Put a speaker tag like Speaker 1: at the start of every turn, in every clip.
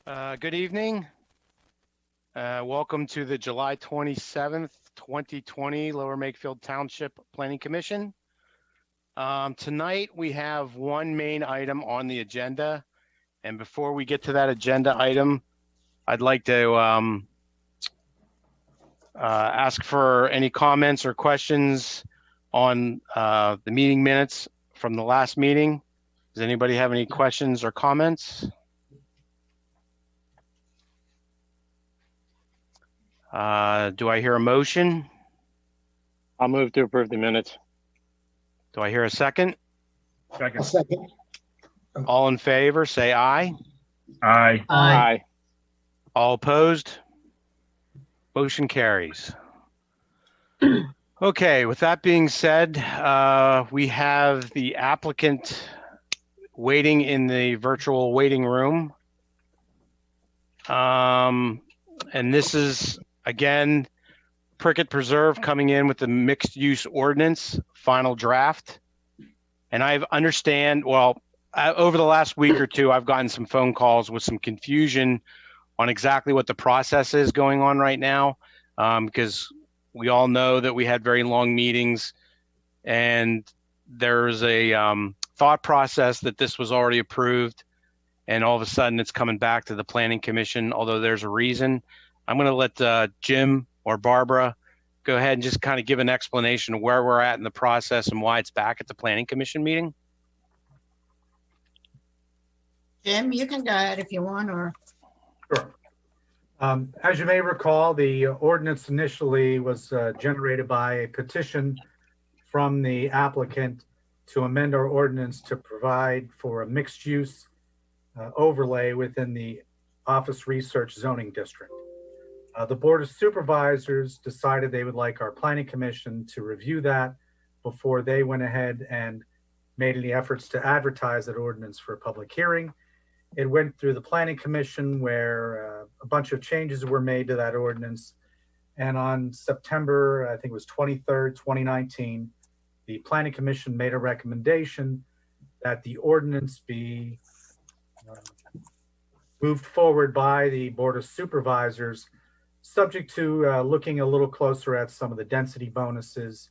Speaker 1: Good evening. Welcome to the July 27th, 2020 Lower Makefield Township Planning Commission. Tonight we have one main item on the agenda. And before we get to that agenda item, I'd like to ask for any comments or questions on the meeting minutes from the last meeting. Does anybody have any questions or comments? Do I hear a motion?
Speaker 2: I'll move to approve the minutes.
Speaker 1: Do I hear a second?
Speaker 3: Second.
Speaker 4: Second.
Speaker 1: All in favor, say aye.
Speaker 3: Aye.
Speaker 2: Aye.
Speaker 1: All opposed? Motion carries. Okay, with that being said, we have the applicant waiting in the virtual waiting room. And this is, again, Prickett Preserve coming in with the mixed use ordinance final draft. And I understand, well, over the last week or two, I've gotten some phone calls with some confusion on exactly what the process is going on right now. Because we all know that we had very long meetings and there's a thought process that this was already approved. And all of a sudden it's coming back to the Planning Commission, although there's a reason. I'm going to let Jim or Barbara go ahead and just kind of give an explanation of where we're at in the process and why it's back at the Planning Commission meeting.
Speaker 4: Jim, you can go ahead if you want, or
Speaker 3: Sure. As you may recall, the ordinance initially was generated by a petition from the applicant to amend our ordinance to provide for a mixed use overlay within the Office Research Zoning District. The Board of Supervisors decided they would like our Planning Commission to review that before they went ahead and made any efforts to advertise that ordinance for a public hearing. It went through the Planning Commission where a bunch of changes were made to that ordinance. And on September, I think it was 23rd, 2019, the Planning Commission made a recommendation that the ordinance be moved forward by the Board of Supervisors, subject to looking a little closer at some of the density bonuses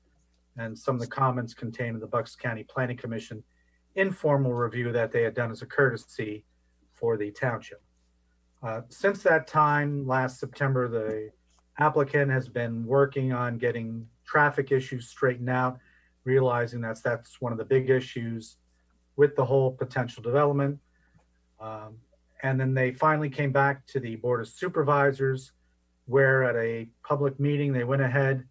Speaker 3: and some of the comments contained in the Bucks County Planning Commission informal review that they had done as a courtesy for the township. Since that time, last September, the applicant has been working on getting traffic issues straightened out, realizing that's one of the big issues with the whole potential development. And then they finally came back to the Board of Supervisors, where at a public meeting, they went ahead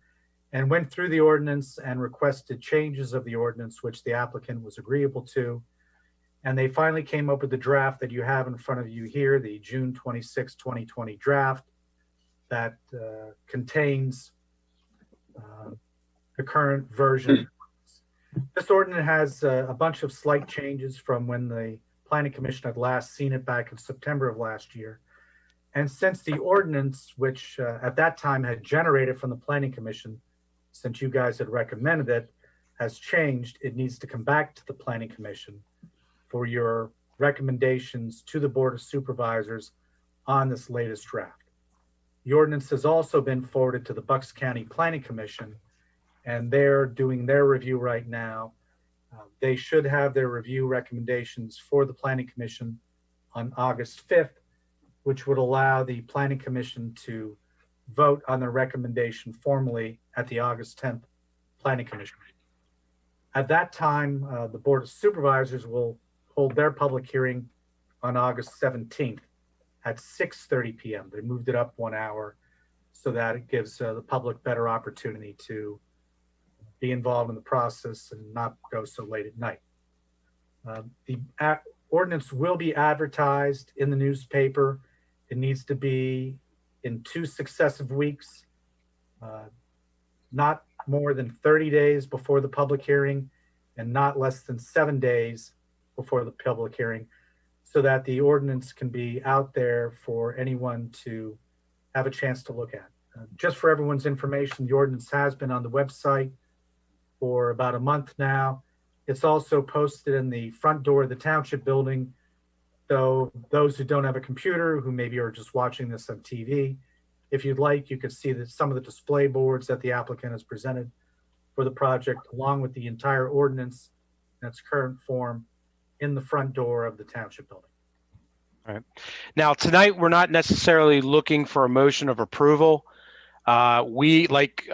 Speaker 3: and went through the ordinance and requested changes of the ordinance, which the applicant was agreeable to. And they finally came up with the draft that you have in front of you here, the June 26, 2020 draft that contains the current version. This ordinance has a bunch of slight changes from when the Planning Commission had last seen it back in September of last year. And since the ordinance, which at that time had generated from the Planning Commission, since you guys had recommended it, has changed, it needs to come back to the Planning Commission for your recommendations to the Board of Supervisors on this latest draft. The ordinance has also been forwarded to the Bucks County Planning Commission, and they're doing their review right now. They should have their review recommendations for the Planning Commission on August 5th, which would allow the Planning Commission to vote on the recommendation formally at the August 10th Planning Commission meeting. At that time, the Board of Supervisors will hold their public hearing on August 17th at 6:30 p.m. They moved it up 1 hour so that it gives the public better opportunity to be involved in the process and not go so late at night. The ordinance will be advertised in the newspaper. It needs to be in 2 successive weeks, not more than 30 days before the public hearing and not less than 7 days before the public hearing, so that the ordinance can be out there for anyone to have a chance to look at. Just for everyone's information, the ordinance has been on the website for about a month now. It's also posted in the front door of the township building So those who don't have a computer, who maybe are just watching this on TV, if you'd like, you could see that some of the display boards that the applicant has presented for the project, along with the entire ordinance in its current form in the front door of the township building.
Speaker 1: All right. Now, tonight, we're not necessarily looking for a motion of approval. We, like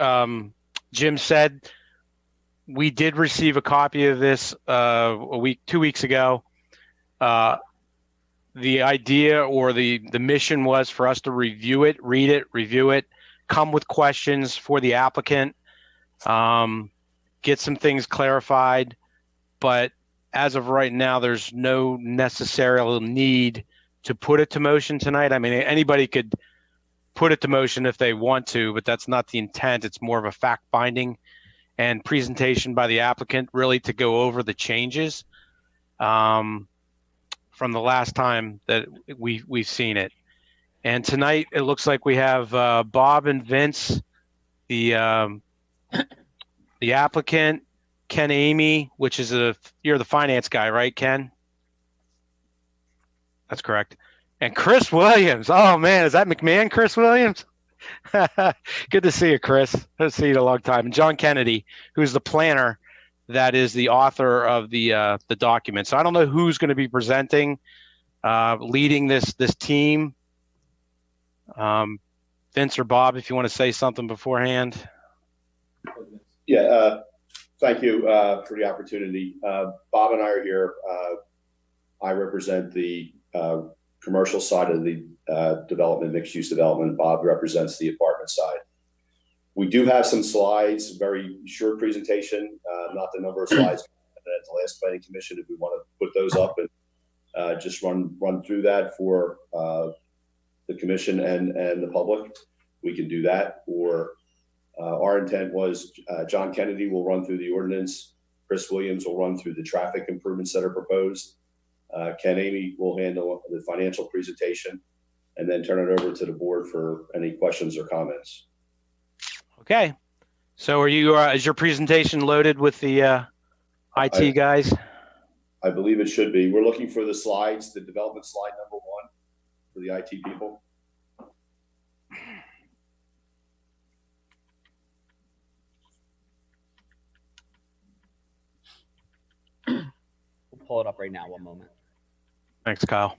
Speaker 1: Jim said, we did receive a copy of this 2 weeks ago. The idea or the mission was for us to review it, read it, review it, come with questions for the applicant, get some things clarified. But as of right now, there's no necessary need to put it to motion tonight. I mean, anybody could put it to motion if they want to, but that's not the intent. It's more of a fact finding and presentation by the applicant, really to go over the changes from the last time that we've seen it. And tonight it looks like we have Bob and Vince, the applicant, Ken Amy, which is you're the finance guy, right, Ken? That's correct. And Chris Williams. Oh man, is that McMahon, Chris Williams? Good to see you, Chris. Good to see you in a long time. And John Kennedy, who's the planner that is the author of the document. So I don't know who's going to be presenting, leading this team. Vince or Bob, if you want to say something beforehand.
Speaker 5: Yeah, thank you for the opportunity. Bob and I are here. I represent the commercial side of the development, mixed-use development. Bob represents the apartment side. We do have some slides, very short presentation, not the number of slides at the last planning commission. If we want to put those up and just run through that for the commission and the public, we can do that. Or our intent was John Kennedy will run through the ordinance. Chris Williams will run through the traffic improvements that are proposed. Ken Amy will handle the financial presentation and then turn it over to the board for any questions or comments.
Speaker 1: Okay. So are you, is your presentation loaded with the IT guys?
Speaker 5: I believe it should be. We're looking for the slides, the development slide number 1 for the IT people.
Speaker 6: We'll pull it up right now. One moment.
Speaker 1: Thanks, Kyle.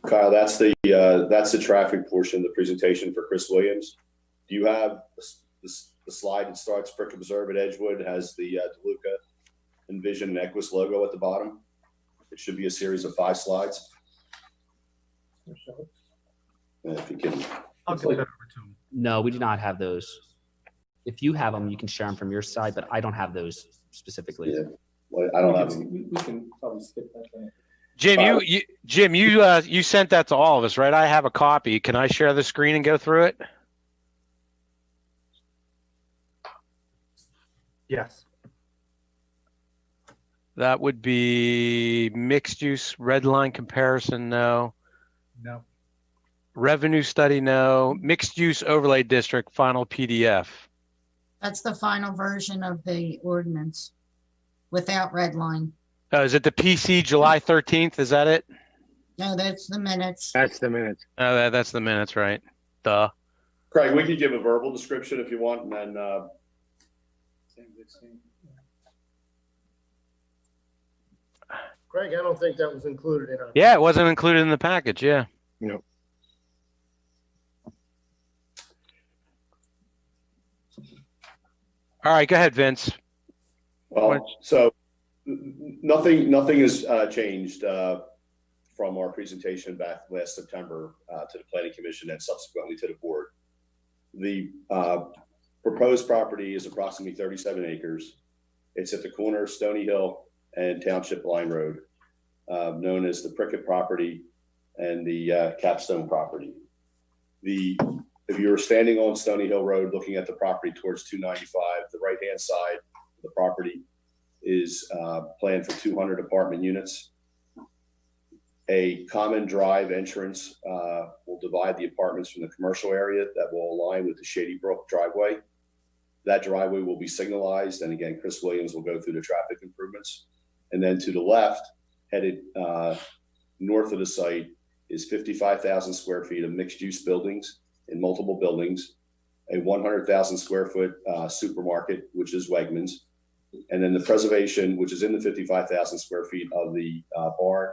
Speaker 5: Kyle, that's the traffic portion of the presentation for Chris Williams. Do you have the slide that starts Brick Observe at Edgewood, has the DeLuca, Envision, and Equus logo at the bottom? It should be a series of 5 slides. And if you can,
Speaker 3: I'll get that over to him.
Speaker 6: No, we do not have those. If you have them, you can share them from your side, but I don't have those specifically.
Speaker 5: yeah, well, I don't have them.
Speaker 7: We can probably skip that thing.
Speaker 1: Jim, you sent that to all of us, right? I have a copy. Can I share the screen and go through it?
Speaker 3: Yes.
Speaker 1: That would be mixed use, red line comparison, no.
Speaker 3: No.
Speaker 1: Revenue study, no. Mixed use overlay district, final PDF.
Speaker 4: That's the final version of the ordinance without red line.
Speaker 1: Oh, is it the PC July 13th? Is that it?
Speaker 4: No, that's the minutes.
Speaker 2: That's the minutes.
Speaker 1: Oh, that's the minutes, right? Duh.
Speaker 5: Craig, we could give a verbal description if you want, and then
Speaker 7: Craig, I don't think that was included in our.
Speaker 1: Yeah, it wasn't included in the package. Yeah.
Speaker 2: No.
Speaker 1: All right, go ahead, Vince.
Speaker 5: well, so nothing has changed from our presentation back last September to the Planning Commission and subsequently to the board. The proposed property is approximately 37 acres. It's at the corner of Stony Hill and Township Line Road, known as the Prickett property and the Capstone property. If you were standing on Stony Hill Road looking at the property towards 295, the right-hand side of the property is planned for 200 apartment units. A common drive entrance will divide the apartments from the commercial area that will align with the Shady Brook driveway. That driveway will be signalized, and again, Chris Williams will go through the traffic improvements. And then to the left, headed north of the site, is 55,000 square feet of mixed-use buildings in multiple buildings, a 100,000 square foot supermarket, which is Wegmans, and then the preservation, which is in the 55,000 square feet of the barn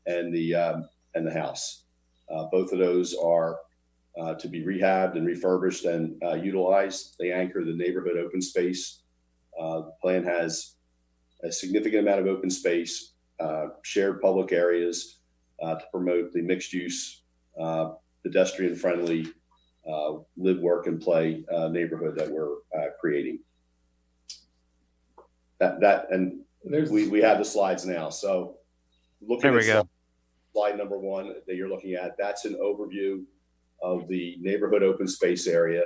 Speaker 5: and the house. Both of those are to be rehabbed and refurbished and utilized. They anchor the neighborhood open space. The plan has a significant amount of open space, shared public areas to promote the mixed use, pedestrian friendly live, work, and play neighborhood that we're creating. And we have the slides now. So looking at slide number 1 that you're looking at, that's an overview of the neighborhood open space area.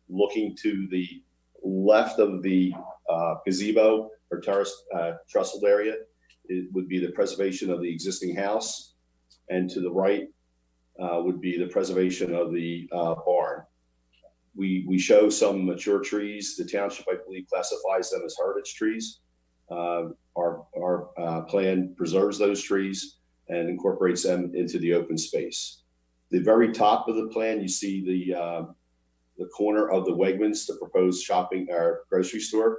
Speaker 5: Looking to the left of the gazebo or trustled area, it would be the preservation of the existing house, and to the right would be the preservation of the barn. We show some mature trees. The township, I believe, classifies them as heritage trees. Our plan preserves those trees and incorporates them into the open space. The very top of the plan, you see the corner of the Wegmans, the proposed shopping or grocery store.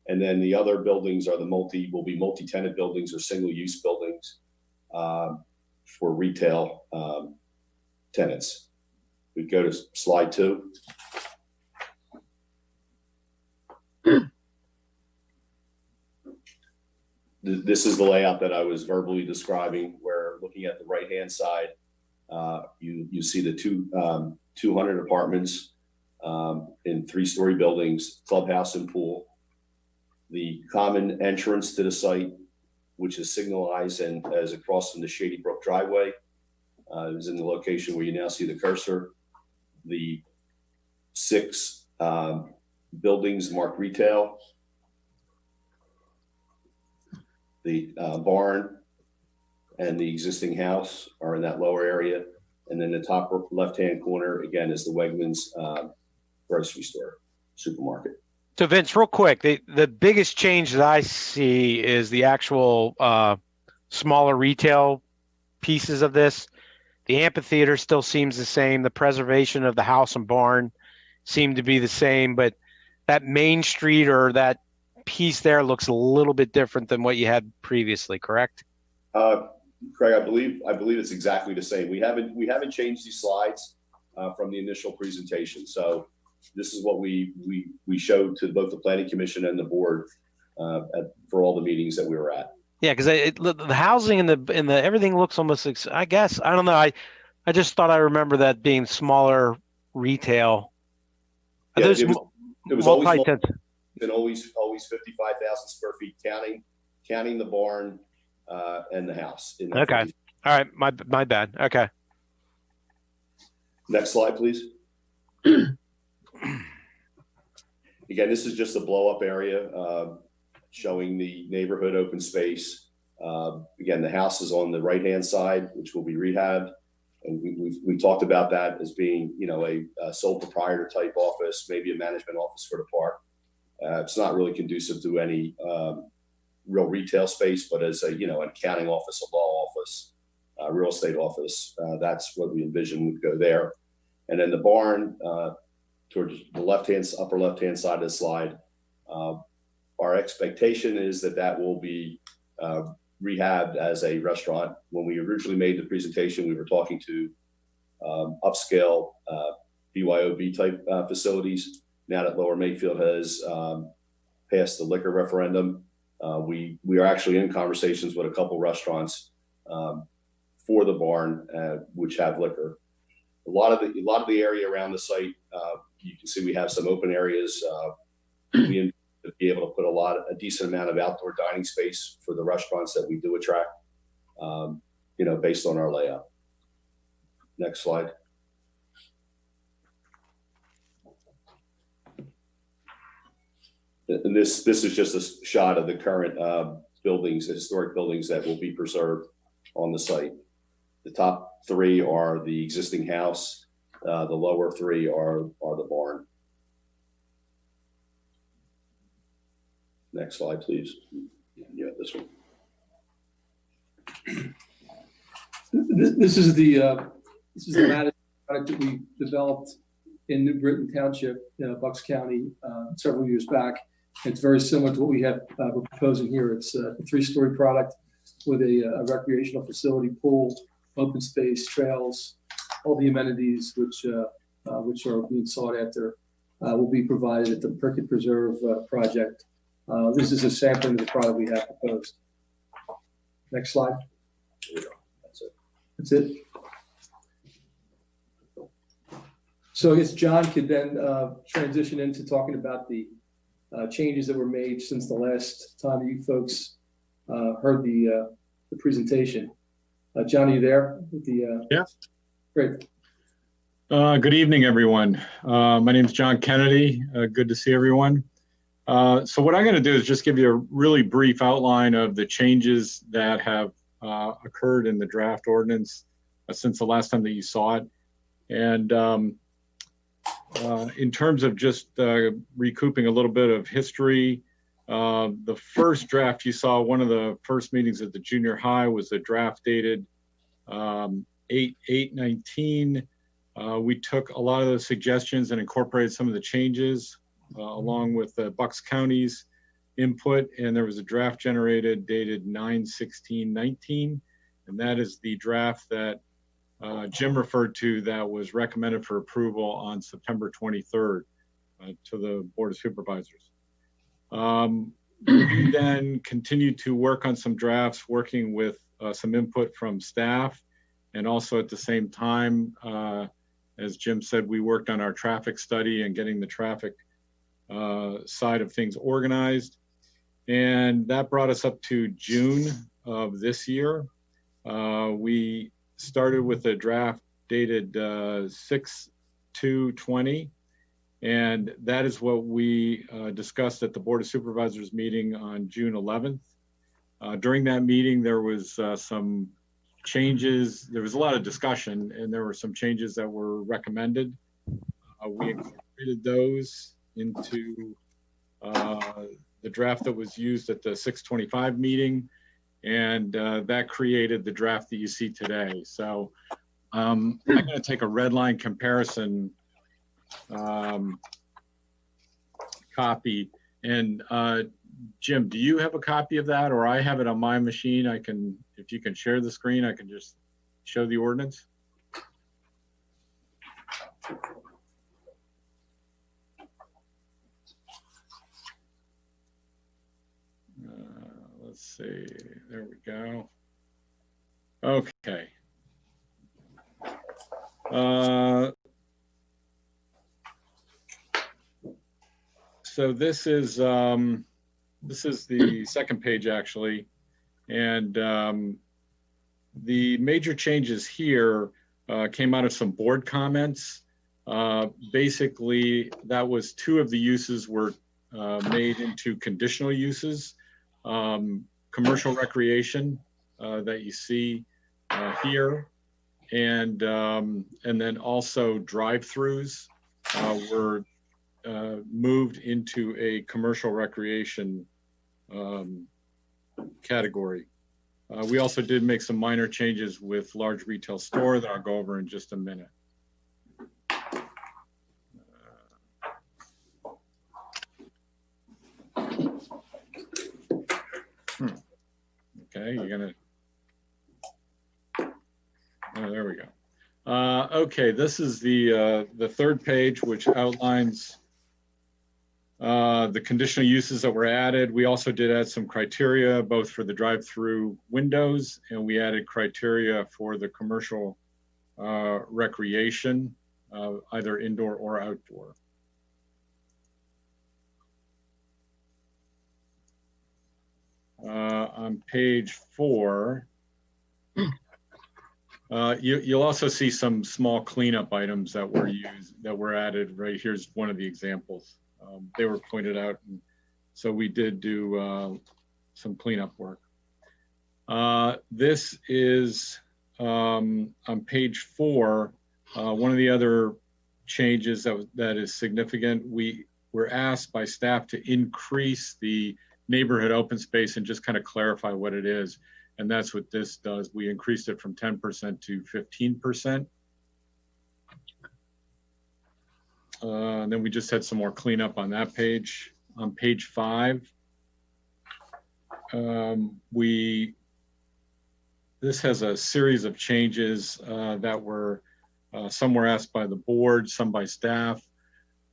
Speaker 5: And then the other buildings are will be multi-tenant buildings or single-use buildings for retail tenants. We go to slide 2. This is the layout that I was verbally describing, where looking at the right-hand side, you see the 200 apartments in 3-story buildings, clubhouse and pool. The common entrance to the site, which is signalized and as across from the Shady Brook driveway, is in the location where you now see the cursor. The 6 buildings marked retail. The barn and the existing house are in that lower area. And then the top left-hand corner, again, is the Wegmans grocery store, supermarket.
Speaker 1: So Vince, real quick, the biggest change that I see is the actual smaller retail pieces of this. The amphitheater still seems the same. The preservation of the house and barn seem to be the same, but that main street or that piece there looks a little bit different than what you had previously, correct?
Speaker 5: Craig, I believe it's exactly the same. We haven't changed these slides from the initial presentation. So this is what we showed to both the Planning Commission and the board for all the meetings that we were at. Yeah, because the housing and the everything looks almost. I guess I don't know. I just thought I remember that being smaller retail. Yeah, it was always been always 55,000 square feet, counting the barn and the house. Okay. All right. My bad. Okay. Next slide, please. Again, this is just a blow up area showing the neighborhood open space. Again, the house is on the right-hand side, which will be rehabbed. And we talked about that as being, a sole proprietor type office, maybe a management office for the park. It's not really conducive to any real retail space, but as an accounting office, a law office, real estate office, that's what we envision would go there. And then the barn towards the upper left-hand side of the slide, our expectation is that will be rehabbed as a restaurant. When we originally made the presentation, we were talking to upscale BYOB type facilities. Now that Lower Makefield has passed the liquor referendum, we are actually in conversations with a couple restaurants for the barn, which have liquor. A lot of the area around the site, you can see we have some open areas. We aim to be able to put a decent amount of outdoor dining space for the restaurants that we do attract, based on our layout. Next slide. And this is just a shot of the current buildings, the historic buildings that will be preserved on the site. The top three are the existing house. The lower three are the barn. Next slide, please. Yeah, this one.
Speaker 8: This is the management product that we developed in New Britain Township, Bucks County, several years back. It's very similar to what we have we're proposing here. It's a 3-story product with a recreational facility, pool, open space, trails, all the amenities which are being sought after will be provided at the Prickett Preserve project. This is a sampling of the product we have proposed. Next slide. That's it. So I guess John could then transition into talking about the changes that were made since the last time you folks heard the presentation. John, are you there?
Speaker 9: Yeah.
Speaker 8: Great.
Speaker 9: Good evening, everyone. My name is John Kennedy. Good to see everyone. So what I'm going to do is just give you a really brief outline of the changes that have occurred in the draft ordinance since the last time that you saw it. And in terms of just recouping a little bit of history, the first draft you saw, one of the first meetings at the junior high, was a draft dated 8/8/19. We took a lot of those suggestions and incorporated some of the changes along with Bucks County's input, and there was a draft generated dated 9/16/19, and that is the draft that Jim referred to that was recommended for approval on September 23rd to the Board of Supervisors. We then continued to work on some drafts, working with some input from staff, and also at the same time, as Jim said, we worked on our traffic study and getting the traffic side of things organized. And that brought us up to June of this year. We started with a draft dated 6/2/20, and that is what we discussed at the Board of Supervisors meeting on June 11th. During that meeting, there was some changes. There was a lot of discussion, and there were some changes that were recommended. We incorporated those into the draft that was used at the 6/25 meeting, and that created the draft that you see today. So I'm going to take a red line comparison copy. And Jim, do you have a copy of that, or I have it on my machine? I can, if you can share the screen, I can just show the ordinance. Let's see, there we go. Okay. So this is the second page actually, and the major changes here came out of some board comments. Basically, that was 2 of the uses were made into conditional uses. Commercial recreation that you see here, and then also drive-thrus were moved into a commercial recreation category. We also did make some minor changes with large retail store that I'll go over in just a minute. Okay, you're gonna, oh, there we go. Okay, this is the third page, which outlines the conditional uses that were added. We also did add some criteria, both for the drive-through windows, and we added criteria for the commercial recreation, either indoor or outdoor. On page 4, you'll also see some small cleanup items that were used, that were added. Right here's one of the examples. They were pointed out, and so we did do some cleanup work. This is on page 4, one of the other changes that is significant, we were asked by staff to increase the neighborhood open space and just kind of clarify what it is. And that's what this does. We increased it from 10% to 15%. And then we just had some more cleanup on that page. On page 5, this has a series of changes that were some were asked by the board, some by staff.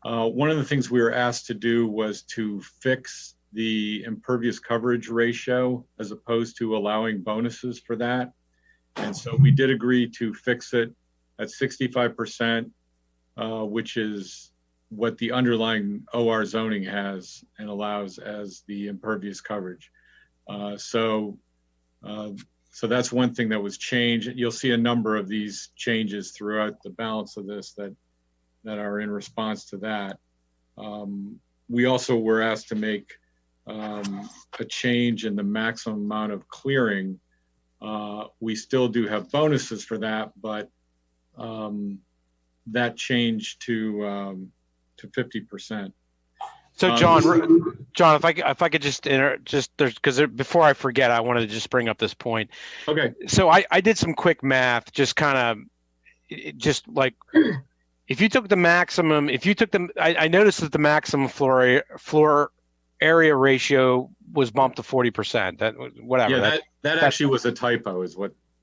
Speaker 9: One of the things we were asked to do was to fix the impervious coverage ratio as opposed to allowing bonuses for that. And so we did agree to fix it at 65%, which is what the underlying OR zoning has and allows as the impervious coverage. So that's one thing that was changed. You'll see a number of these changes throughout the balance of this that are in response to that. We also were asked to make a change in the maximum amount of clearing. We still do have bonuses for that, but that changed to 50%.
Speaker 1: So John, if I could just because before I forget, I wanted to just bring up this point.
Speaker 9: Okay.
Speaker 1: So I did some quick math, just like if you took the maximum, I noticed that the maximum floor area ratio was bumped to 40%. That whatever.
Speaker 9: Yeah, that actually was a typo.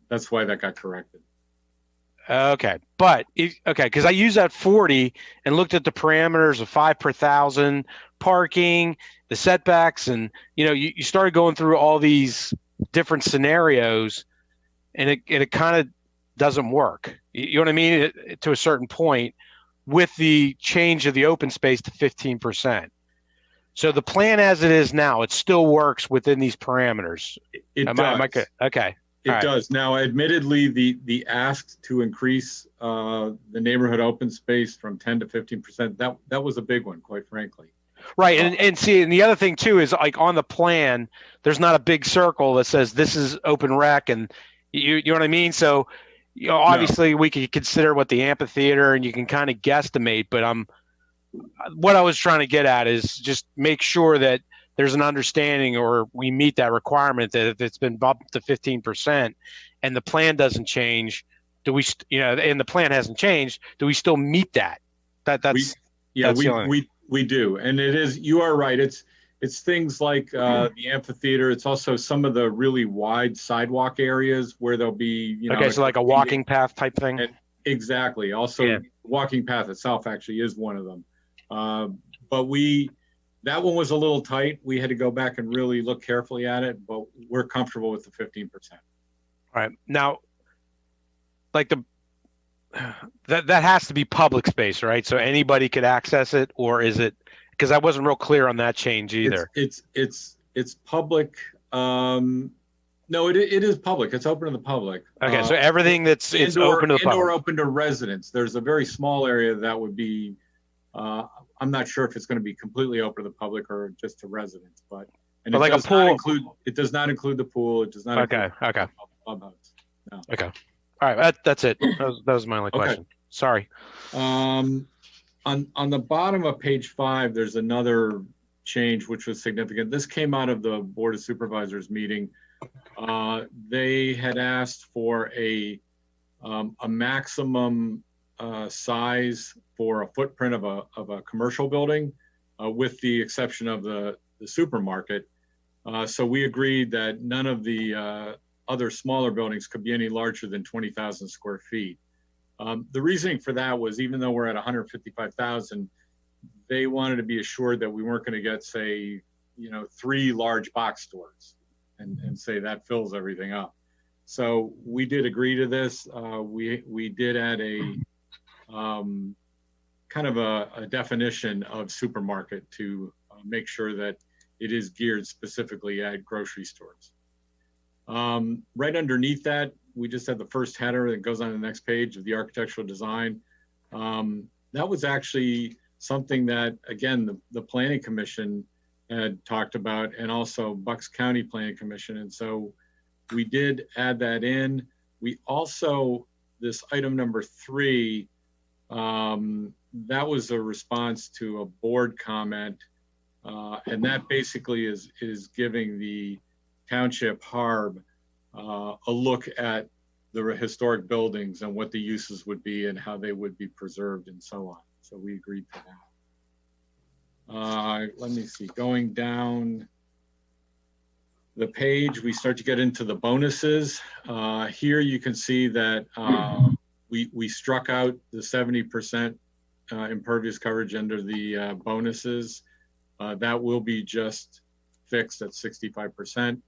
Speaker 9: That's why that got corrected.
Speaker 1: Okay, but because I used that 40 and looked at the parameters of 5 per 1,000 parking, the setbacks, and you started going through all these different scenarios, and it kind of doesn't work. You know what I mean? To a certain point, with the change of the open space to 15%. So the plan as it is now, it still works within these parameters.
Speaker 9: It does.
Speaker 1: Okay.
Speaker 9: It does. Now, admittedly, the ask to increase the neighborhood open space from 10 to 15%, that was a big one, quite frankly.
Speaker 1: Right. And the other thing too is, like, on the plan, there's not a big circle that says this is open rec, and you know what I mean? So, obviously we could consider what the amphitheater, and you can kind of guesstimate, but what I was trying to get at is just make sure that there's an understanding, or we meet that requirement, that if it's been bumped to 15% and the plan doesn't change, and the plan hasn't changed, do we still meet that?
Speaker 9: We do. And it is, you are right. It's things like the amphitheater. It's also some of the really wide sidewalk areas where there'll be,
Speaker 1: so like a walking path type thing.
Speaker 9: And exactly. Also, walking path itself actually is one of them. But that one was a little tight. We had to go back and really look carefully at it, but we're comfortable with the 15%.
Speaker 1: All right. Now, like that has to be public space, right? So anybody could access it, or is it, because I wasn't real clear on that change either.
Speaker 9: It's public. No, it is public. It's open to the public.
Speaker 1: Okay. So everything it's open to the public.
Speaker 9: Or open to residents. There's a very small area that would be, I'm not sure if it's going to be completely open to the public or just to residents, but
Speaker 1: like a pool.
Speaker 9: It does not include the pool. It does not.
Speaker 1: Okay.
Speaker 9: Clubhouse. No.
Speaker 1: Okay. All right. That's it. That was my only question. Sorry.
Speaker 9: On the bottom of page 5, there's another change which was significant. This came out of the Board of Supervisors meeting. They had asked for a maximum size for a footprint of a commercial building, with the exception of the supermarket. So we agreed that none of the other smaller buildings could be any larger than 20,000 square feet. The reasoning for that was, even though we're at 155,000, they wanted to be assured that we weren't going to get, say, 3 large box stores and say that fills everything up. So we did agree to this. We did add a kind of a definition of supermarket to make sure that it is geared specifically at grocery stores. Right underneath that, we just had the first header that goes on the next page of the architectural design. That was actually something that, again, the Planning Commission had talked about, and also Bucks County Planning Commission. And so we did add that in. We also, this item number 3, that was a response to a board comment. And that basically is giving the township HARB a look at the historic buildings and what the uses would be and how they would be preserved and so on. So we agreed to that. Let me see, going down the page, we start to get into the bonuses. Here you can see that we struck out the 70% impervious coverage under the bonuses. That will be just fixed at 65%.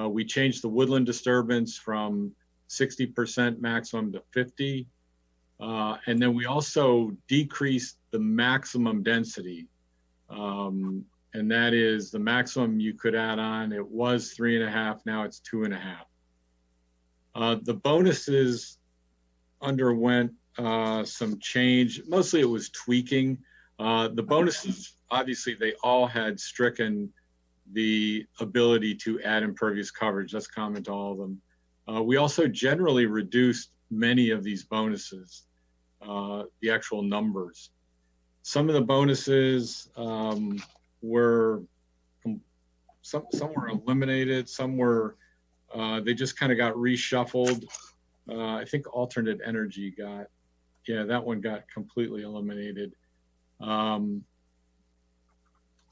Speaker 9: We changed the woodland disturbance from 60% maximum to 50. And then we also decreased the maximum density. And that is the maximum you could add on. It was 3.5, now it's 2.5. The bonuses underwent some change. Mostly it was tweaking. The bonuses, obviously they all had stricken the ability to add impervious coverage. That's common to all of them. We also generally reduced many of these bonuses, the actual numbers. Some of the bonuses were, some were eliminated, some were, they just kind of got reshuffled. I think alternate energy got, yeah, that one got completely eliminated.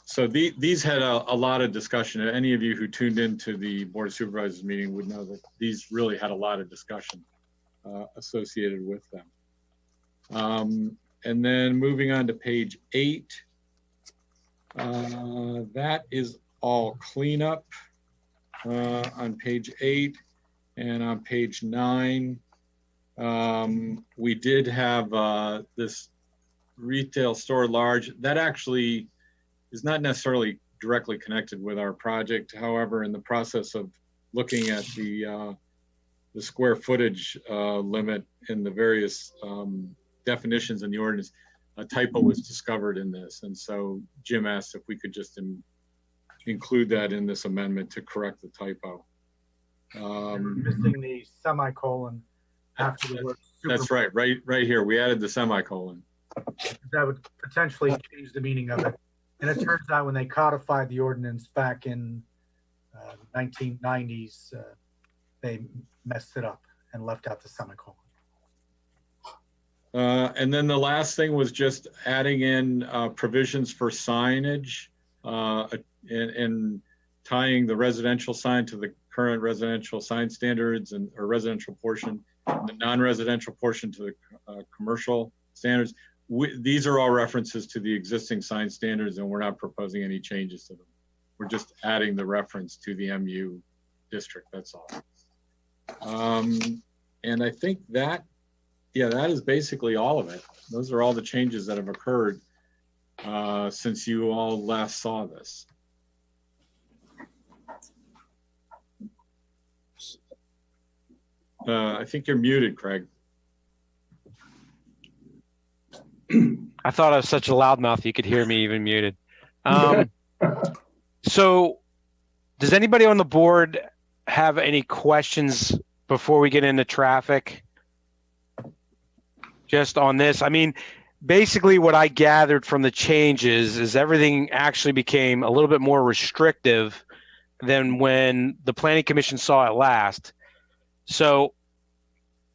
Speaker 9: So these had a lot of discussion. Any of you who tuned into the Board of Supervisors meeting would know that these really had a lot of discussion associated with them. And then moving on to page 8, that is all cleanup on page 8. And on page 9, we did have this retail store large. That actually is not necessarily directly connected with our project. However, in the process of looking at the square footage limit in the various definitions in the ordinance, a typo was discovered in this. And so Jim asked if we could just include that in this amendment to correct the typo.
Speaker 3: Missing the semicolon after the word super.
Speaker 9: That's right here. We added the semicolon.
Speaker 3: That would potentially change the meaning of it. And it turns out when they codified the ordinance back in 1990s, they messed it up and left out the semicolon.
Speaker 9: And then the last thing was just adding in provisions for signage and tying the residential sign to the current residential sign standards and or residential portion, and the non-residential portion to the commercial standards. These are all references to the existing sign standards, and we're not proposing any changes to them. We're just adding the reference to the MU district, that's all. And I think that, yeah, that is basically all of it. Those are all the changes that have occurred since you all last saw this. I think you're muted, Craig.
Speaker 1: I thought I was such a loudmouth you could hear me even muted. So does anybody on the board have any questions before we get into traffic? Just on this, I mean, basically what I gathered from the changes is everything actually became a little bit more restrictive than when the Planning Commission saw it last. So,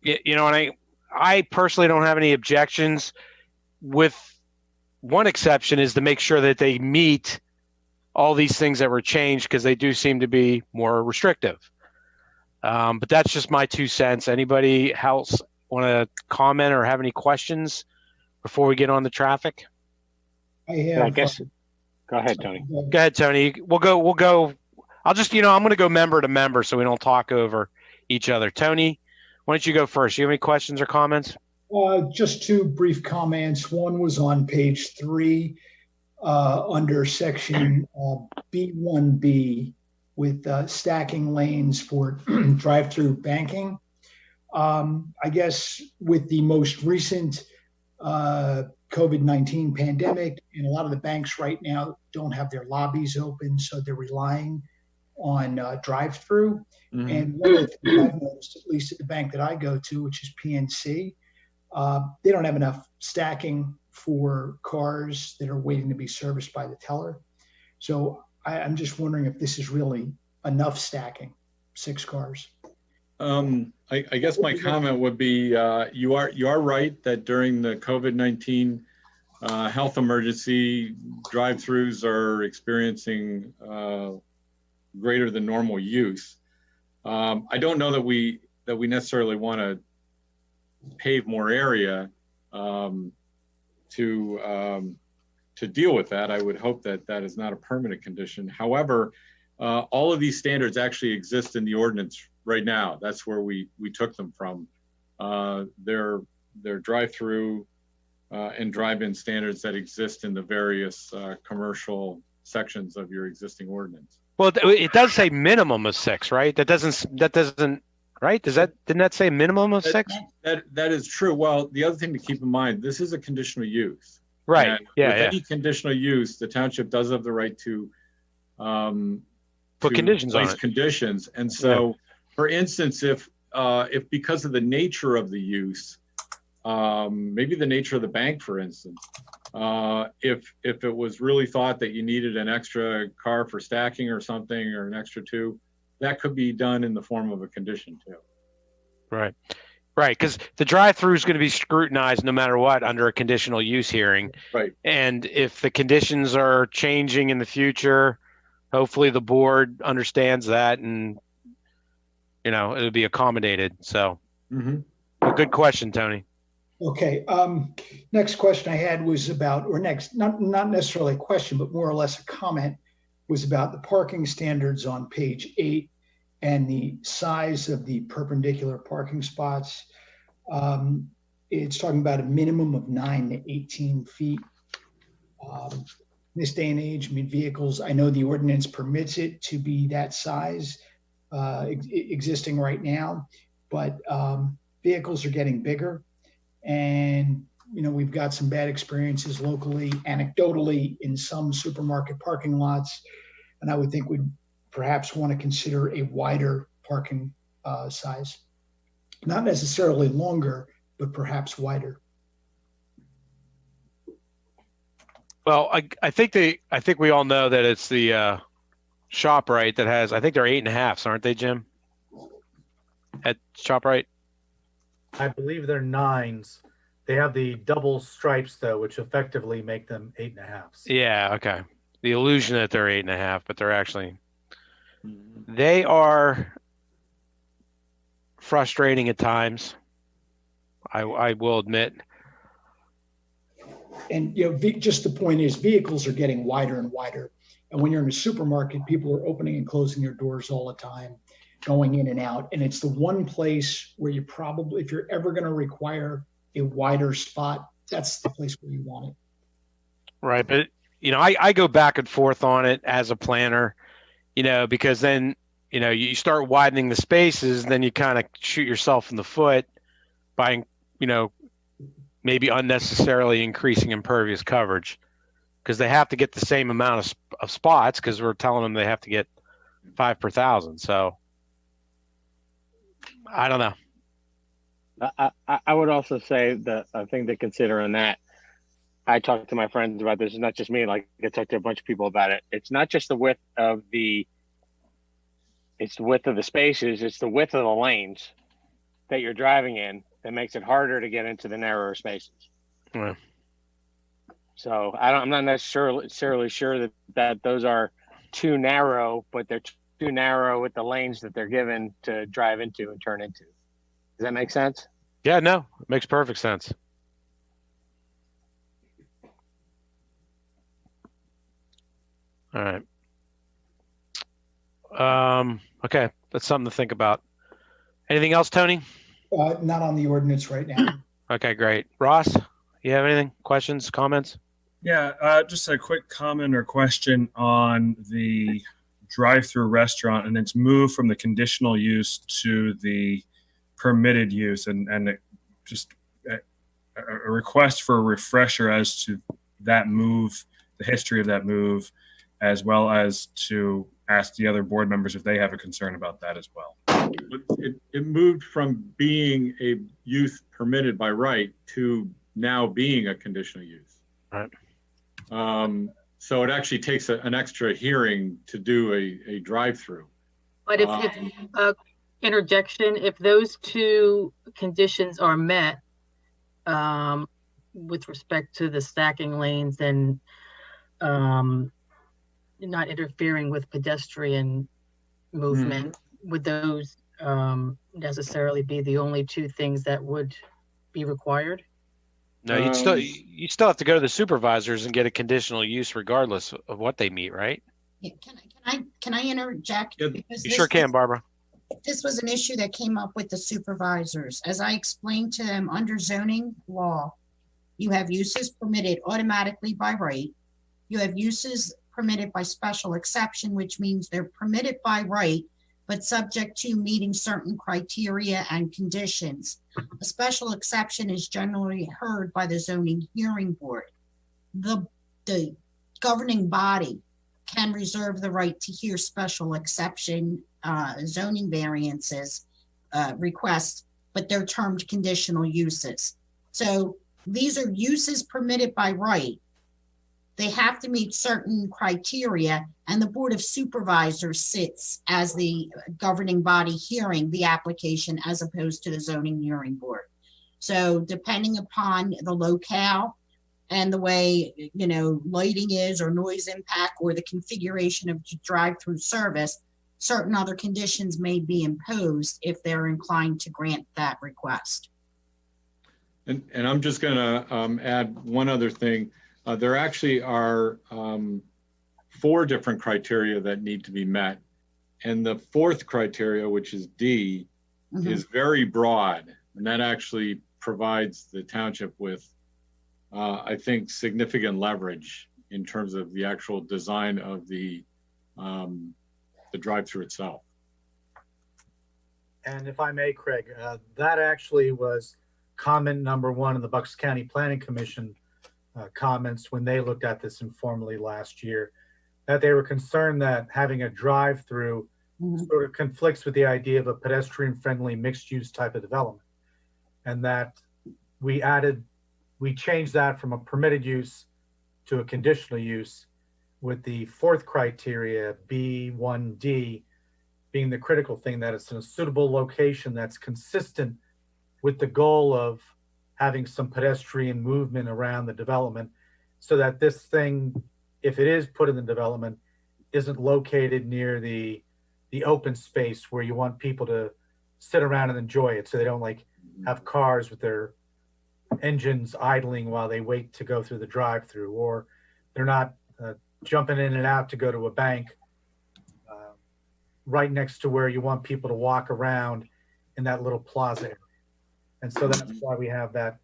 Speaker 1: you know, and I personally don't have any objections, with one exception is to make sure that they meet all these things that were changed, because they do seem to be more restrictive. But that's just my 2 cents. Anybody else want to comment or have any questions before we get on the traffic?
Speaker 2: I guess. Go ahead, Tony.
Speaker 1: Go ahead, Tony. We'll go. I'll just, I'm going to go member to member so we don't talk over each other. Tony, why don't you go first? You have any questions or comments?
Speaker 10: Just 2 brief comments. One was on page 3 under section B1B with stacking lanes for drive-through banking. I guess with the most recent COVID-19 pandemic, and a lot of the banks right now don't have their lobbies open, so they're relying on drive-through. And one of the things I've noticed, at least at the bank that I go to, which is PNC, they don't have enough stacking for cars that are waiting to be serviced by the teller. So I'm just wondering if this is really enough stacking, 6 cars.
Speaker 9: I guess my comment would be, you are right that during the COVID-19 health emergency, drive-throughs are experiencing greater than normal use. I don't know that we necessarily want to pave more area to deal with that. I would hope that that is not a permanent condition. However, all of these standards actually exist in the ordinance right now. That's where we took them from. They're drive-through and drive-in standards that exist in the various commercial sections of your existing ordinance.
Speaker 1: Well, it does say minimum of 6, right? That doesn't, right? Didn't that say minimum of 6?
Speaker 9: That is true. Well, the other thing to keep in mind, this is a conditional use.
Speaker 1: Right.
Speaker 9: And
Speaker 1: Yeah.
Speaker 9: with any conditional use, the township does have the right to
Speaker 1: Put conditions on
Speaker 9: place
Speaker 1: it.
Speaker 9: conditions. And so, for instance, if because of the nature of the use, maybe the nature of the bank, for instance, if it was really thought that you needed an extra car for stacking or something, or an extra 2, that could be done in the form of a condition too.
Speaker 1: Right. Right. Because the drive-through is going to be scrutinized no matter what under a conditional use hearing.
Speaker 9: Right.
Speaker 1: And if the conditions are changing in the future, hopefully the board understands that and, it'll be accommodated. So good question, Tony.
Speaker 10: Okay. Next question I had was about, or next, not necessarily a question, but more or less a comment, was about the parking standards on page 8 and the size of the perpendicular parking spots. It's talking about a minimum of 9 to 18 feet. In this day and age, vehicles, I know the ordinance permits it to be that size existing right now, but vehicles are getting bigger. And, we've got some bad experiences locally, anecdotally, in some supermarket parking lots. And I would think we'd perhaps want to consider a wider parking size. Not necessarily longer, but perhaps wider.
Speaker 1: Well, I think we all know that it's the ShopRite that has, I think they're 8.5s, aren't they, Jim? At ShopRite?
Speaker 3: I believe they're 9s. They have the double stripes though, which effectively make them 8.5s.
Speaker 1: Yeah. Okay. The illusion that they're 8.5, but they're actually, they are frustrating at times. I will admit.
Speaker 10: And, just the point is vehicles are getting wider and wider. And when you're in a supermarket, people are opening and closing their doors all the time, going in and out. And it's the one place where you probably, if you're ever going to require a wider spot, that's the place where you want it.
Speaker 1: Right. But, I go back and forth on it as a planner, because then, you start widening the spaces, then you kind of shoot yourself in the foot by, maybe unnecessarily increasing impervious coverage, because they have to get the same amount of spots, because we're telling them they have to get 5 per 1,000. So I don't know.
Speaker 2: I would also say that a thing to consider on that, I talked to my friends about this. It's not just me. Like, I talked to a bunch of people about it. It's not just the width of the spaces. It's the width of the lanes that you're driving in that makes it harder to get into the narrower spaces.
Speaker 1: Right.
Speaker 2: So I'm not necessarily sure that those are too narrow, but they're too narrow with the lanes that they're given to drive into and turn into. Does that make sense?
Speaker 1: Yeah, no, it makes perfect sense. All right. Okay, that's something to think about. Anything else, Tony?
Speaker 10: Not on the ordinance right now.
Speaker 1: Okay, great. Ross, you have anything? Questions, comments?
Speaker 11: Yeah, just a quick comment or question on the drive-through restaurant and its move from the conditional use to the permitted use, and just a request for a refresher as to that move, the history of that move, as well as to ask the other board members if they have a concern about that as well.
Speaker 9: It moved from being a use permitted by right to now being a conditional use.
Speaker 1: Right.
Speaker 9: So it actually takes an extra hearing to do a drive-through.
Speaker 12: But if interjection, if those two conditions are met, with respect to the stacking lanes and not interfering with pedestrian movement, would those necessarily be the only two things that would be required?
Speaker 1: No, you still have to go to the supervisors and get a conditional use regardless of what they meet, right?
Speaker 4: Yeah, can I interject?
Speaker 1: You
Speaker 4: Because
Speaker 1: sure can, Barbara.
Speaker 4: This was an issue that came up with the supervisors. As I explained to them, under zoning law, you have uses permitted automatically by right. You have uses permitted by special exception, which means they're permitted by right, but subject to meeting certain criteria and conditions. A special exception is generally heard by the zoning hearing board. The governing body can reserve the right to hear special exception zoning variances requests, but they're termed conditional uses. So these are uses permitted by right. They have to meet certain criteria, and the Board of Supervisors sits as the governing body hearing the application as opposed to the zoning hearing board. So depending upon the locale and the way, lighting is or noise impact or the configuration of drive-through service, certain other conditions may be imposed if they're inclined to grant that request.
Speaker 9: And I'm just going to add one other thing. There actually are 4 different criteria that need to be met. And the 4th criteria, which is D, is very broad. And that actually provides the township with, I think, significant leverage in terms of the actual design of the drive-through itself.
Speaker 3: And if I may, Craig, that actually was comment number 1 in the Bucks County Planning Commission comments when they looked at this informally last year, that they were concerned that having a drive-through sort of conflicts with the idea of a pedestrian-friendly mixed-use type of development. And that we changed that from a permitted use to a conditional use, with the 4th criteria, B1D, being the critical thing, that it's in a suitable location that's consistent with the goal of having some pedestrian movement around the development, so that this thing, if it is put in the development, isn't located near the open space where you want people to sit around and enjoy it, so they don't have cars with their engines idling while they wait to go through the drive-through, or they're not jumping in and out to go to a bank right next to where you want people to walk around in that little plaza area. And so that's why we have that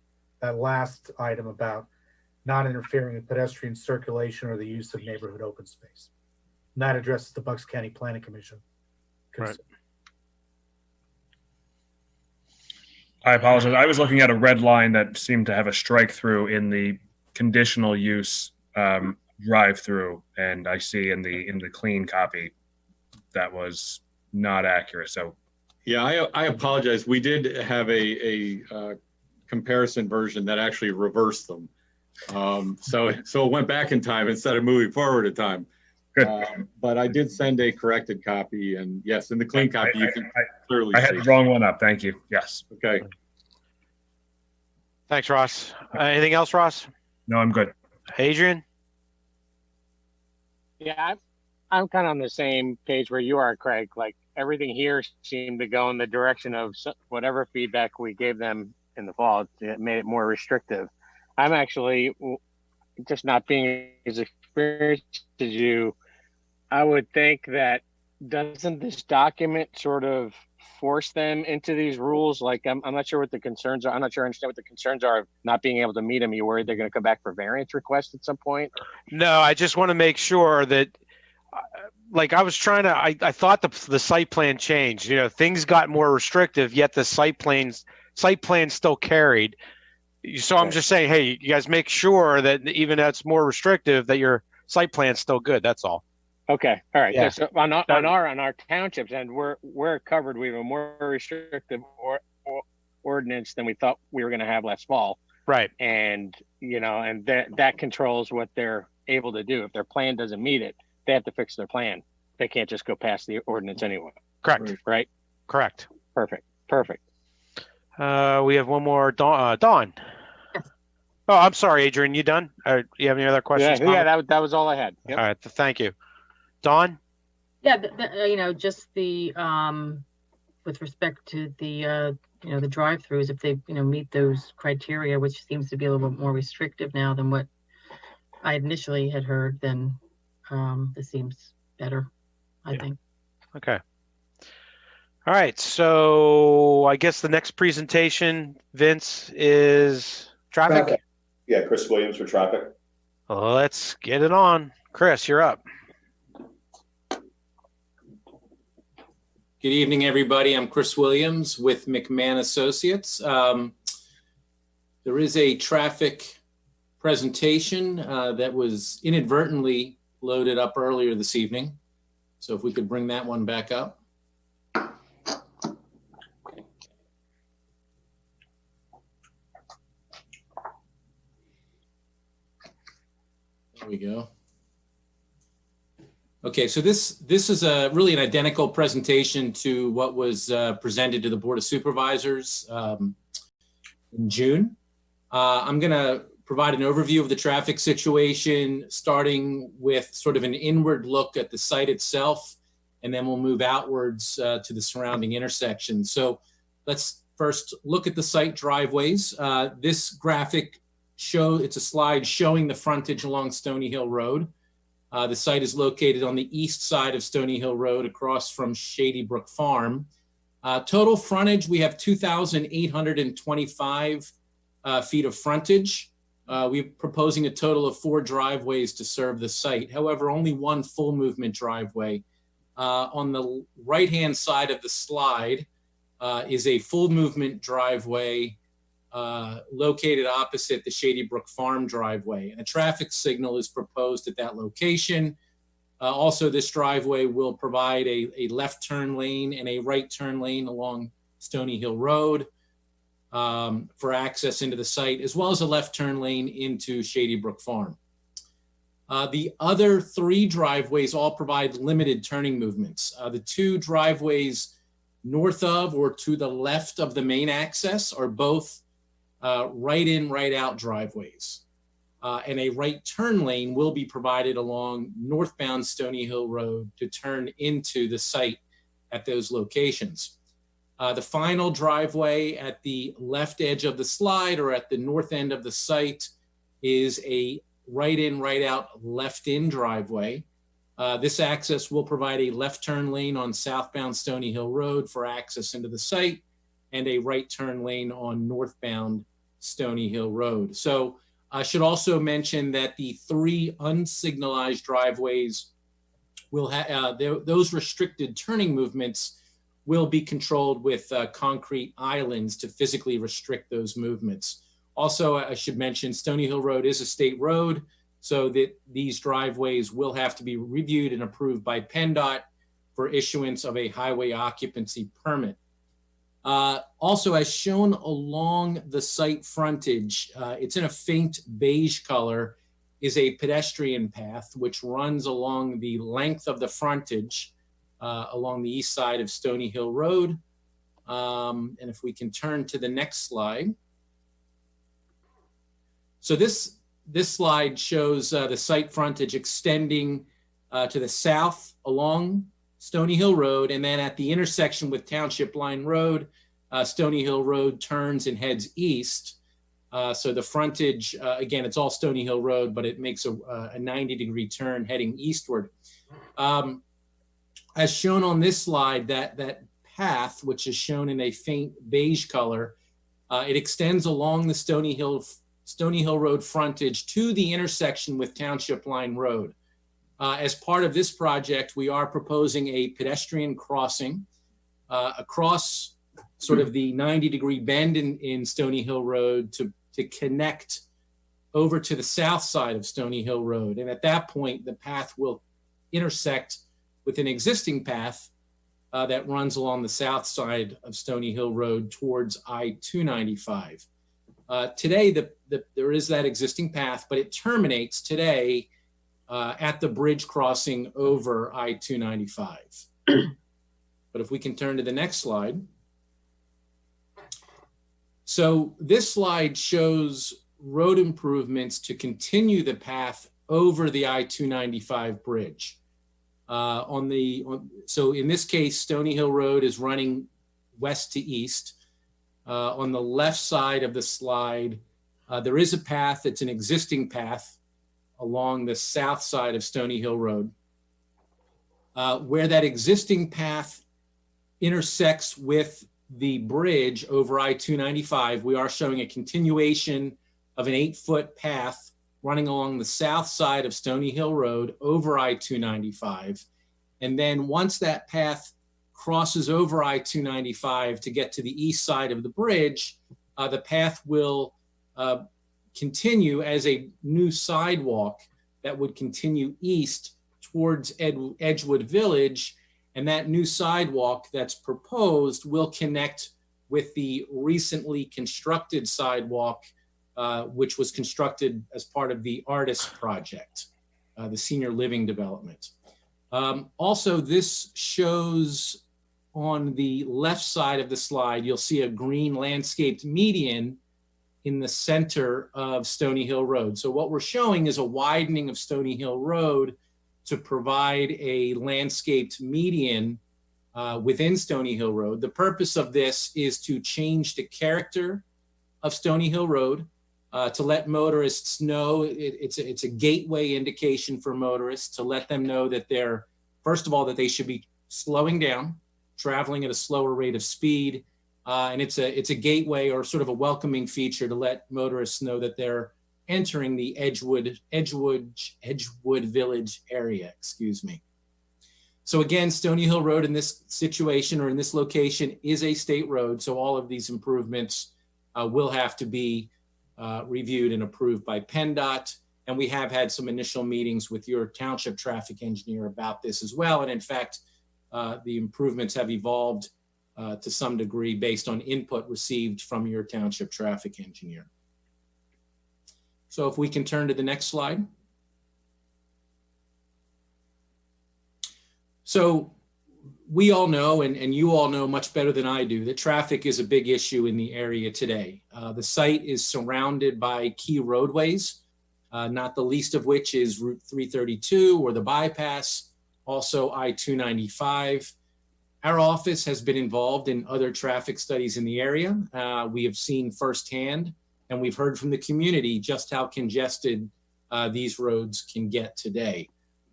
Speaker 3: last item about not interfering with pedestrian circulation or the use of neighborhood open space. And that addresses the Bucks County Planning Commission.
Speaker 1: Right.
Speaker 11: I apologize. I was looking at a red line that seemed to have a strike through in the conditional use drive-through, and I see in the clean copy that was not accurate. So
Speaker 9: yeah, I apologize. We did have a comparison version that actually reversed them. So it went back in time instead of moving forward in time.
Speaker 11: Good.
Speaker 9: But I did send a corrected copy, and yes, in the clean copy, you can clearly
Speaker 11: I
Speaker 9: see.
Speaker 11: had the wrong one up. Thank you. Yes.
Speaker 9: Okay.
Speaker 1: Thanks, Ross. Anything else, Ross?
Speaker 11: No, I'm good.
Speaker 1: Adrian?
Speaker 2: Yeah, I'm kind of on the same page where you are, Craig. Like, everything here seemed to go in the direction of whatever feedback we gave them in the fall. It made it more restrictive. I'm actually just not being as experienced as you. I would think that, doesn't this document sort of force them into these rules? Like, I'm not sure what the concerns are. I'm not sure I understand what the concerns are of not being able to meet them. You worried they're going to come back for variance requests at some point?
Speaker 1: No, I just want to make sure that, I was trying to, I thought the site plan changed. Things got more restrictive, yet the site plan still carried. So I'm just saying, hey, you guys make sure that even though it's more restrictive, that your site plan's still good. That's all.
Speaker 2: Okay, all right.
Speaker 1: Yeah.
Speaker 2: So on our townships, and we're covered. We have a more restrictive ordinance than we thought we were going to have last fall.
Speaker 1: Right.
Speaker 2: And and that controls what they're able to do. If their plan doesn't meet it, they have to fix their plan. They can't just go past the ordinance anyway.
Speaker 1: Correct.
Speaker 2: Right.
Speaker 1: Correct.
Speaker 2: Perfect.
Speaker 1: We have one more. Dawn. Oh, I'm sorry, Adrian. You done? You have any other questions?
Speaker 2: Yeah. That was all I had. Yep.
Speaker 1: All right. Thank you. Dawn.
Speaker 12: Yeah, just the with respect to the the drive-throughs, if they meet those criteria, which seems to be a little bit more restrictive now than what I initially had heard, then this seems better, I think.
Speaker 1: Okay. All right. So I guess the next presentation, Vince, is traffic.
Speaker 5: Yeah, Chris Williams for traffic.
Speaker 1: Let's get it on. Chris, you're up.
Speaker 13: Good evening, everybody. I'm Chris Williams with McMahon Associates. There is a traffic presentation that was inadvertently loaded up earlier this evening. So if we could bring that one back up. There we go. Okay, so this is really an identical presentation to what was presented to the Board of Supervisors in June. I'm going to provide an overview of the traffic situation, starting with sort of an inward look at the site itself, and then we'll move outwards to the surrounding intersections. So let's first look at the site driveways. This graphic it's a slide showing the frontage along Stony Hill Road. The site is located on the east side of Stony Hill Road across from Shady Brook Farm. Total frontage, we have 2,825 feet of frontage. We're proposing a total of 4 driveways to serve the site. However, only one full movement driveway. On the right-hand side of the slide is a full movement driveway located opposite the Shady Brook Farm driveway. And a traffic signal is proposed at that location. Also, this driveway will provide a left turn lane and a right turn lane along Stony Hill Road for access into the site, as well as a left turn lane into Shady Brook Farm. The other 3 driveways all provide limited turning movements. The 2 driveways north of or to the left of the main access are both right in, right out driveways. And a right turn lane will be provided along northbound Stony Hill Road to turn into the site at those locations. The final driveway at the left edge of the slide or at the north end of the site is a right in, right out, left in driveway. This access will provide a left turn lane on southbound Stony Hill Road for access into the site and a right turn lane on northbound Stony Hill Road. So I should also mention that the 3 unsignalized driveways will have, those restricted turning movements will be controlled with concrete islands to physically restrict those movements. Also, I should mention Stony Hill Road is a state road, so that these driveways will have to be reviewed and approved by PennDOT for issuance of a highway occupancy permit. Also, as shown along the site frontage, it's in a faint beige color, is a pedestrian path which runs along the length of the frontage along the east side of Stony Hill Road. And if we can turn to the next slide. So this slide shows the site frontage extending to the south along Stony Hill Road, and then at the intersection with Township Line Road, Stony Hill Road turns and heads east. So the frontage, again, it's all Stony Hill Road, but it makes a 90-degree turn heading eastward. As shown on this slide, that path, which is shown in a faint beige color, it extends along the Stony Hill Road frontage to the intersection with Township Line Road. As part of this project, we are proposing a pedestrian crossing across sort of the 90-degree bend in Stony Hill Road to connect over to the south side of Stony Hill Road. And at that point, the path will intersect with an existing path that runs along the south side of Stony Hill Road towards I-295. Today, there is that existing path, but it terminates today at the bridge crossing over I-295. But if we can turn to the next slide. So this slide shows road improvements to continue the path over the I-295 bridge. So in this case, Stony Hill Road is running west to east. On the left side of the slide, there is a path. It's an existing path along the south side of Stony Hill Road. Where that existing path intersects with the bridge over I-295, we are showing a continuation of an 8-foot path running along the south side of Stony Hill Road over I-295. And then once that path crosses over I-295 to get to the east side of the bridge, the path will continue as a new sidewalk that would continue east towards Edgewood Village. And that new sidewalk that's proposed will connect with the recently constructed sidewalk, which was constructed as part of the Artist project, the senior living development. Also, this shows on the left side of the slide, you'll see a green landscaped median in the center of Stony Hill Road. So what we're showing is a widening of Stony Hill Road to provide a landscaped median within Stony Hill Road. The purpose of this is to change the character of Stony Hill Road, to let motorists know it's a gateway indication for motorists, to let them know that they're, first of all, that they should be slowing down, traveling at a slower rate of speed. And it's a gateway or sort of a welcoming feature to let motorists know that they're entering the Edgewood Village area, excuse me. So again, Stony Hill Road in this situation or in this location is a state road. So all of these improvements will have to be reviewed and approved by PennDOT. And we have had some initial meetings with your township traffic engineer about this as well. And in fact, the improvements have evolved to some degree based on input received from your township traffic engineer. So if we can turn to the next slide. So we all know, and you all know much better than I do, that traffic is a big issue in the area today. The site is surrounded by key roadways, not the least of which is Route 332 or the bypass, also I-295. Our office has been involved in other traffic studies in the area. We have seen firsthand, and we've heard from the community just how congested these roads can get today.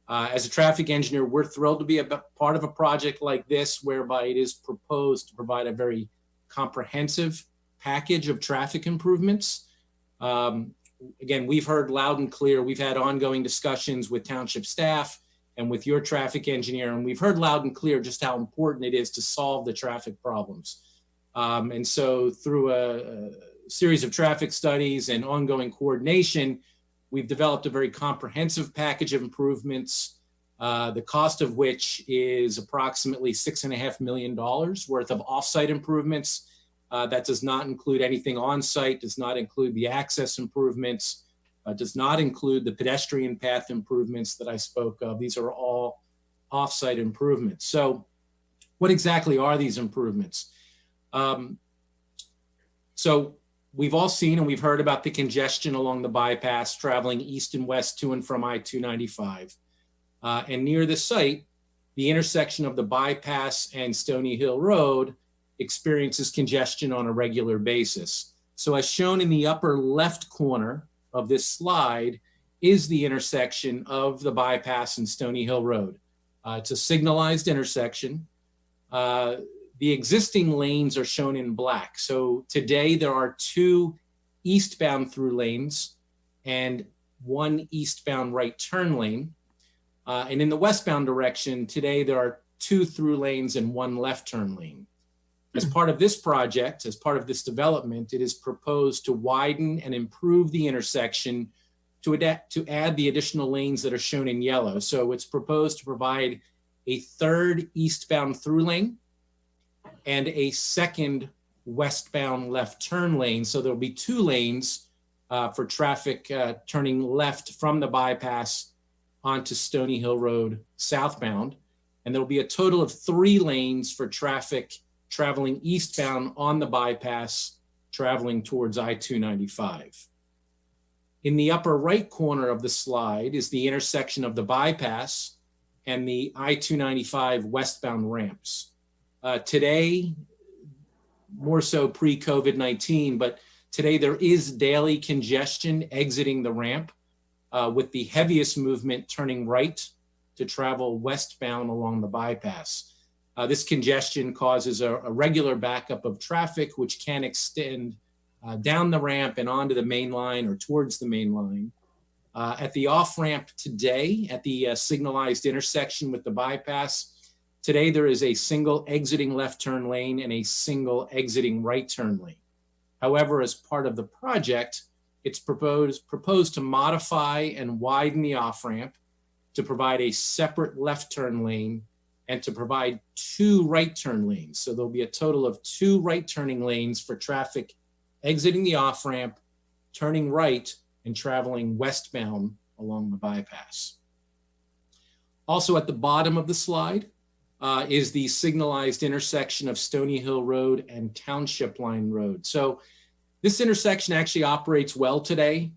Speaker 13: As a traffic engineer, we're thrilled to be a part of a project like this, whereby it is proposed to provide a very comprehensive package of traffic improvements. Again, we've heard loud and clear. We've had ongoing discussions with township staff and with your traffic engineer, and we've heard loud and clear just how important it is to solve the traffic problems. And so through a series of traffic studies and ongoing coordination, we've developed a very comprehensive package of improvements, the cost of which is approximately $6.5 million worth of offsite improvements. That does not include anything on site, does not include the access improvements, does not include the pedestrian path improvements that I spoke of. These are all offsite improvements. So what exactly are these improvements? So we've all seen and we've heard about the congestion along the bypass traveling east and west to and from I-295. And near the site, the intersection of the bypass and Stony Hill Road experiences congestion on a regular basis. So as shown in the upper left corner of this slide is the intersection of the bypass and Stony Hill Road. It's a signalized intersection. The existing lanes are shown in black. So today there are 2 eastbound through lanes and 1 eastbound right turn lane. And in the westbound direction, today there are 2 through lanes and 1 left turn lane. As part of this project, as part of this development, it is proposed to widen and improve the intersection to add the additional lanes that are shown in yellow. So it's proposed to provide a third eastbound through lane and a second westbound left turn lane. So there'll be 2 lanes for traffic turning left from the bypass onto Stony Hill Road southbound. And there'll be a total of 3 lanes for traffic traveling eastbound on the bypass, traveling towards I-295. In the upper right corner of the slide is the intersection of the bypass and the I-295 westbound ramps. Today, more so pre-COVID-19, but today there is daily congestion exiting the ramp with the heaviest movement turning right to travel westbound along the bypass. This congestion causes a regular backup of traffic, which can extend down the ramp and onto the main line or towards the main line. At the off-ramp today, at the signalized intersection with the bypass, today there is a single exiting left turn lane and a single exiting right turn lane. However, as part of the project, it's proposed to modify and widen the off-ramp to provide a separate left turn lane and to provide 2 right turn lanes. So there'll be a total of 2 right turning lanes for traffic exiting the off-ramp, turning right, and traveling westbound along the bypass. Also at the bottom of the slide is the signalized intersection of Stony Hill Road and Township Line Road. So this intersection actually operates well today.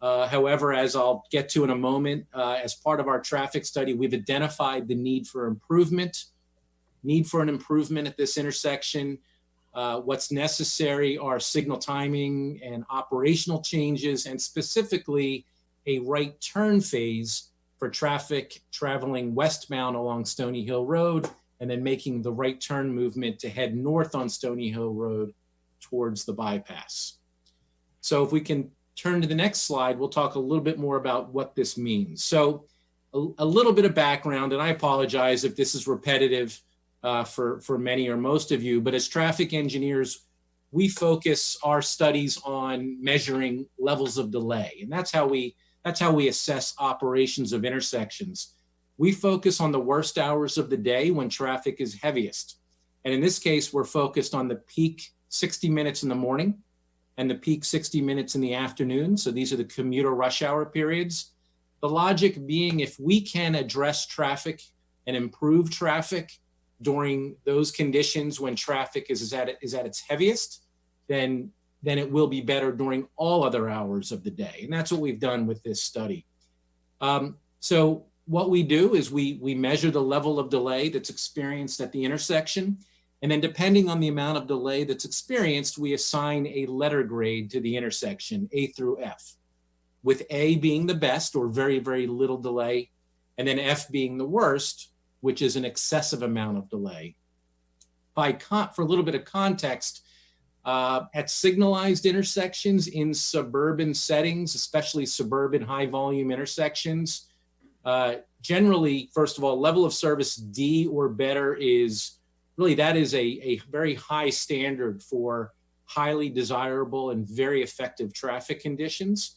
Speaker 13: However, as I'll get to in a moment, as part of our traffic study, we've identified the need for an improvement at this intersection. What's necessary are signal timing and operational changes, and specifically a right turn phase for traffic traveling westbound along Stony Hill Road, and then making the right turn movement to head north on Stony Hill Road towards the bypass. So if we can turn to the next slide, we'll talk a little bit more about what this means. So a little bit of background, and I apologize if this is repetitive for many or most of you, but as traffic engineers, we focus our studies on measuring levels of delay, and that's how we assess operations of intersections. We focus on the worst hours of the day when traffic is heaviest. And in this case, we're focused on the peak 60 minutes in the morning and the peak 60 minutes in the afternoon. So these are the commuter rush hour periods. The logic being, if we can address traffic and improve traffic during those conditions when traffic is at its heaviest, then it will be better during all other hours of the day. And that's what we've done with this study. So what we do is we measure the level of delay that's experienced at the intersection. And then depending on the amount of delay that's experienced, we assign a letter grade to the intersection, A through F, with A being the best or very, very little delay, and then F being the worst, which is an excessive amount of delay. For a little bit of context, at signalized intersections in suburban settings, especially suburban high volume intersections, generally, first of all, level of service D or better is really, that is a very high standard for highly desirable and very effective traffic conditions.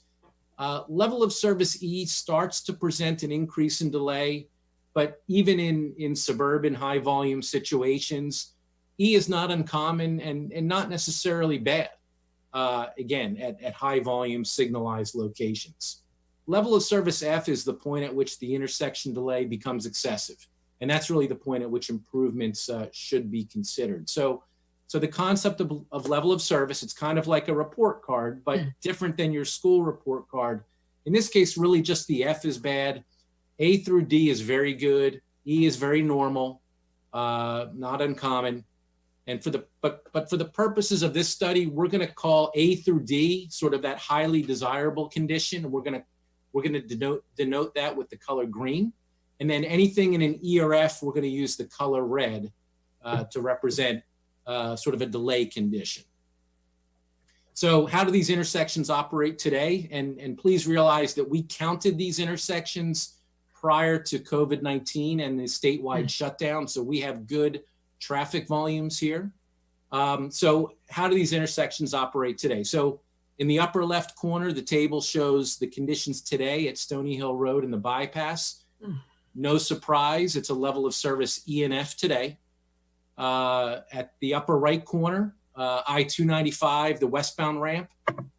Speaker 13: Level of service E starts to present an increase in delay, but even in suburban high volume situations, E is not uncommon and not necessarily bad, again, at high volume signalized locations. Level of service F is the point at which the intersection delay becomes excessive. And that's really the point at which improvements should be considered. So the concept of level of service, it's kind of like a report card, but different than your school report card. In this case, really just the F is bad. A through D is very good. E is very normal, not uncommon. And for the purposes of this study, we're going to call A through D sort of that highly desirable condition. We're going to denote that with the color green. And then anything in an E or F, we're going to use the color red to represent sort of a delay condition. So how do these intersections operate today? And please realize that we counted these intersections prior to COVID-19 and the statewide shutdown. So we have good traffic volumes here. So how do these intersections operate today? So In the upper left corner, the table shows the conditions today at Stony Hill Road and the bypass. No surprise, it's a level of service E and F today. At the upper right corner, I-295, the westbound ramp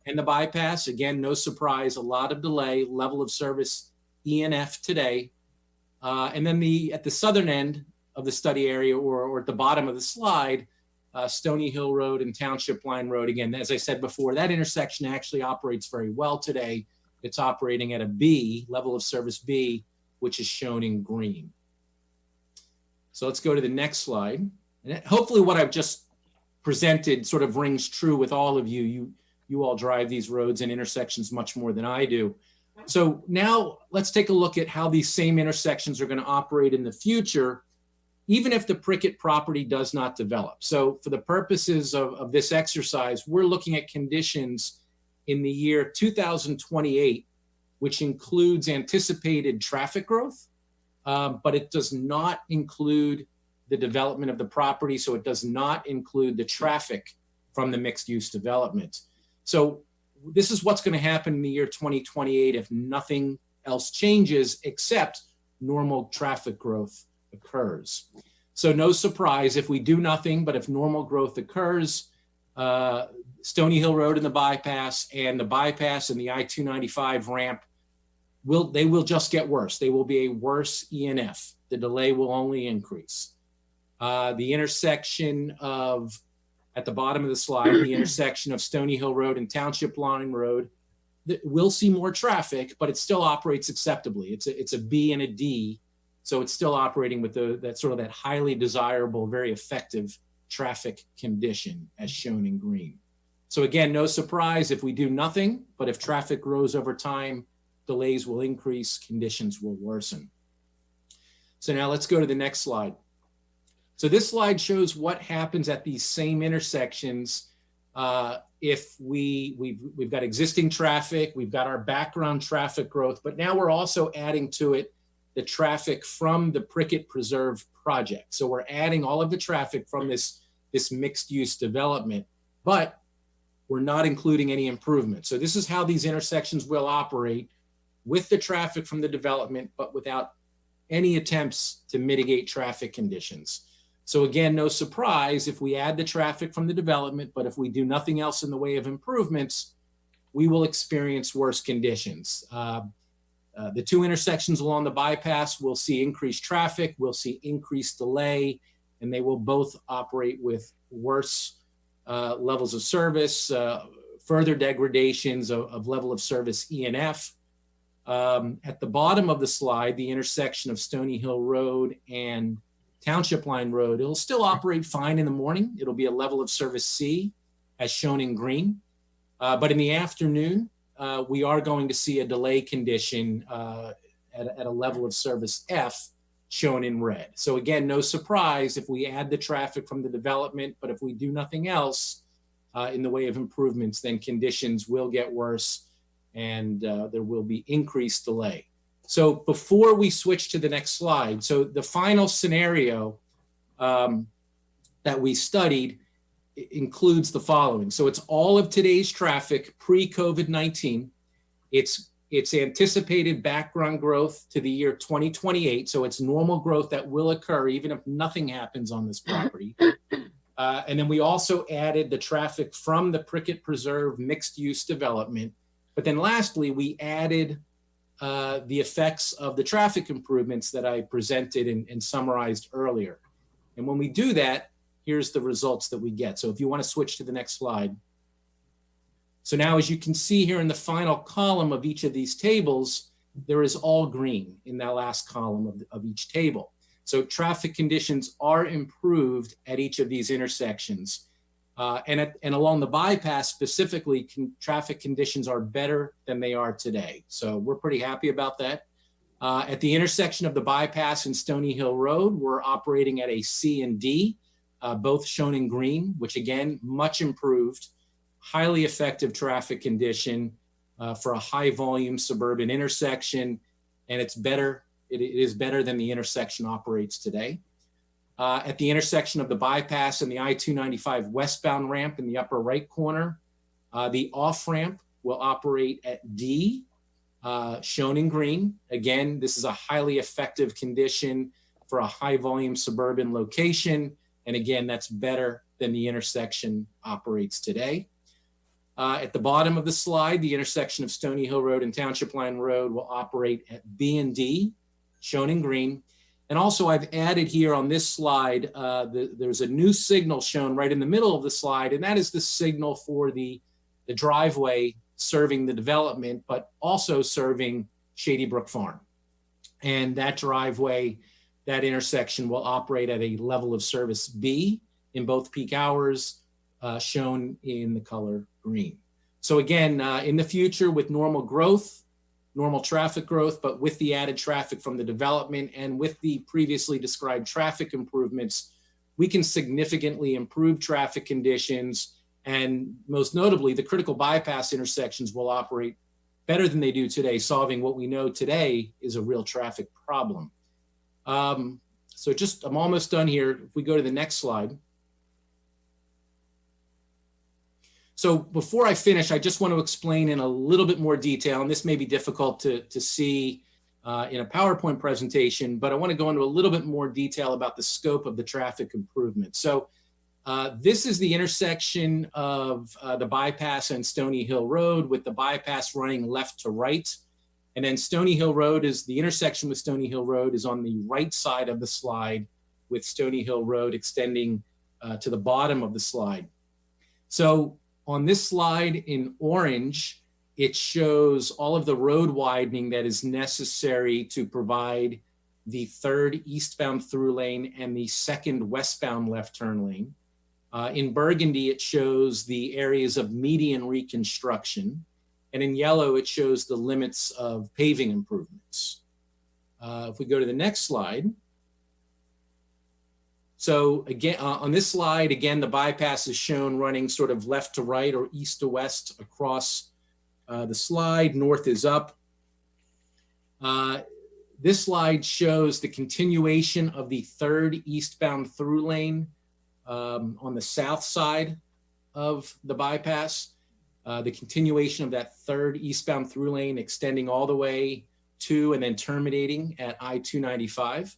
Speaker 13: and the bypass. Again, no surprise, a lot of delay, level of service E and F today. And then at the southern end of the study area, or at the bottom of the slide, Stony Hill Road and Township Line Road. Again, as I said before, that intersection actually operates very well today. It's operating at a B, level of service B, which is shown in green. So let's go to the next slide. And hopefully what I've just presented sort of rings true with all of you. You all drive these roads and intersections much more than I do. So now let's take a look at how these same intersections are going to operate in the future, even if the Prickett property does not develop. So for the purposes of this exercise, we're looking at conditions in the year 2028, which includes anticipated traffic growth, but it does not include the development of the property. So it does not include the traffic from the mixed use development. So this is what's going to happen in the year 2028 if nothing else changes except normal traffic growth occurs. So no surprise if we do nothing, but if normal growth occurs, Stony Hill Road and the bypass and the I-295 ramp will just get worse. They will be a worse ENF. The delay will only increase. The intersection at the bottom of the slide, the intersection of Stony Hill Road and Township Line Road, we'll see more traffic, but it still operates acceptably. It's a B and a D. So it's still operating with that highly desirable, very effective traffic condition as shown in green. So again, no surprise if we do nothing, but if traffic grows over time, delays will increase, conditions will worsen. So now let's go to the next slide. So this slide shows what happens at these same intersections if we've got existing traffic, we've got our background traffic growth, but now we're also adding to it the traffic from the Prickett Preserve project. So we're adding all of the traffic from this mixed use development, but we're not including any improvements. So this is how these intersections will operate with the traffic from the development, but without any attempts to mitigate traffic conditions. So again, no surprise if we add the traffic from the development, but if we do nothing else in the way of improvements, we will experience worse conditions. The two intersections along the bypass will see increased traffic, we'll see increased delay, and they will both operate with worse levels of service, further degradations of level of service E and F. At the bottom of the slide, the intersection of Stony Hill Road and Township Line Road, it'll still operate fine in the morning. It'll be a level of service C as shown in green. But in the afternoon, we are going to see a delay condition at a level of service F shown in red. So again, no surprise if we add the traffic from the development, but if we do nothing else in the way of improvements, then conditions will get worse and there will be increased delay. So before we switch to the next slide, so the final scenario that we studied includes the following. So it's all of today's traffic pre-COVID-19. It's anticipated background growth to the year 2028. So it's normal growth that will occur even if nothing happens on this property. And then we also added the traffic from the Prickett Preserve mixed use development. But then lastly, we added the effects of the traffic improvements that I presented and summarized earlier. And when we do that, here's the results that we get. So if you want to switch to the next slide. So now, as you can see here in the final column of each of these tables, there is all green in that last column of each table. So traffic conditions are improved at each of these intersections. And along the bypass specifically, traffic conditions are better than they are today. So we're pretty happy about that. At the intersection of the bypass and Stony Hill Road, we're operating at a C and D, both shown in green, which again, much improved, highly effective traffic condition for a high volume suburban intersection. And it's better, it is better than the intersection operates today. At the intersection of the bypass and the I-295 westbound ramp in the upper right corner, The off-ramp will operate at D, shown in green. Again, this is a highly effective condition for a high volume suburban location. And again, that's better than the intersection operates today. At the bottom of the slide, the intersection of Stony Hill Road and Township Line Road will operate at B and D, shown in green. And also I've added here on this slide, there's a new signal shown right in the middle of the slide, and that is the signal for the driveway serving the development, but also serving Shady Brook Farm. And that driveway, that intersection will operate at a level of service B in both peak hours, shown in the color green. So again, in the future with normal growth, normal traffic growth, but with the added traffic from the development and with the previously described traffic improvements, we can significantly improve traffic conditions. And most notably, the critical bypass intersections will operate better than they do today, solving what we know today is a real traffic problem. So I'm almost done here. If we go to the next slide. So before I finish, I just want to explain in a little bit more detail, and this may be difficult to see in a PowerPoint presentation, but I want to go into a little bit more detail about the scope of the traffic improvement. So this is the intersection of the bypass and Stony Hill Road, with the bypass running left to right. And then Stony Hill Road is the intersection with Stony Hill Road is on the right side of the slide, with Stony Hill Road extending to the bottom of the slide. So on this slide in orange, it shows all of the road widening that is necessary to provide the third eastbound through lane and the second westbound left turn lane. In burgundy, it shows the areas of median reconstruction. And in yellow, it shows the limits of paving improvements. If we go to the next slide. So again, on this slide, again, the bypass is shown running sort of left to right or east to west across the slide. North is up. This slide shows the continuation of the third eastbound through lane on the south side of the bypass. The continuation of that third eastbound through lane extending all the way to and then terminating at I-295.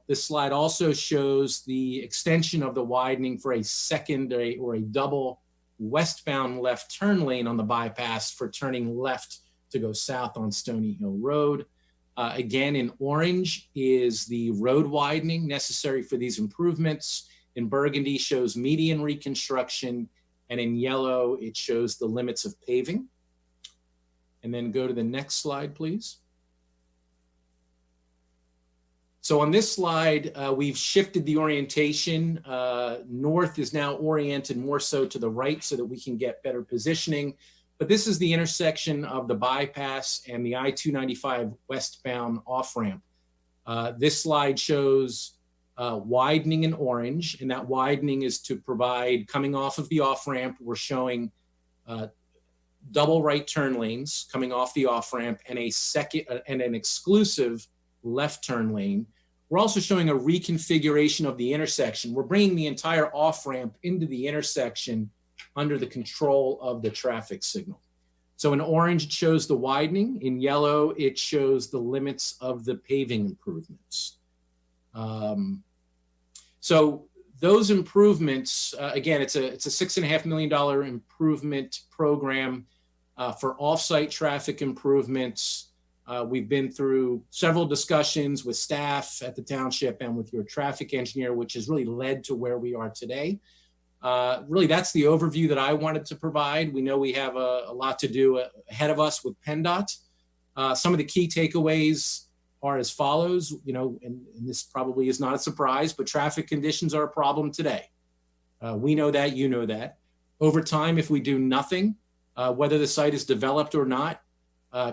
Speaker 13: This slide also shows the extension of the widening for a second or a double westbound left turn lane on the bypass for turning left to go south on Stony Hill Road. Again, in orange is the road widening necessary for these improvements. In burgundy shows median reconstruction, and in yellow, it shows the limits of paving. And then go to the next slide, please. So on this slide, we've shifted the orientation. North is now oriented more so to the right so that we can get better positioning. But this is the intersection of the bypass and the I-295 westbound off-ramp. This slide shows widening in orange, and that widening is to provide, coming off of the off-ramp, we're showing double right turn lanes coming off the off-ramp and a second and an exclusive left turn lane. We're also showing a reconfiguration of the intersection. We're bringing the entire off-ramp into the intersection under the control of the traffic signal. So in orange, it shows the widening. In yellow, it shows the limits of the paving improvements. So those improvements, again, it's a $6.5 million improvement program for off-site traffic improvements. We've been through several discussions with staff at the township and with your traffic engineer, which has really led to where we are today. Really, that's the overview that I wanted to provide. We know we have a lot to do ahead of us with PennDOT. Some of the key takeaways are as follows, and this probably is not a surprise, but traffic conditions are a problem today. We know that, you know that. Over time, if we do nothing, whether the site is developed or not,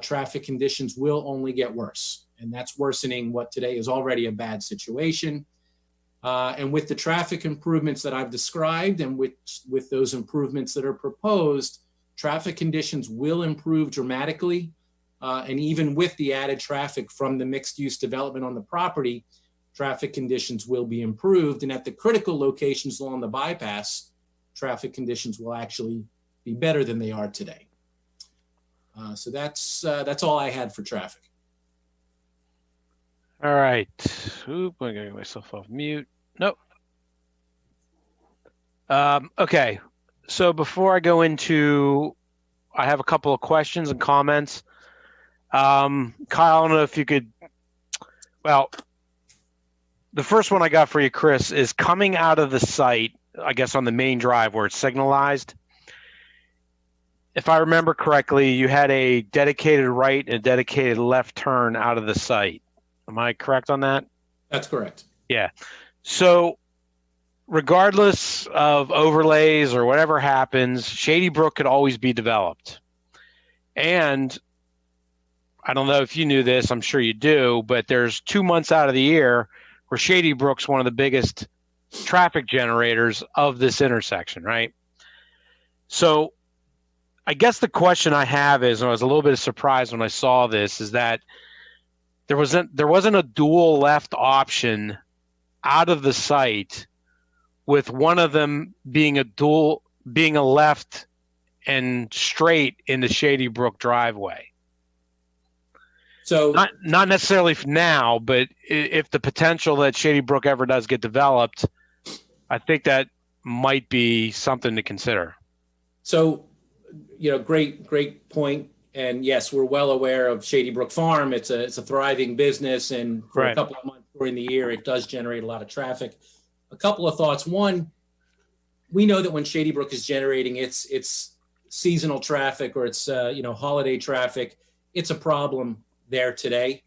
Speaker 13: traffic conditions will only get worse. And that's worsening what today is already a bad situation. And with the traffic improvements that I've described and with those improvements that are proposed, traffic conditions will improve dramatically. And even with the added traffic from the mixed-use development on the property, traffic conditions will be improved. And at the critical locations along the bypass, traffic conditions will actually be better than they are today. So that's all I had for traffic.
Speaker 1: All right. Oop, I'm gonna get myself off mute. Nope. Okay. So before I go into, I have a couple of questions and comments. Kyle, I don't know if you could, well, the first one I got for you, Chris, is coming out of the site, I guess on the main drive where it's signalized. If I remember correctly, you had a dedicated right and a dedicated left turn out of the site. Am I correct on that?
Speaker 13: That's correct.
Speaker 1: Yeah. So regardless of overlays or whatever happens, Shady Brook could always be developed. And I don't know if you knew this, I'm sure you do, but there's 2 months out of the year where Shady Brook's one of the biggest traffic generators of this intersection, right? So I guess the question I have is, and I was a little bit surprised when I saw this, is that there wasn't a dual left option out of the site, with one of them being a left and straight in the Shady Brook driveway.
Speaker 13: So
Speaker 1: not necessarily for now, but if the potential that Shady Brook ever does get developed, I think that might be something to consider.
Speaker 13: So, great point. And yes, we're well aware of Shady Brook Farm. It's a thriving business, and for
Speaker 1: Right.
Speaker 13: a couple of months during the year, it does generate a lot of traffic. A couple of thoughts. One, we know that when Shady Brook is generating its seasonal traffic or its holiday traffic, it's a problem there today.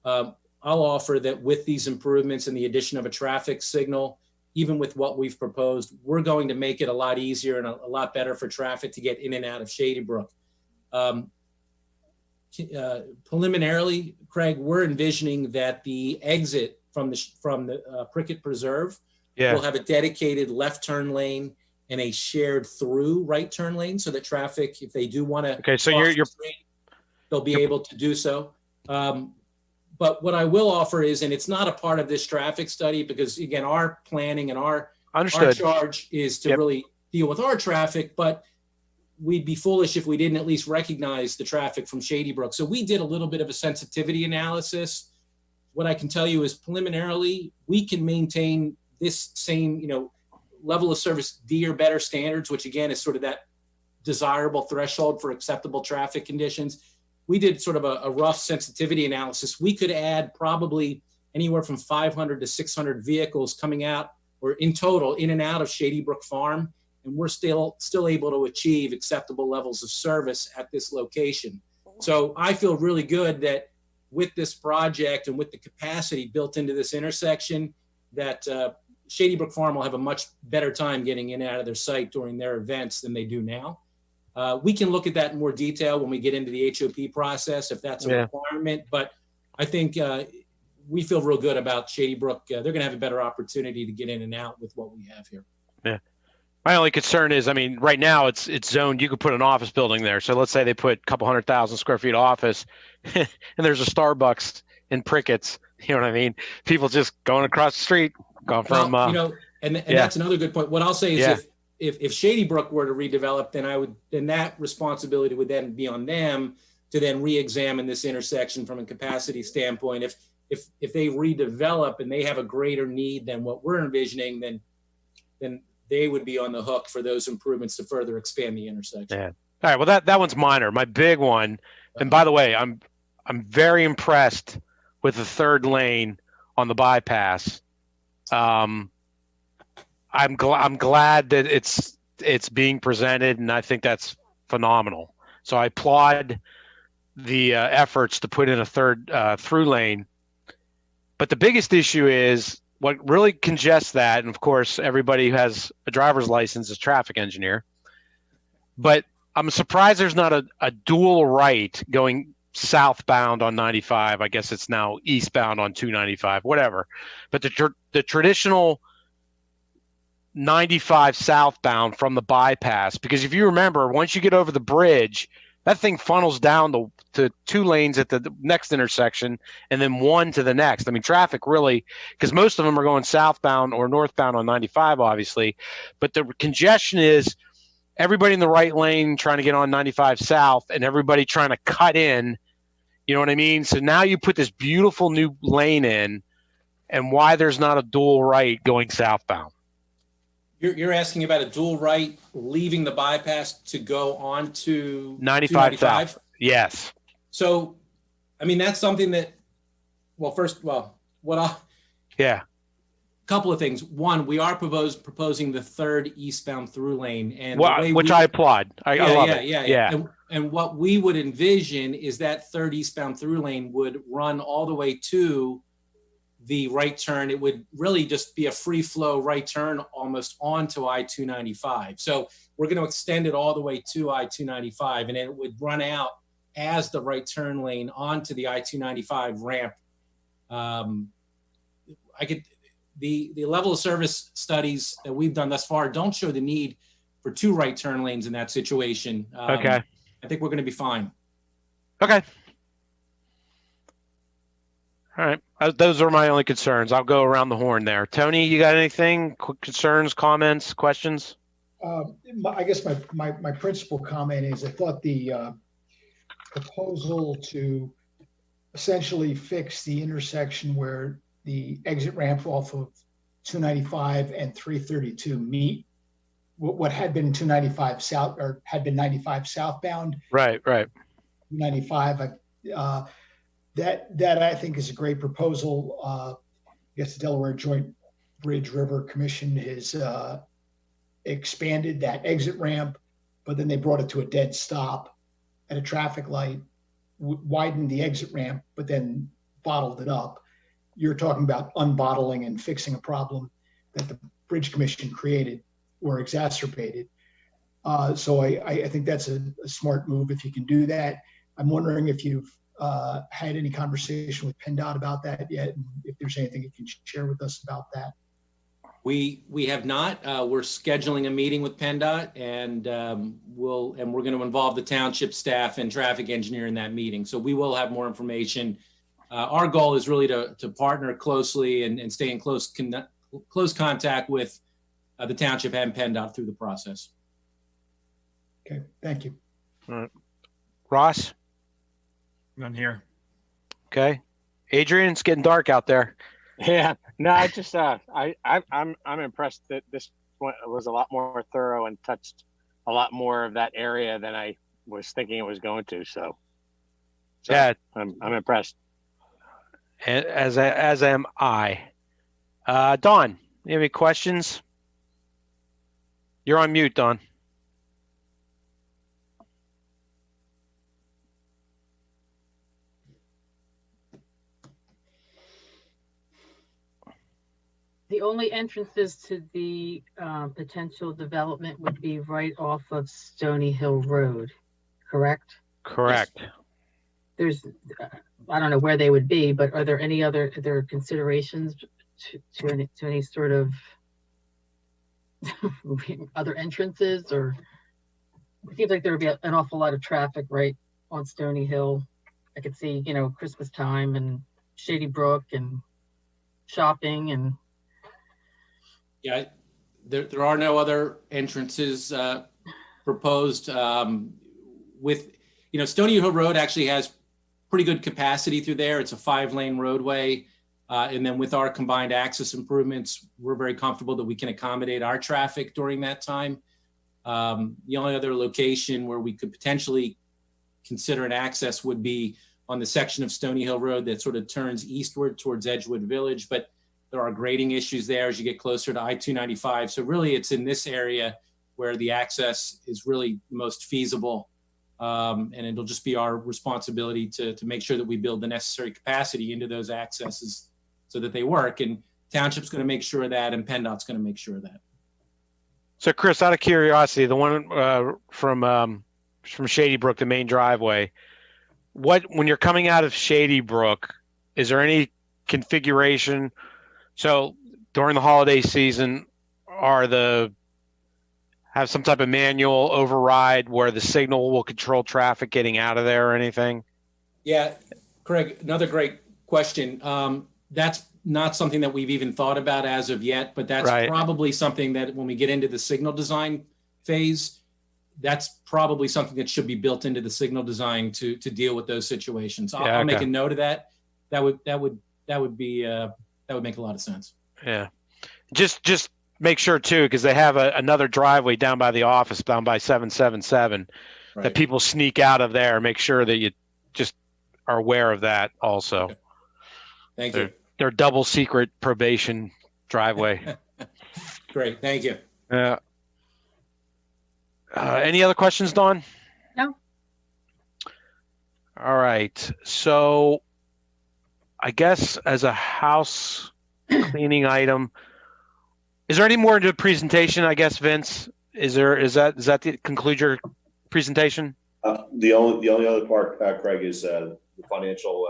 Speaker 13: I'll offer that with these improvements and the addition of a traffic signal, even with what we've proposed, we're going to make it a lot easier and a lot better for traffic to get in and out of Shady Brook. Preliminarily, Craig, we're envisioning that the exit from the Prickett Preserve will have a dedicated left turn lane and a shared through right turn lane, so that traffic, if they do want to,
Speaker 1: Okay, so
Speaker 13: they'll be able to do so. But what I will offer is, and it's not a part of this traffic study, because again, our planning and our charge is to really deal with our traffic, but we'd be foolish if we didn't at least recognize the traffic from Shady Brook. So we did a little bit of a sensitivity analysis. What I can tell you is preliminarily, we can maintain this same, level of service, D or better standards, which again is sort of that desirable threshold for acceptable traffic conditions. We did sort of a rough sensitivity analysis. We could add probably anywhere from 500 to 600 vehicles coming out, or in total, in and out of Shady Brook Farm, and we're still able to achieve acceptable levels of service at this location. So I feel really good that with this project and with the capacity built into this intersection, that Shady Brook Farm will have a much better time getting in and out of their site during their events than they do now. We can look at that in more detail when we get into the HOP process, if that's a requirement. But I think we feel real good about Shady Brook. They're going to have a better opportunity to get in and out with what we have here.
Speaker 1: Yeah. My only concern is, right now it's zoned. You could put an office building there. So let's say they put a couple 100,000 square feet office, and there's a Starbucks in Prickett's. You know what I mean? People just going across the street, going from.
Speaker 13: And that's another good point. What I'll say is, if Shady Brook were to redevelop, then that responsibility would then be on them to then re-examine this intersection from a capacity standpoint. If they redevelop and they have a greater need than what we're envisioning, then they would be on the hook for those improvements to further expand the intersection.
Speaker 1: Yeah. All right. Well, that one's minor. My big one, and by the way, I'm very impressed with the third lane on the bypass. I'm glad that it's being presented, and I think that's phenomenal. So I applaud the efforts to put in a third through lane. But the biggest issue is what really congests that, and of course, everybody who has a driver's license is a traffic engineer. But I'm surprised there's not a dual right going southbound on 95. I guess it's now eastbound on 295, whatever. But the traditional 95 southbound from the bypass, because if you remember, once you get over the bridge, that thing funnels down to 2 lanes at the next intersection and then 1 to the next. Traffic really, because most of them are going southbound or northbound on 95, obviously, but the congestion is everybody in the right lane trying to get on 95 South and everybody trying to cut in. You know what I mean? So now you put this beautiful new lane in, and why there's not a dual right going southbound.
Speaker 13: You're asking about a dual right leaving the bypass to go on to
Speaker 1: 95 South. Yes.
Speaker 13: So, I mean, that's something that,
Speaker 1: Yeah.
Speaker 13: Couple of things. One, we are proposing the third eastbound through lane, and
Speaker 1: Which I applaud. I love it.
Speaker 13: Yeah. And what we would envision is that third eastbound through lane would run all the way to the right turn. It would really just be a free flow right turn almost onto I-295. So we're going to extend it all the way to I-295, and it would run out as the right turn lane onto the I-295 ramp. The level of service studies that we've done thus far don't show the need for two right turn lanes in that situation.
Speaker 1: Okay.
Speaker 13: I think we're going to be fine.
Speaker 1: Okay. All right. Those are my only concerns. I'll go around the horn there. Tony, you got anything? Quick concerns, comments, questions?
Speaker 10: I guess my principal comment is I thought the proposal to essentially fix the intersection where the exit ramp off of 295 and 332 meet what had been 295 south, or had been 95 southbound.
Speaker 1: Right.
Speaker 10: 95. That I think is a great proposal. I guess the Delaware Joint Bridge River Commission has expanded that exit ramp, but then they brought it to a dead stop at a traffic light, widened the exit ramp, but then bottled it up. You're talking about unbottling and fixing a problem that the Bridge Commission created or exacerbated. So I think that's a smart move if you can do that. I'm wondering if you've had any conversation with PennDOT about that yet, and if there's anything you can share with us about that.
Speaker 13: We have not. We're scheduling a meeting with PennDOT, and we're going to involve the township staff and traffic engineer in that meeting. So we will have more information. Our goal is really to partner closely and stay in close contact with the township and PennDOT through the process.
Speaker 10: Okay, thank you.
Speaker 1: All right. Ross?
Speaker 11: None here.
Speaker 1: Okay. Adrian, it's getting dark out there.
Speaker 2: Yeah, no, I just I'm impressed that this one was a lot more thorough and touched a lot more of that area than I was thinking it was going to. So
Speaker 1: yeah,
Speaker 2: I'm impressed.
Speaker 1: As am I. Dawn, you have any questions? You're on mute, Dawn.
Speaker 12: The only entrances to the potential development would be right off of Stony Hill Road, correct?
Speaker 1: Correct.
Speaker 12: There's, I don't know where they would be, but are there any other considerations to any sort of other entrances? Or it seems like there would be an awful lot of traffic right on Stony Hill. I could see, Christmas time and Shady Brook and shopping and.
Speaker 13: Yeah, there are no other entrances proposed. With Stony Hill Road actually has pretty good capacity through there. It's a 5-lane roadway, and then with our combined access improvements, we're very comfortable that we can accommodate our traffic during that time. The only other location where we could potentially consider an access would be on the section of Stony Hill Road that sort of turns eastward towards Edgewood Village, but there are grading issues there as you get closer to I-295. So really it's in this area where the access is really most feasible. And it'll just be our responsibility to make sure that we build the necessary capacity into those accesses so that they work. And Township's going to make sure of that, and PennDOT's going to make sure of that.
Speaker 1: So Chris, out of curiosity, the one from Shady Brook, the main driveway, when you're coming out of Shady Brook, is there any configuration? So during the holiday season, have some type of manual override where the signal will control traffic getting out of there or anything?
Speaker 13: Yeah, Craig, another great question. That's not something that we've even thought about as of yet, but that's right. Probably something that when we get into the signal design phase, that's probably something that should be built into the signal design to deal with those situations. I'll,
Speaker 1: Yeah,
Speaker 13: I'll make
Speaker 1: okay.
Speaker 13: a note of that. That would make a lot of sense.
Speaker 1: Yeah. Just make sure too, because they have another driveway down by the office, down by 777, that
Speaker 13: Right.
Speaker 1: people sneak out of there. Make sure that you just are aware of that also.
Speaker 13: Okay. Thank you.
Speaker 1: They're double secret probation driveway.
Speaker 13: Great. Thank you.
Speaker 1: Yeah. Any other questions, Dawn?
Speaker 12: No.
Speaker 1: All right. So I guess as a house cleaning item, is there any more into the presentation? I guess, Vince, is that the conclude your presentation?
Speaker 5: The only other part, Craig, is the financial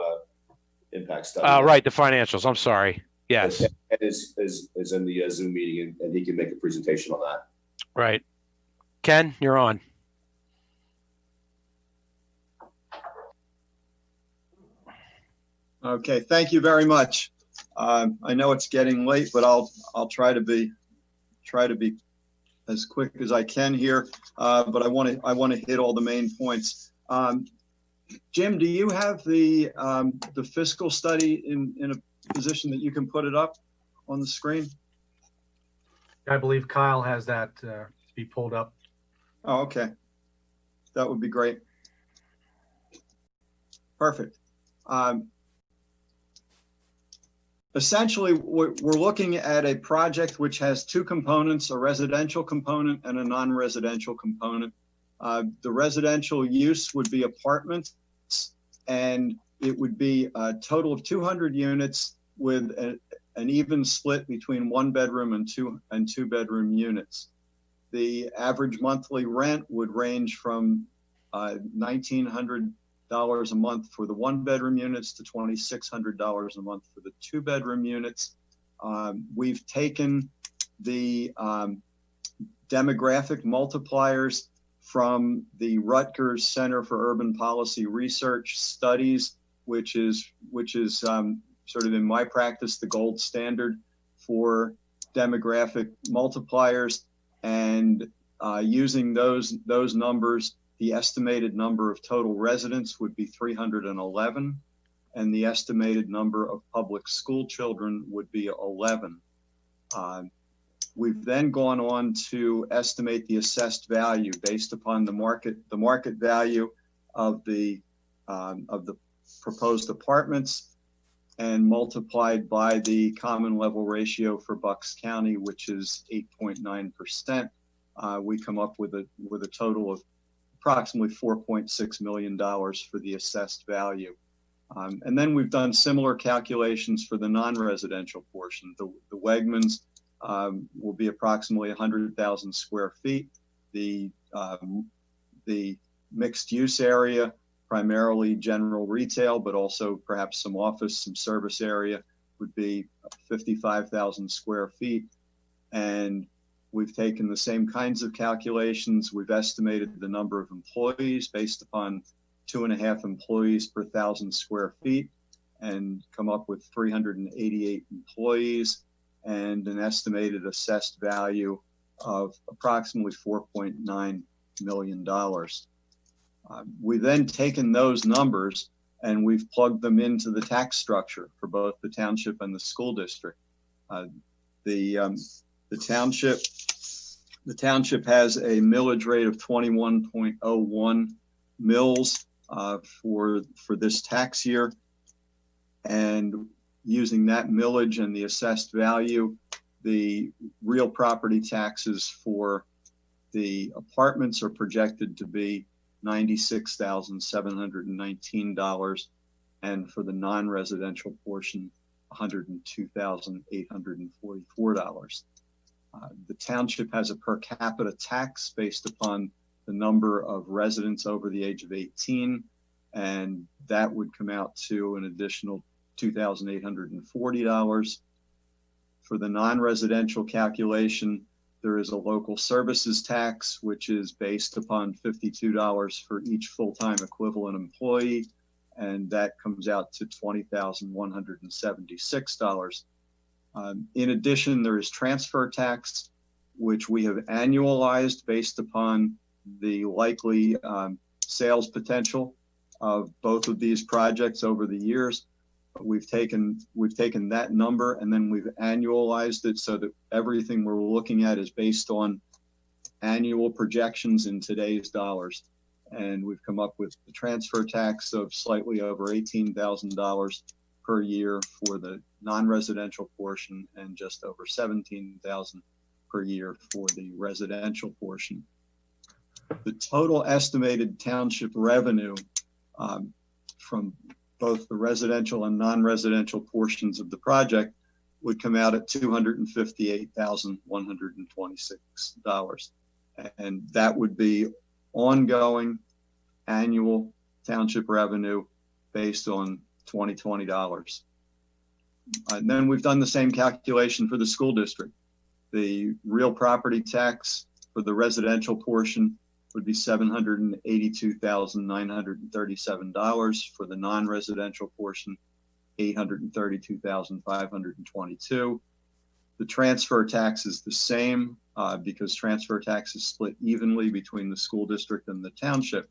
Speaker 5: impact study.
Speaker 1: Right, the financials. I'm sorry. Yes.
Speaker 5: And is in the Zoom meeting, and he can make a presentation on that.
Speaker 1: Right. Ken, you're on.
Speaker 14: Okay, thank you very much. I know it's getting late, but I'll try to be as quick as I can here. But I want to hit all the main points. Jim, do you have the fiscal study in a position that you can put it up on the screen?
Speaker 3: I believe Kyle has that be pulled up.
Speaker 14: Oh, okay. That would be great. Perfect. Essentially, we're looking at a project which has two components, a residential component and a non-residential component. The residential use would be apartments, and it would be a total of 200 units with an even split between 1 bedroom and 2 bedroom units. The average monthly rent would range from $1,900 a month for the 1 bedroom units to $2,600 a month for the 2 bedroom units. We've taken the demographic multipliers from the Rutgers Center for Urban Policy Research Studies, which is sort of in my practice the gold standard for demographic multipliers, and using those numbers, the estimated number of total residents would be 311, and the estimated number of public school children would be 11. We've then gone on to estimate the assessed value based upon the market value of the proposed apartments, and multiplied by the common level ratio for Bucks County, which is 8.9%. We come up with a total of approximately $4.6 million for the assessed value. And then we've done similar calculations for the non-residential portion. The Wegmans will be approximately 100,000 square feet. The mixed use area, primarily general retail, but also perhaps some office, some service area, would be 55,000 square feet. And we've taken the same kinds of calculations. We've estimated the number of employees based upon 2.5 employees per 1,000 square feet, and come up with 388 employees and an estimated assessed value of approximately $4.9 million. We've then taken those numbers and we've plugged them into the tax structure for both the township and the school district. The township has a millage rate of 21.01 mils for this tax year, and using that millage and the assessed value, the real property taxes for the apartments are projected to be $96,719, and for the non-residential portion, $102,844. The township has a per capita tax based upon the number of residents over the age of 18, and that would come out to an additional $2,840. For the non-residential calculation, there is a local services tax, which is based upon $52 for each full-time equivalent employee, and that comes out to $20,176. In addition, there is transfer tax, which we have annualized based upon the likely sales potential of both of these projects over the years. We've taken that number and then we've annualized it so that everything we're looking at is based on annual projections in today's dollars. And we've come up with the transfer tax of slightly over $18,000 per year for the non-residential portion and just over $17,000 per year for the residential portion. The total estimated township revenue from both the residential and non-residential portions of the project would come out at $258,126. And that would be ongoing annual township revenue based on 2020 dollars. And then we've done the same calculation for the school district. The real property tax for the residential portion would be $782,937. For the non-residential portion, $832,522. The transfer tax is the same because transfer tax is split evenly between the school district and the township.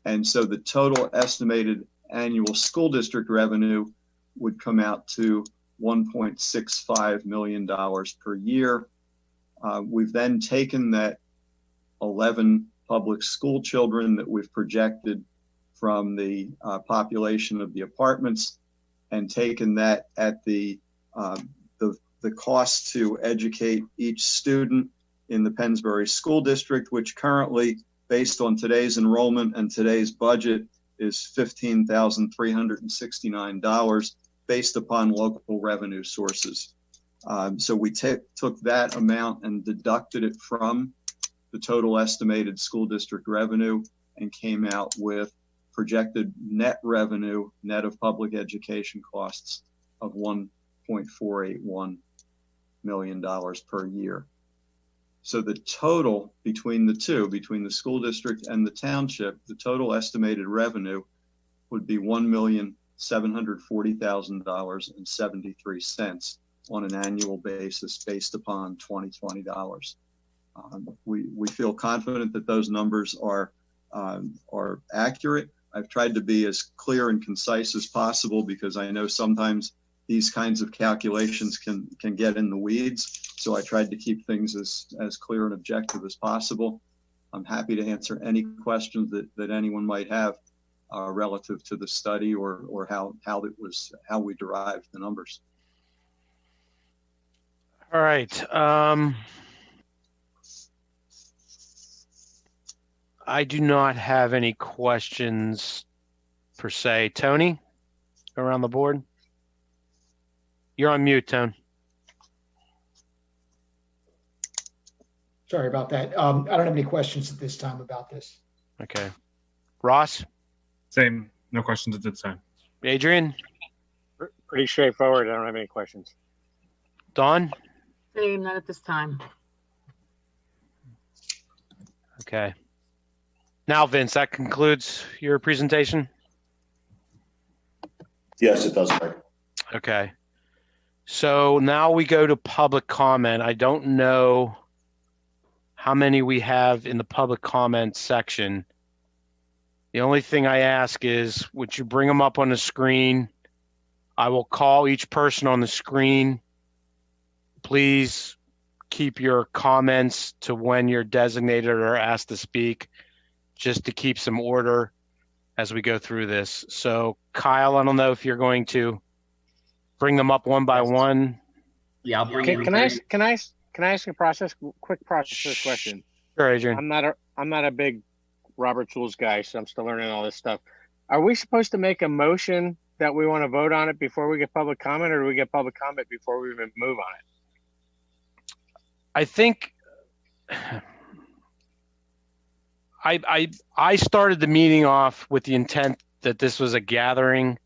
Speaker 14: And so the total estimated annual school district revenue would come out to $1.65 million per year. We've then taken that 11 public school children that we've projected from the population of the apartments and taken that at the cost to educate each student in the Pennsbury School District, which currently, based on today's enrollment and today's budget, is $15,369 based upon local revenue sources. So we took that amount and deducted it from the total estimated school district revenue and came out with projected net revenue, net of public education costs, of $1.481 million per year. So the total between the two, between the school district and the township, the total estimated revenue would be $1,740,000.73 on an annual basis based upon 2020 dollars. We feel confident that those numbers are accurate. I've tried to be as clear and concise as possible because I know sometimes these kinds of calculations can get in the weeds. So I tried to keep things as clear and objective as possible. I'm happy to answer any questions that anyone might have relative to the study or how we derived the numbers.
Speaker 1: All right. I do not have any questions per se. Tony, around the board? You're on mute, Tone.
Speaker 10: Sorry about that. I don't have any questions at this time about this.
Speaker 1: Okay. Ross?
Speaker 11: Same. No questions at this time.
Speaker 1: Adrian?
Speaker 2: Pretty straightforward. I don't have any questions.
Speaker 1: Dawn?
Speaker 12: Same, not at this time.
Speaker 1: Okay. Now, Vince, that concludes your presentation?
Speaker 5: Yes, it does, Greg.
Speaker 1: Okay. So now we go to public comment. I don't know how many we have in the public comment section. The only thing I ask is, would you bring them up on the screen? I will call each person on the screen. Please keep your comments to when you're designated or asked to speak, just to keep some order as we go through this. So Kyle, I don't know if you're going to bring them up one by one.
Speaker 6: Yeah, I'll bring
Speaker 2: Can I ask a quick process question?
Speaker 1: Sure, Adrian.
Speaker 2: I'm not a big Robert's Rules guy, so I'm still learning all this stuff. Are we supposed to make a motion that we want to vote on it before we get public comment, or do we get public comment before we even move on it?
Speaker 1: I think I started the meeting off with the intent that this was a gathering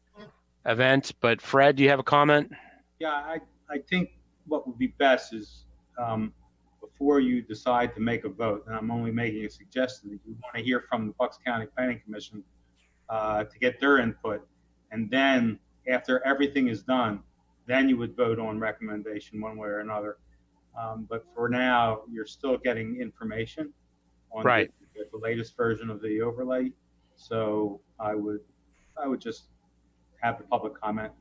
Speaker 1: event, but Fred, do you have a comment?
Speaker 15: Yeah, I think what would be best is before you decide to make a vote, and I'm only making a suggestion that you want to hear from the Bucks County Planning Commission to get their input. And then after everything is done, then you would vote on recommendation one way or another. But for now, you're still getting information. on
Speaker 1: Right.
Speaker 15: the latest version of the overlay. So I would just have the public comment.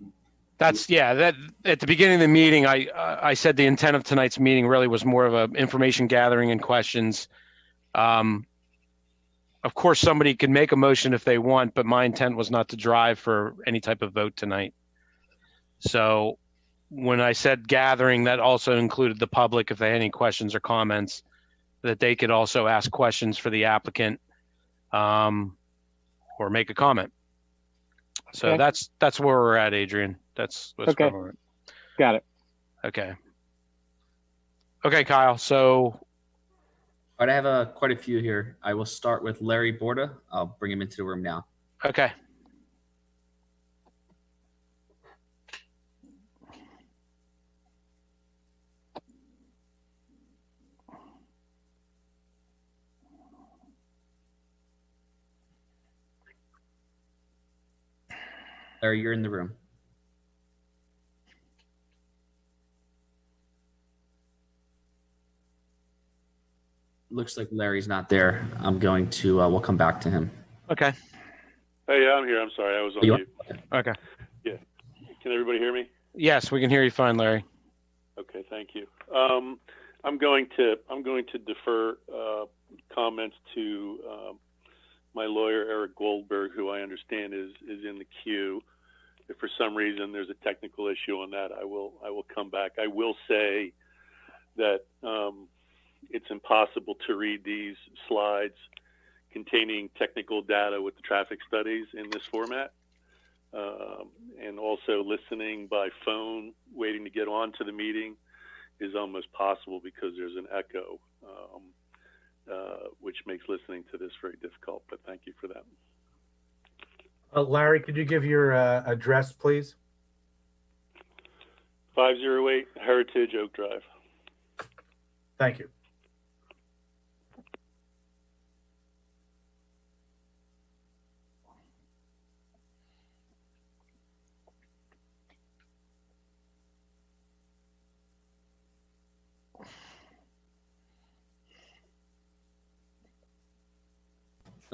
Speaker 1: That's, yeah, that at the beginning of the meeting, I said the intent of tonight's meeting really was more of a information gathering and questions. Of course, somebody can make a motion if they want, but my intent was not to drive for any type of vote tonight. So when I said gathering, that also included the public, if they had any questions or comments, that they could also ask questions for the applicant, or make a comment. So
Speaker 2: Okay.
Speaker 1: that's where we're at, Adrian. That's
Speaker 2: Okay.
Speaker 1: where we're at.
Speaker 2: Got it.
Speaker 1: Okay. Okay, Kyle. So
Speaker 6: All right, I have quite a few here. I will start with Larry Borda. I'll bring him into the room now.
Speaker 1: okay.
Speaker 6: Larry, you're in the room. Looks like Larry's not there. I'm going to, we'll come back to him.
Speaker 1: Okay.
Speaker 16: Hey, yeah, I'm here. I'm sorry. I was on
Speaker 6: You are?
Speaker 16: mute.
Speaker 1: Okay.
Speaker 16: Yeah. Can everybody hear me?
Speaker 1: Yes, we can hear you fine, Larry.
Speaker 16: Okay, thank you. I'm going to defer comments to my lawyer, Eric Goldberg, who I understand is in the queue. If for some reason there's a technical issue on that, I will come back. I will say that it's impossible to read these slides containing technical data with the traffic studies in this format. And also listening by phone, waiting to get on to the meeting is almost possible because there's an echo, which makes listening to this very difficult, but thank you for that.
Speaker 3: Larry, could you give your address, please?
Speaker 16: 508 Heritage Oak Drive.
Speaker 3: Thank you.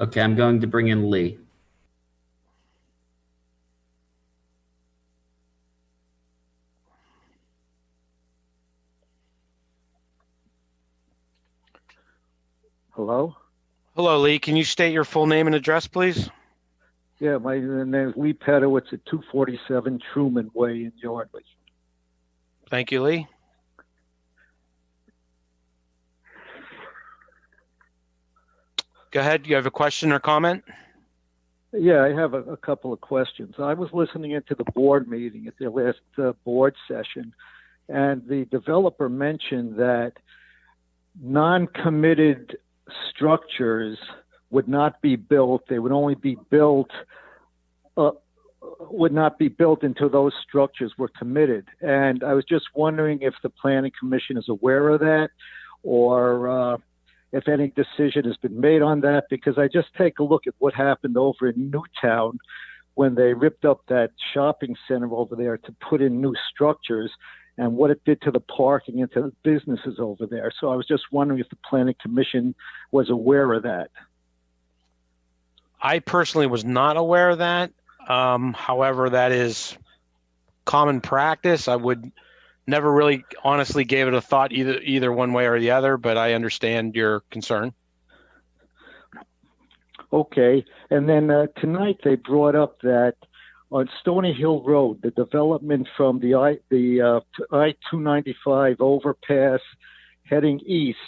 Speaker 6: Okay, I'm going to bring in Lee.
Speaker 17: Hello?
Speaker 1: Hello, Lee. Can you state your full name and address, please?
Speaker 17: Yeah, my name is Lee Pedowitz at 247 Truman Way in Yardley.
Speaker 1: Thank you, Lee. Go ahead. You have a question or comment?
Speaker 17: Yeah, I have a couple of questions. I was listening into the board meeting at their last board session, and the developer mentioned that non-committed structures would not be built. They would only be built, would not be built until those structures were committed. And I was just wondering if the Planning Commission is aware of that, or if any decision has been made on that, because I just take a look at what happened over in Newtown when they ripped up that shopping center over there to put in new structures, and what it did to the parking and to the businesses over there. So I was just wondering if the Planning Commission was aware of that.
Speaker 1: I personally was not aware of that. However, that is common practice. I would never really honestly gave it a thought either one way or the other, but I understand your concern. Okay. And then tonight they brought up that on Stony Hill Road, the development from the I-295 overpass heading east,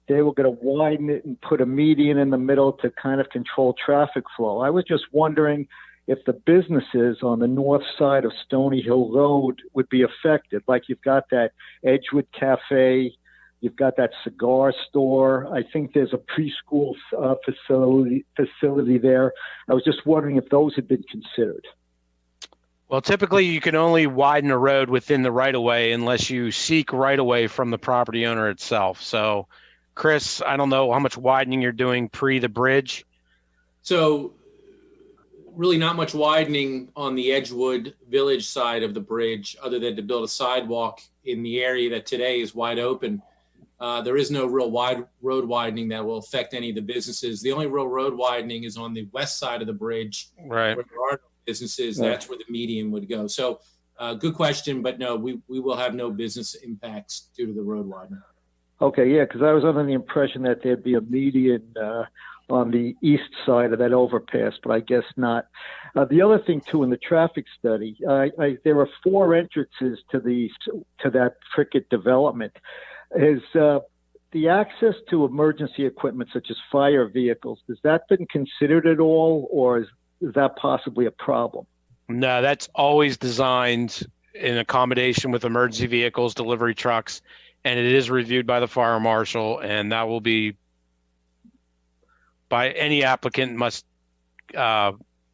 Speaker 1: they were going to widen it and put a median in the middle to kind of control traffic flow. I was just wondering if the businesses on the north side of Stony Hill Road would be affected. Like you've got that Edgewood Cafe, you've got that cigar store. I think there's a preschool facility there. I was just wondering if those had been considered. Well, typically you can only widen a road within the right-of-way unless you seek right-of-way from the property owner itself. So, Chris, I don't know how much widening you're doing pre the bridge.
Speaker 13: So really not much widening on the Edgewood Village side of the bridge other than to build a sidewalk in the area that today is wide open. There is no real wide road widening that will affect any of the businesses. The only real road widening is on the west side of the bridge,
Speaker 1: Right.
Speaker 13: where there are no businesses. That's where the median would go. So good question, but no, we will have no business impacts due to the road widening.
Speaker 17: Okay, yeah, because I was under the impression that there'd be a median on the east side of that overpass, but I guess not. The other thing too, in the traffic study, there are 4 entrances to that Prickett development. Is the access to emergency equipment such as fire vehicles, has that been considered at all, or is that possibly a problem?
Speaker 1: No, that's always designed in accommodation with emergency vehicles, delivery trucks, and it is reviewed by the fire marshal, and that will be by any applicant must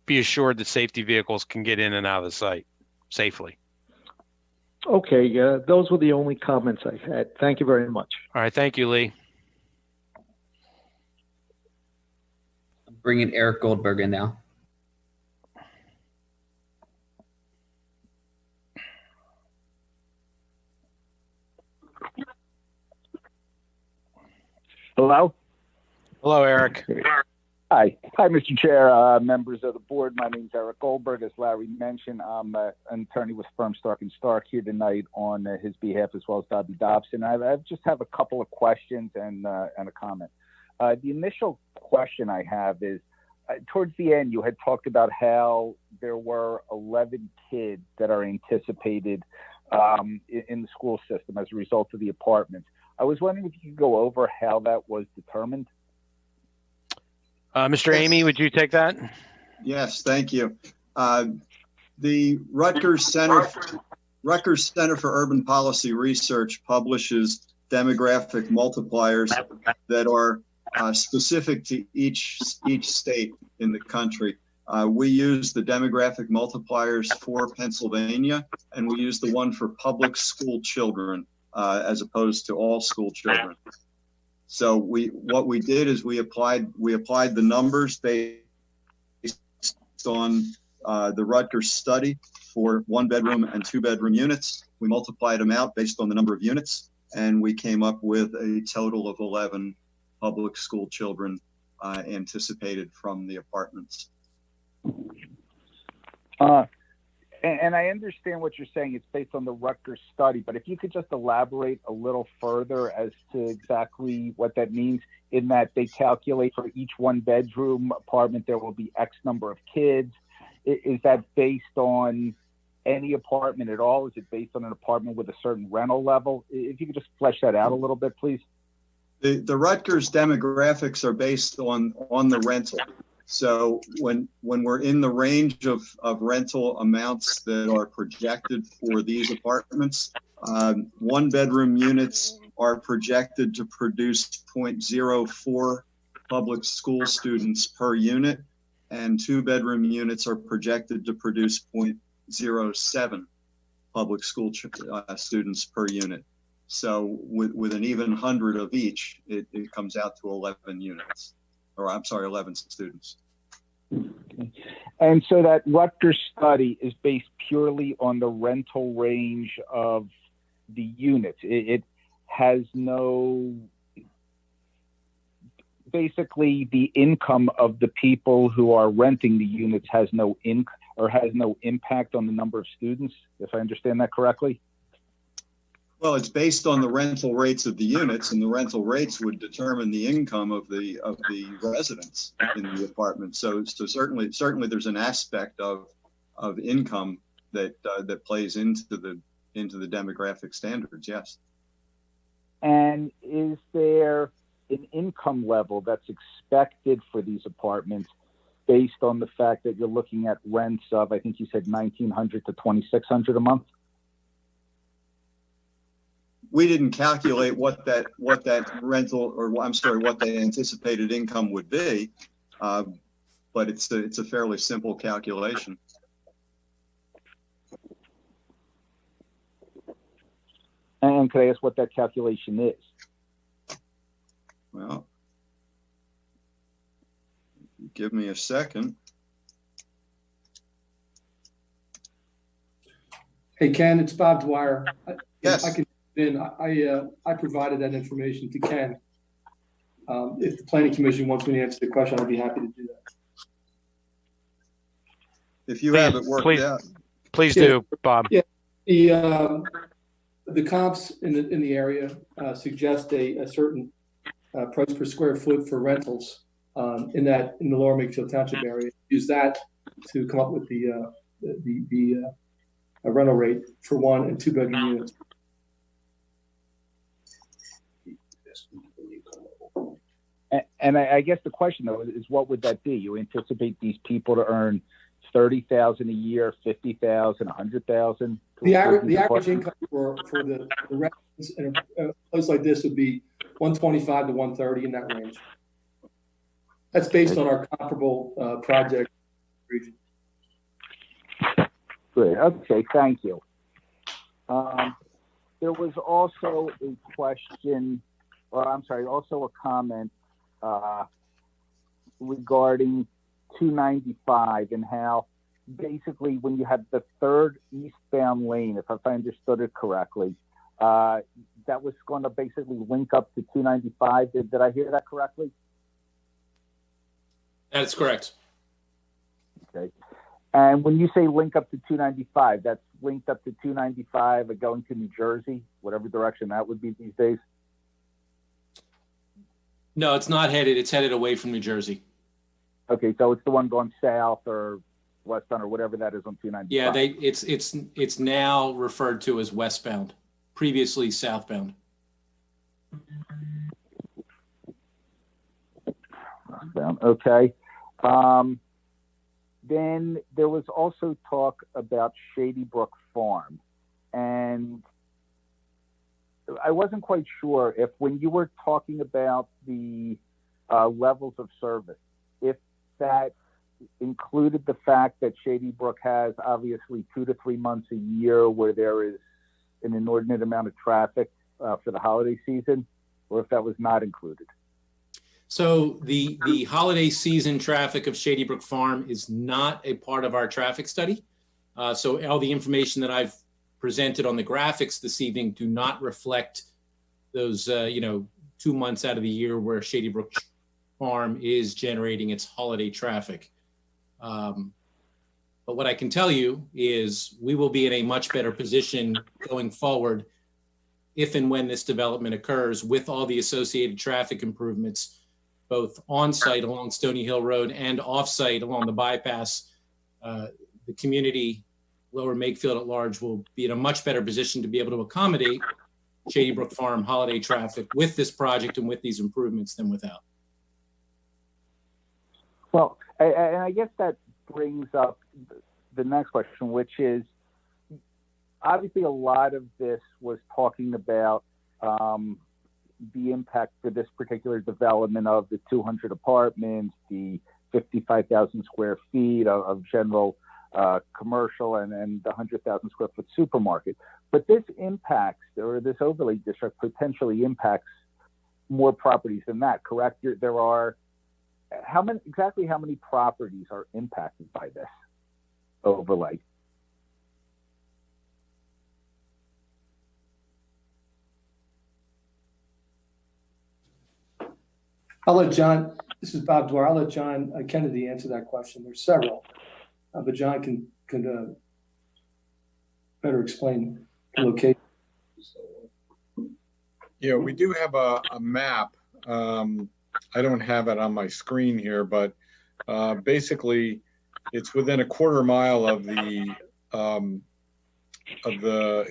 Speaker 1: be assured that safety vehicles can get in and out of the site safely.
Speaker 17: Okay, those were the only comments I had. Thank you very much.
Speaker 1: All right, thank you, Lee.
Speaker 6: I'm bringing Eric Goldberg in now.
Speaker 18: Hello?
Speaker 1: Hello, Eric.
Speaker 18: Hi, Mr. Chair, members of the board. My name is Eric Goldberg. As Larry mentioned, I'm an attorney with firm Stark & Stark here tonight on his behalf, as well as Dobby Dobson. I just have a couple of questions and a comment. The initial question I have is, towards the end, you had talked about how there were 11 kids that are anticipated in the school system as a result of the apartments. I was wondering if you could go over how that was determined.
Speaker 1: Mr. Amy, would you take that?
Speaker 14: Yes, thank you. The Rutgers Center for Urban Policy Research publishes demographic multipliers that are specific to each state in the country. We use the demographic multipliers for Pennsylvania, and we use the one for public school children as opposed to all school children. So what we did is we applied the numbers based on the Rutgers study for 1-bedroom and 2-bedroom units. We multiplied them out based on the number of units, and we came up with a total of 11 public school children anticipated from the apartments.
Speaker 18: And I understand what you're saying. It's based on the Rutgers study, but if you could just elaborate a little further as to exactly what that means, in that they calculate for each 1-bedroom apartment, there will be X number of kids. Is that based on any apartment at all? Is it based on an apartment with a certain rental level? If you could just flesh that out a little bit, please.
Speaker 14: The Rutgers demographics are based on the rental. So when we're in the range of rental amounts that are projected for these apartments, 1-bedroom units are projected to produce 0.04 public school students per unit, and 2-bedroom units are projected to produce 0.07 public school students per unit. So with an even 100 of each, it comes out to 11 units, or I'm sorry, 11 students.
Speaker 18: And so that Rutgers study is based purely on the rental range of the units. It has no, basically the income of the people who are renting the units has no impact on the number of students, if I understand that correctly.
Speaker 14: Well, it's based on the rental rates of the units, and the rental rates would determine the income of the residents in the apartment. So certainly there's an aspect of income that plays into the demographic standards. Yes.
Speaker 18: And is there an income level that's expected for these apartments based on the fact that you're looking at rents of, I think you said $1,900 to $2,600 a month?
Speaker 14: We didn't calculate what that rental, or I'm sorry, what the anticipated income would be, but it's a fairly simple calculation.
Speaker 18: And could I ask what that calculation is?
Speaker 14: Well, give me a second.
Speaker 8: Hey, Ken, it's Bob Dwyer.
Speaker 14: Yes.
Speaker 8: then I provided that information to Ken. If the planning commission wants me to answer the question, I'd be happy to do that.
Speaker 14: If you have it worked out.
Speaker 1: Please do, Bob.
Speaker 8: Yeah, the comps in the area suggest a certain price per square foot for rentals in the lower Makefield Township area. Use that to come up with the rental rate for 1 and 2 bedroom units.
Speaker 18: And I guess the question though is, what would that be? You anticipate these people to earn 30,000 a year, 50,000, 100,000?
Speaker 8: The average income for the residents in a place like this would be 125 to 130 in that range. That's based on our comparable project region.
Speaker 18: Good. Okay. Thank you. There was also a question, or I'm sorry, also a comment regarding 295 and how basically when you had the third eastbound lane, if I understood it correctly, that was going to basically link up to 295. Did I hear that correctly?
Speaker 13: That's correct.
Speaker 18: Okay. And when you say link up to 295, that's linked up to 295 going to New Jersey, whatever direction that would be these days?
Speaker 13: No, it's not headed. It's headed away from New Jersey.
Speaker 18: Okay, so it's the one going south or westbound or whatever that is on 295.
Speaker 13: Yeah, it's now referred to as westbound, previously southbound.
Speaker 18: Westbound, okay. Then there was also talk about Shady Brook Farm, and I wasn't quite sure if when you were talking about the levels of service, if that included the fact that Shady Brook has obviously 2 to 3 months a year where there is an inordinate amount of traffic for the holiday season, or if that was not included.
Speaker 13: So the holiday season traffic of Shady Brook Farm is not a part of our traffic study. So all the information that I've presented on the graphics this evening do not reflect those 2 months out of the year where Shady Brook Farm is generating its holiday traffic. But what I can tell you is we will be in a much better position going forward if and when this development occurs with all the associated traffic improvements, both on-site along Stony Hill Road and off-site along the bypass. The community, Lower Makefield at large, will be in a much better position to be able to accommodate Shady Brook Farm holiday traffic with this project and with these improvements than without.
Speaker 18: Well, and I guess that brings up the next question, which is obviously a lot of this was talking about the impact for this particular development of the 200 apartments, the 55,000 square feet of general commercial and the 100,000 square foot supermarket. But this impacts, or this overlay district potentially impacts more properties than that, correct? There are, exactly how many properties are impacted by this overlay?
Speaker 8: I'll let John, this is Bob Dwyer, I'll let John Kennedy answer that question. There's several, but John can better explain the location.
Speaker 9: Yeah, we do have a map. I don't have it on my screen here, but basically it's within a quarter mile of the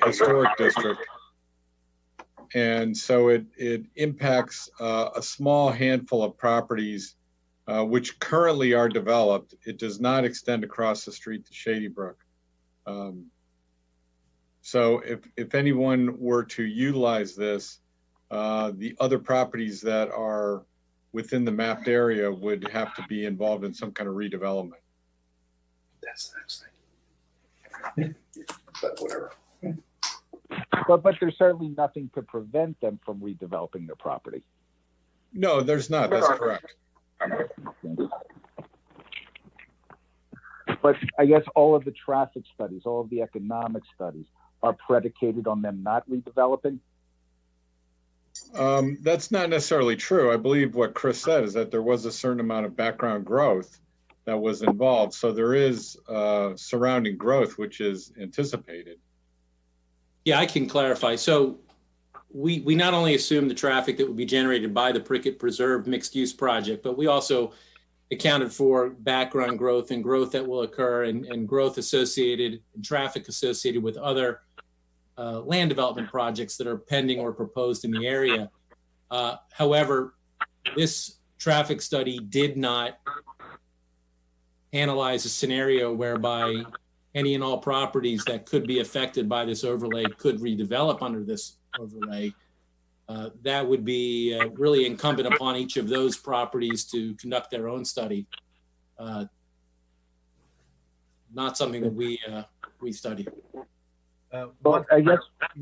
Speaker 9: historic district. And so it impacts a small handful of properties which currently are developed. It does not extend across the street to Shady Brook. So if anyone were to utilize this, the other properties that are within the mapped area would have to be involved in some kind of redevelopment.
Speaker 3: That's the next thing. But whatever.
Speaker 18: But there's certainly nothing to prevent them from redeveloping their property.
Speaker 9: No, there's not. That's correct.
Speaker 18: But I guess all of the traffic studies, all of the economic studies are predicated on them not redeveloping.
Speaker 9: That's not necessarily true. I believe what Chris said is that there was a certain amount of background growth that was involved. So there is surrounding growth, which is anticipated.
Speaker 13: Yeah, I can clarify. So we not only assume the traffic that would be generated by the Prickett Preserve mixed use project, but we also accounted for background growth and growth that will occur and growth associated and traffic associated with other land development projects that are pending or proposed in the area. However, this traffic study did not analyze a scenario whereby any and all properties that could be affected by this overlay could redevelop under this overlay. That would be really incumbent upon each of those properties to conduct their own study. Not something that we study.
Speaker 3: One thing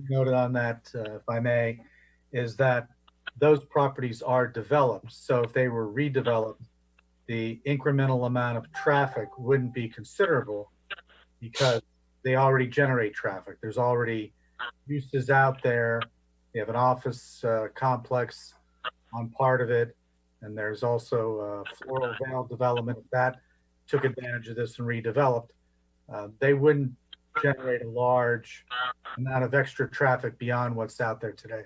Speaker 3: noted on that, if I may, is that those properties are developed. So if they were redeveloped, the incremental amount of traffic wouldn't be considerable because they already generate traffic. There's already uses out there. You have an office complex on part of it, and there's also Floral Vale development that took advantage of this and redeveloped. They wouldn't generate a large amount of extra traffic beyond what's out there today.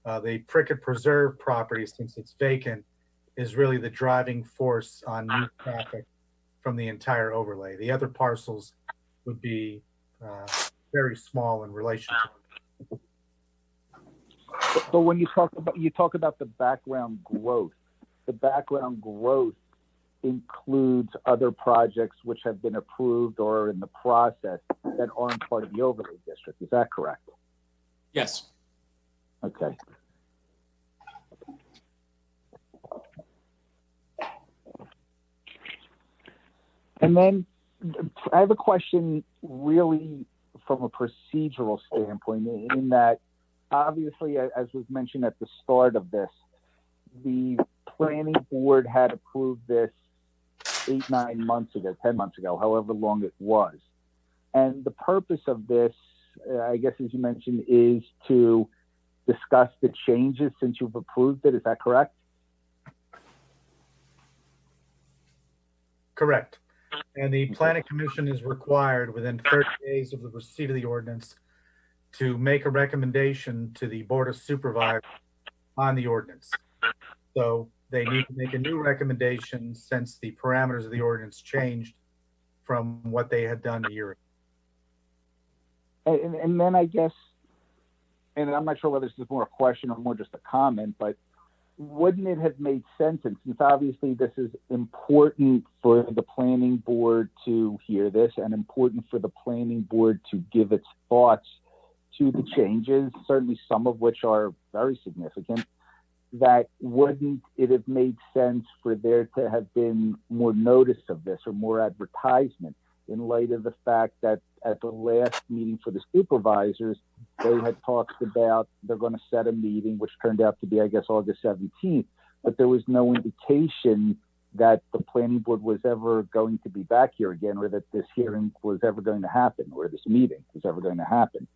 Speaker 3: The Prickett Preserve property, since it's vacant, is really the driving force on new traffic from the entire overlay. The other parcels would be very small in relation to.
Speaker 18: But when you talk about the background growth includes other projects which have been approved or are in the process that aren't part of the overlay district. Is that correct?
Speaker 13: Yes.
Speaker 18: Okay. And then I have a question really from a procedural standpoint in that obviously, as was mentioned at the start of this, the planning board had approved this 8-9 months ago, 10 months ago, however long it was. And the purpose of this, I guess, as you mentioned, is to discuss the changes since you've approved it. Is that correct?
Speaker 3: Correct. And the planning commission is required within 30 days of the receipt of the ordinance to make a recommendation to the Board of Supervisors on the ordinance. So they need to make a new recommendation since the parameters of the ordinance changed from what they had done a year
Speaker 18: ago. And then I guess, and I'm not sure whether this is more a question or more just a comment, but wouldn't it have made sense, and since obviously this is important for the planning board to hear this and important for the planning board to give its thoughts to the changes, certainly some of which are very significant, that wouldn't it have made sense for there to have been more notice of this or more advertisement in light of the fact that at the last meeting for the supervisors, they had talked about they're going to set a meeting, which turned out to be, I guess, August 17th, but there was no indication that the planning board was ever going to be back here again, or that this hearing was ever going to happen, or this meeting was ever going to happen.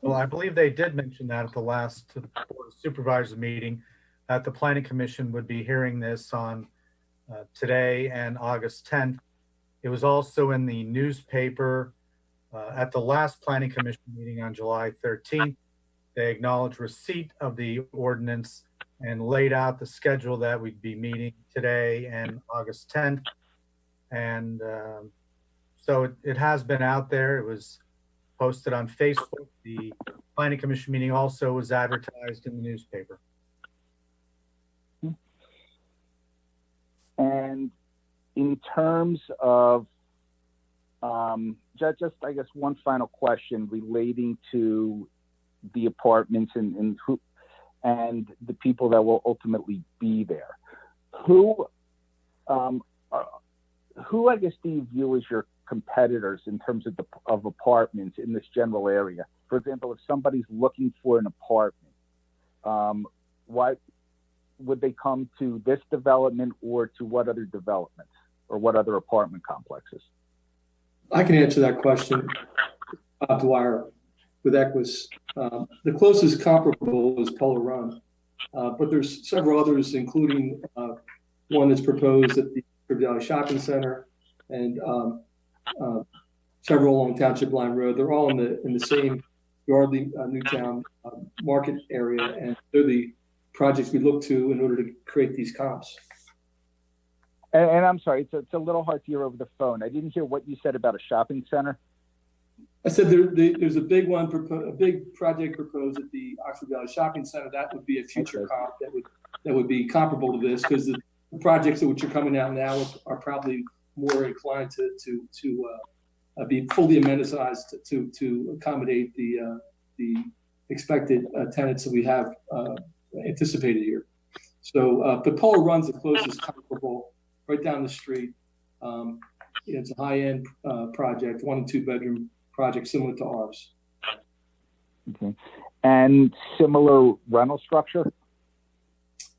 Speaker 3: Well, I believe they did mention that at the last Board of Supervisors meeting, that the Planning Commission would be hearing this on today and August 10th. It was also in the newspaper at the last Planning Commission meeting on July 13th. They acknowledged receipt of the ordinance and laid out the schedule that we'd be meeting today and August 10th. And so it has been out there. It was posted on Facebook. The Planning Commission meeting also was advertised in the newspaper.
Speaker 18: And in terms of just I guess one final question relating to the apartments and who and the people that will ultimately be there. Who I guess do you view as your competitors in terms of apartments in this general area? For example, if somebody's looking for an apartment, why would they come to this development or to what other developments or what other apartment complexes?
Speaker 8: I can answer that question, Dwyer. with Equus. The closest comparable is Polo Run, but there's several others, including one that's proposed at the Valley Shopping Center and several along Township Line Road. They're all in the same Yardley, Newtown market area, and they're the projects we look to in order to create these comps.
Speaker 18: And I'm sorry, it's a little hard to hear over the phone. I didn't hear what you said about a shopping center.
Speaker 8: I said there's a big one, a big project proposed at the Oxford Valley Shopping Center. That would be a future comp that would be comparable to this, because the projects which are coming out now are probably more inclined to be fully amenitized to accommodate the expected tenants that we have anticipated here. So, but Polo Run's the closest comparable, right down the street. It's a high-end project, 1 and 2 bedroom project similar to ours.
Speaker 18: Okay. And similar rental structure?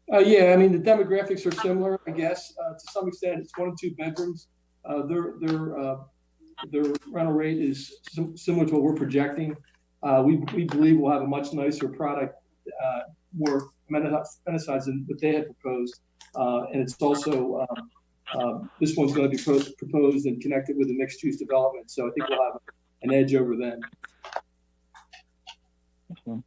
Speaker 8: Yeah, I mean, the demographics are similar, I guess. To some extent, it's 1 and 2 bedrooms. Their rental rate is similar to what we're projecting. We believe we'll have a much nicer product, more amenitized than what they had proposed. And it's also, this one's going to be proposed and connected with a mixed-use development. So I think we'll have an edge over them.
Speaker 18: Okay.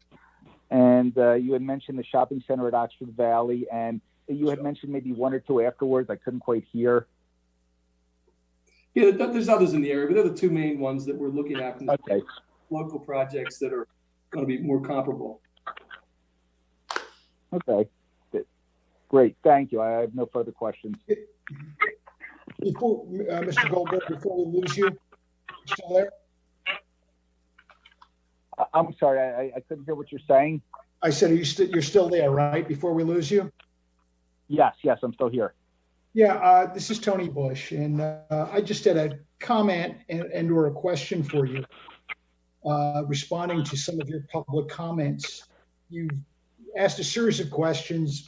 Speaker 18: And you had mentioned the shopping center at Oxford Valley, and you had mentioned maybe 1 or 2 afterwards. I couldn't quite hear.
Speaker 8: Yeah, there's others in the area, but they're the 2 main ones that we're looking at.
Speaker 18: Okay.
Speaker 8: Local projects that are going to be more comparable.
Speaker 18: Okay. Great. Thank you. I have no further questions.
Speaker 10: Before, Mr. Goldberg, before we lose you, still there?
Speaker 18: I'm sorry, I couldn't hear what you're saying.
Speaker 10: I said, you're still there, right? Before we lose you?
Speaker 18: Yes, I'm still here.
Speaker 10: Yeah, this is Tony Bush, and I just had a comment and or a question for you. Responding to some of your public comments, you've asked a series of questions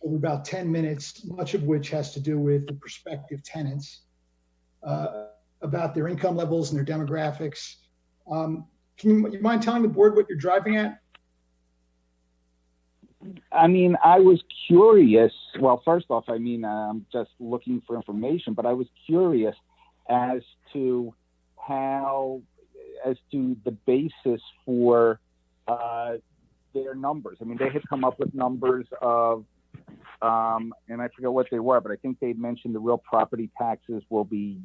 Speaker 10: over about 10 minutes, much of which has to do with the prospective tenants, about their income levels and their demographics. Can you mind telling the board what you're driving at?
Speaker 18: I mean, I was curious. Well, first off, I mean, I'm just looking for information, but I was curious as to the basis for their numbers. I mean, they had come up with numbers of, and I forget what they were, but I think they mentioned the real property taxes will be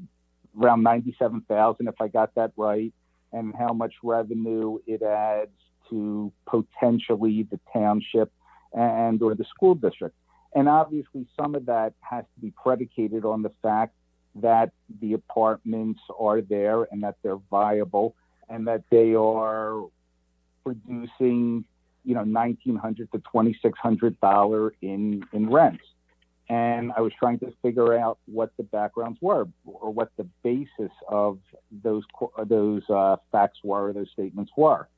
Speaker 18: around $97,000, if I got that right, and how much revenue it adds to potentially the township and or the school district. And obviously some of that has to be predicated on the fact that the apartments are there and that they're viable and that they are producing, $1,900 to $2,600 in rents. And I was trying to figure out what the backgrounds were or what the basis of those facts were, or those statements were.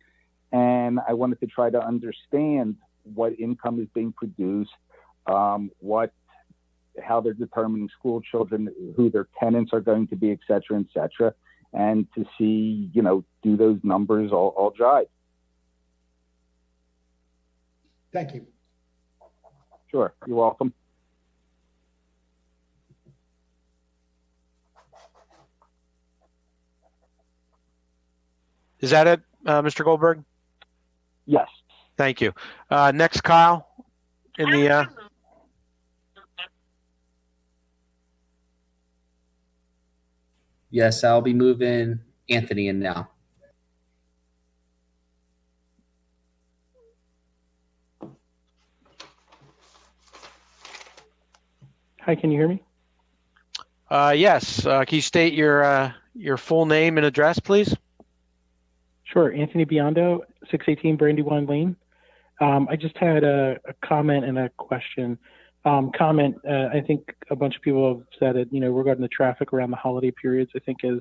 Speaker 18: And I wanted to try to understand what income is being produced, how they're determining school children, who their tenants are going to be, et cetera, and to see, do those numbers all jive?
Speaker 10: Thank you.
Speaker 18: Sure, you're welcome.
Speaker 1: Is that it, Mr. Goldberg?
Speaker 18: Yes.
Speaker 1: Thank you. Next, Kyle, in the.
Speaker 6: Yes, I'll be moving Anthony in now.
Speaker 19: Hi, can you hear me?
Speaker 1: Yes. Can you state your full name and address, please?
Speaker 19: Sure. Anthony Biondo, 618 Brandywine Lane. I just had a comment and a question. I think a bunch of people have said it, regarding the traffic around the holiday periods, I think is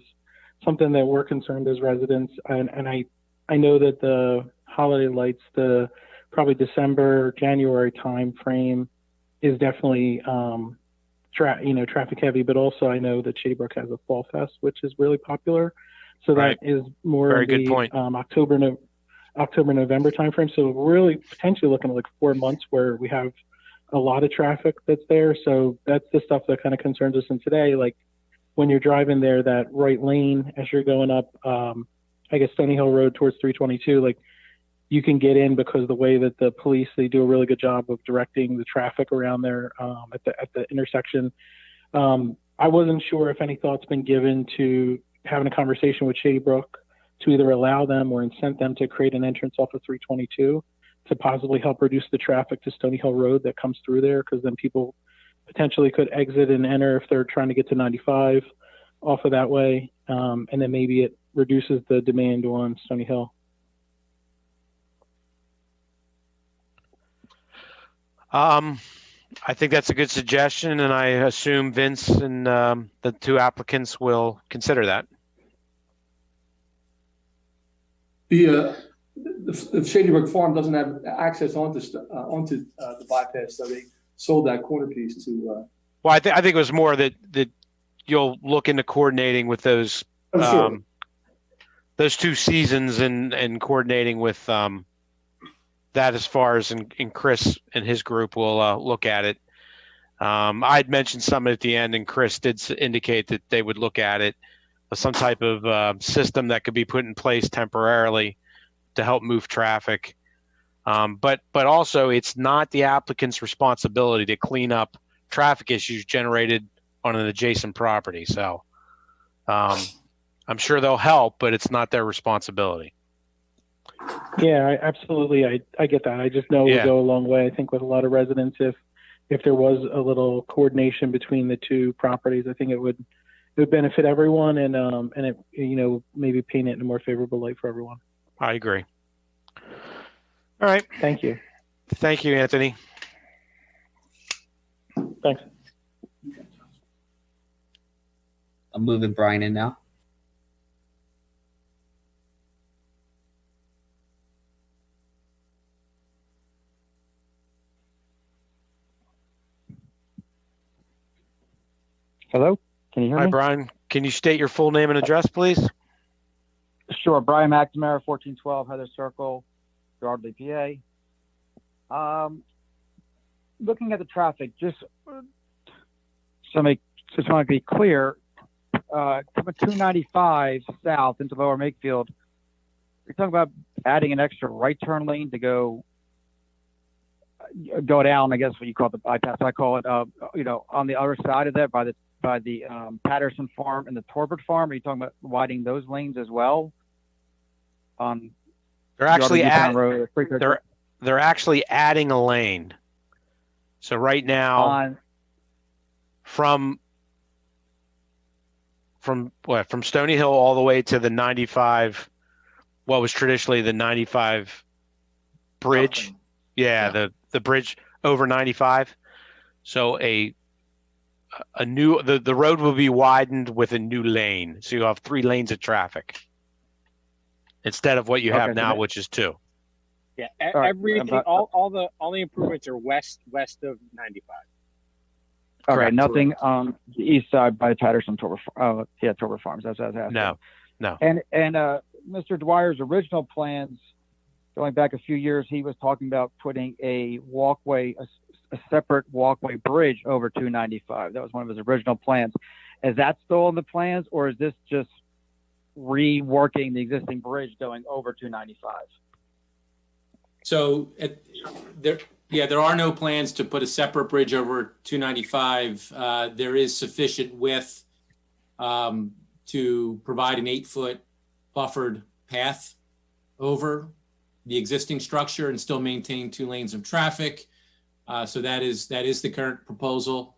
Speaker 19: something that we're concerned as residents. And I know that the holiday lights, the probably December, January time frame is definitely, traffic heavy, but also I know that Shady Brook has a Fall Fest, which is really popular. So
Speaker 1: right.
Speaker 19: that is more
Speaker 1: Very
Speaker 19: of the
Speaker 1: good point.
Speaker 19: October, October, November timeframe. So we're really potentially looking at like 4 months where we have a lot of traffic that's there. So that's the stuff that kind of concerns us in today. Like when you're driving there, that right lane as you're going up, I guess Stony Hill Road towards 322, like you can get in because the way that the police, they do a really good job of directing the traffic around there at the intersection. I wasn't sure if any thought's been given to having a conversation with Shady Brook to either allow them or incent them to create an entrance off of 322 to possibly help reduce the traffic to Stony Hill Road that comes through there, because then people potentially could exit and enter if they're trying to get to 95 off of that way, and then maybe it reduces the demand on Stony Hill.
Speaker 1: I think that's a good suggestion, and I assume Vince and the two applicants will consider that.
Speaker 8: The Shady Brook Farm doesn't have access onto the bypass, so they sold that corner piece to.
Speaker 1: Well, I think it was more that you'll look into coordinating with those those two seasons and coordinating with that as far as and Chris and his group will look at it. I'd mentioned something at the end, and Chris did indicate that they would look at it, some type of system that could be put in place temporarily to help move traffic. But also, it's not the applicant's responsibility to clean up traffic issues generated on an adjacent property. So I'm sure they'll help, but it's not their responsibility.
Speaker 19: Yeah, absolutely. I get that. I just know it would go a long way. I think with a lot of residents, if there was a little coordination between the two properties, I think it would benefit everyone, and it, you know, maybe paint it in a more favorable light for everyone.
Speaker 1: I agree. All right.
Speaker 19: Thank you.
Speaker 1: Thank you, Anthony.
Speaker 19: Thanks.
Speaker 6: I'm moving Brian in now.
Speaker 20: Hello, can you hear me?
Speaker 1: Hi, Brian. Can you state your full name and address, please?
Speaker 20: Sure. Brian McNamara, 1412 Heather Circle, Yardley, PA. Looking at the traffic, just want to be clear, coming 295 south into Lower Makefield, you're talking about adding an extra right turn lane to go down, I guess what you call the bypass. I call it, on the other side of that by the Patterson farm and the Torbert farm. Are you talking about widening those lanes as well?
Speaker 1: They're actually they're actually adding a lane. So right now, from Stony Hill all the way to the 95, what was traditionally the 95 bridge. Yeah. The bridge over 95. So the road will be widened with a new lane. So you'll have 3 lanes of traffic instead of what you have now, which is 2.
Speaker 2: Yeah, everything, all the improvements are west of 95.
Speaker 20: Okay,
Speaker 1: Correct.
Speaker 20: nothing on the east side by Patterson Torbert Farms. That's what I was asking.
Speaker 1: No.
Speaker 20: And Mr. Dwyer's original plans, going back a few years, he was talking about putting a walkway, a separate walkway bridge over 295. That was one of his original plans. Is that still in the plans, or is this just reworking the existing bridge going over 295?
Speaker 13: So there are no plans to put a separate bridge over 295. There is sufficient width to provide an 8-foot buffered path over the existing structure and still maintain 2 lanes of traffic. So that is the current proposal.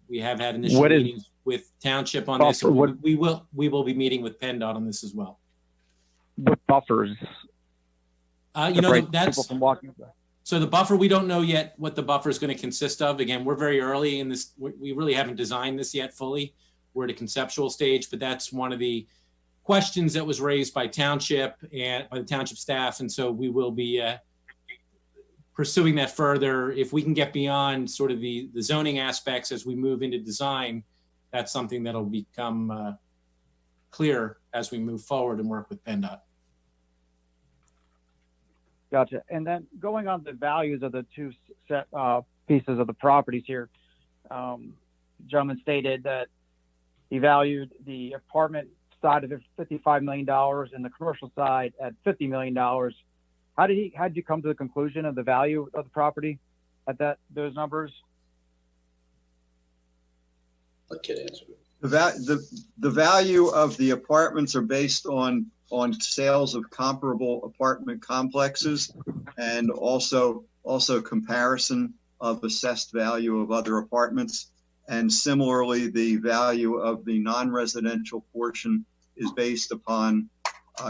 Speaker 13: We have had initial meetings with Township on this. We will be meeting with PennDOT on this as well.
Speaker 20: What buffers?
Speaker 13: That's from walking. So the buffer, we don't know yet what the buffer is going to consist of. Again, we're very early in this. We really haven't designed this yet fully. We're at a conceptual stage, but that's one of the questions that was raised by Township and by the Township staff. And so we will be pursuing that further. If we can get beyond sort of the zoning aspects as we move into design, that's something that'll become clear as we move forward and work with PennDOT.
Speaker 20: Gotcha. And then going on the values of the two set pieces of the properties here, gentleman stated that he valued the apartment side of it $55 million and the commercial side at $50 million. How did you come to the conclusion of the value of the property at those numbers?
Speaker 5: Let Kit answer. The value of the apartments are based on sales of comparable apartment complexes, and also comparison of assessed value of other apartments. And similarly, the value of the non-residential portion is based upon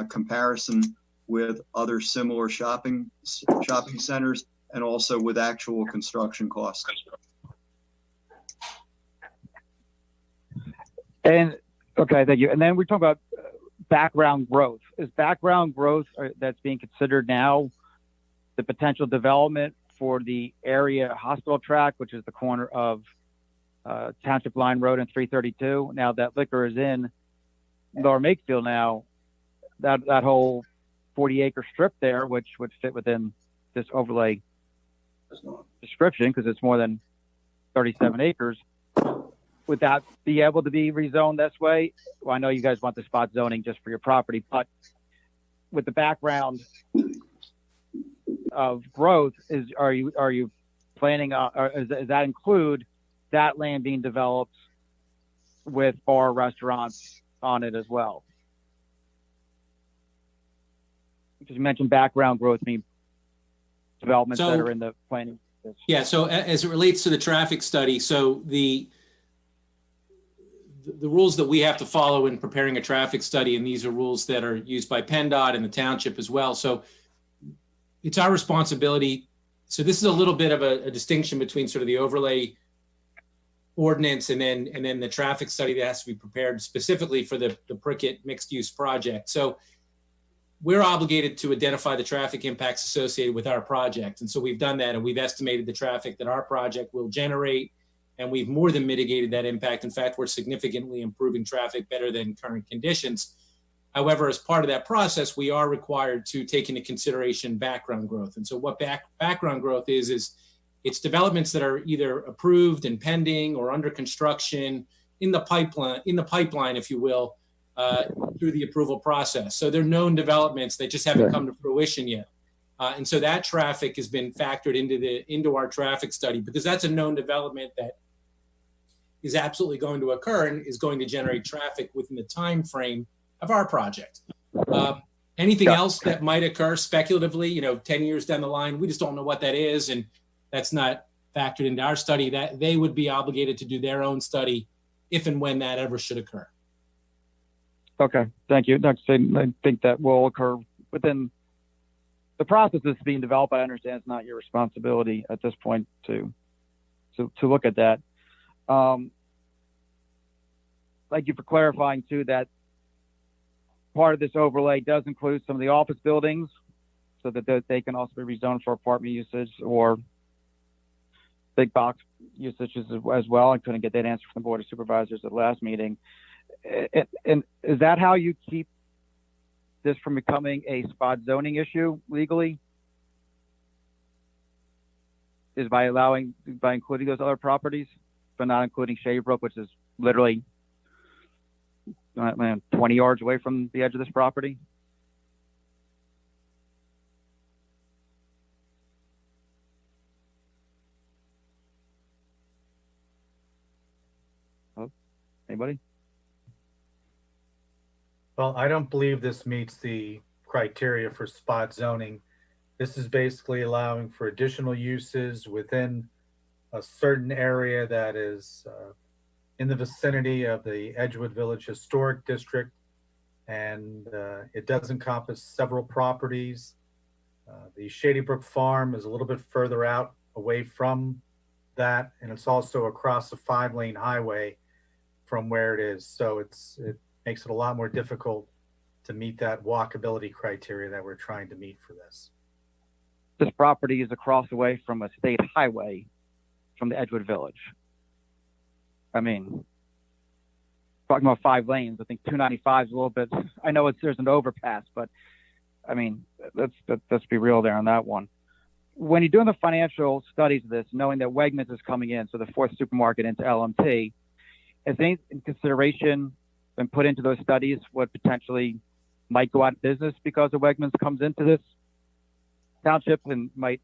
Speaker 5: comparison with other similar shopping centers, and also with actual construction costs.
Speaker 20: And okay, thank you. And then we're talking about background growth. Is background growth that's being considered now the potential development for the area hospital tract, which is the corner of Township Line Road and 332? Now that liquor is in Lower Makefield now, that whole 40-acre strip there, which would fit within this overlay description because it's more than 37 acres. Would that be able to be rezoned this way? Well, I know you guys want the spot zoning just for your property, but with the background of growth, are you planning? Does that include that land being developed with bar restaurants on it as well? Because you mentioned background growth, mean developments that are in the planning.
Speaker 13: Yeah. So as it relates to the traffic study, so the rules that we have to follow in preparing a traffic study, and these are rules that are used by PennDOT and the township as well. So it's our responsibility. So this is a little bit of a distinction between sort of the overlay ordinance and then the traffic study that has to be prepared specifically for the Prickett mixed use project. So we're obligated to identify the traffic impacts associated with our project. And so we've done that, and we've estimated the traffic that our project will generate, and we've more than mitigated that impact. In fact, we're significantly improving traffic better than current conditions. However, as part of that process, we are required to take into consideration background growth. And so what background growth is it's developments that are either approved and pending or under construction in the pipeline, if you will, through the approval process. So they're known developments that just haven't come to fruition yet. And so that traffic has been factored into our traffic study, because that's a known development that is absolutely going to occur and is going to generate traffic within the time frame of our project. Anything else that might occur speculatively, 10 years down the line, we just don't know what that is, and that's not factored into our study. That they would be obligated to do their own study if and when that ever should occur.
Speaker 20: Okay, thank you. Next thing, I think that will occur within the process that's being developed. I understand it's not your responsibility at this point to look at that. Thank you for clarifying too that part of this overlay does include some of the office buildings, so that they can also be rezoned for apartment usage or big box usage as well. I couldn't get that answer from the Board of Supervisors at the last meeting. And is that how you keep this from becoming a spot zoning issue legally? Is by including those other properties, but not including Shady Brook, which is literally 20 yards away from the edge of this property? Oh, anybody?
Speaker 3: Well, I don't believe this meets the criteria for spot zoning. This is basically allowing for additional uses within a certain area that is in the vicinity of the Edgewood Village Historic District, and it does encompass several properties. The Shady Brook Farm is a little bit further out away from that, and it's also across a 5-lane highway from where it is. So it makes it a lot more difficult to meet that walkability criteria that we're trying to meet for this.
Speaker 20: This property is across the way from a state highway from the Edgewood Village. I mean, talking about 5 lanes, I think 295 is a little bit, I know there's an overpass, but I mean, let's be real there on that one. When you're doing the financial studies of this, knowing that Wegmans is coming in, so the fourth supermarket into LMT, has any consideration been put into those studies what potentially might go out of business because of Wegmans comes into this township and might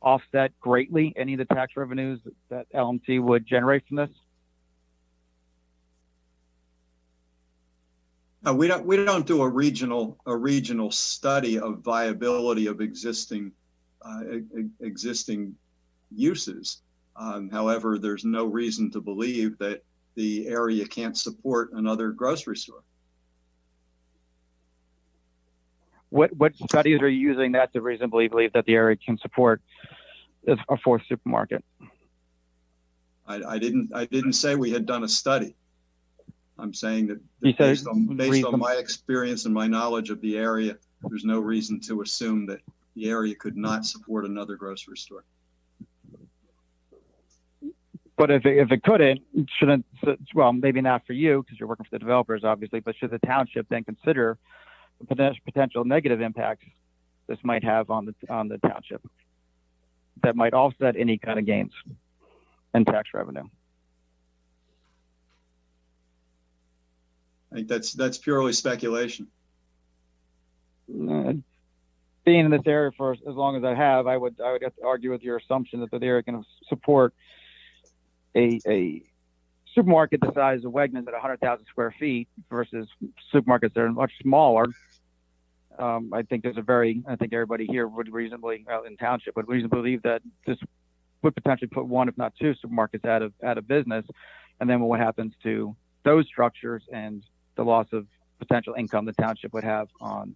Speaker 20: offset greatly any of the tax revenues that LMT would generate from this?
Speaker 14: We don't do a regional study of viability of existing uses. However, there's no reason to believe that the area can't support another grocery store.
Speaker 20: What studies are you using that to reasonably believe that the area can support a fourth supermarket?
Speaker 14: I didn't say we had done a study. I'm saying that based on my experience and my knowledge of the area, there's no reason to assume that the area could not support another grocery store.
Speaker 20: But if it couldn't, shouldn't, well, maybe not for you because you're working for the developers, obviously, but should the township then consider the potential negative impacts this might have on the township that might offset any kind of gains in tax revenue?
Speaker 14: I think that's purely speculation.
Speaker 20: Being in this area for as long as I have, I would have to argue with your assumption that the area can support a supermarket the size of Wegmans at 100,000 square feet versus supermarkets that are much smaller. I think everybody here would reasonably, in township, would reasonably believe that this would potentially put one, if not two, supermarkets out of business. And then what happens to those structures and the loss of potential income the township would have on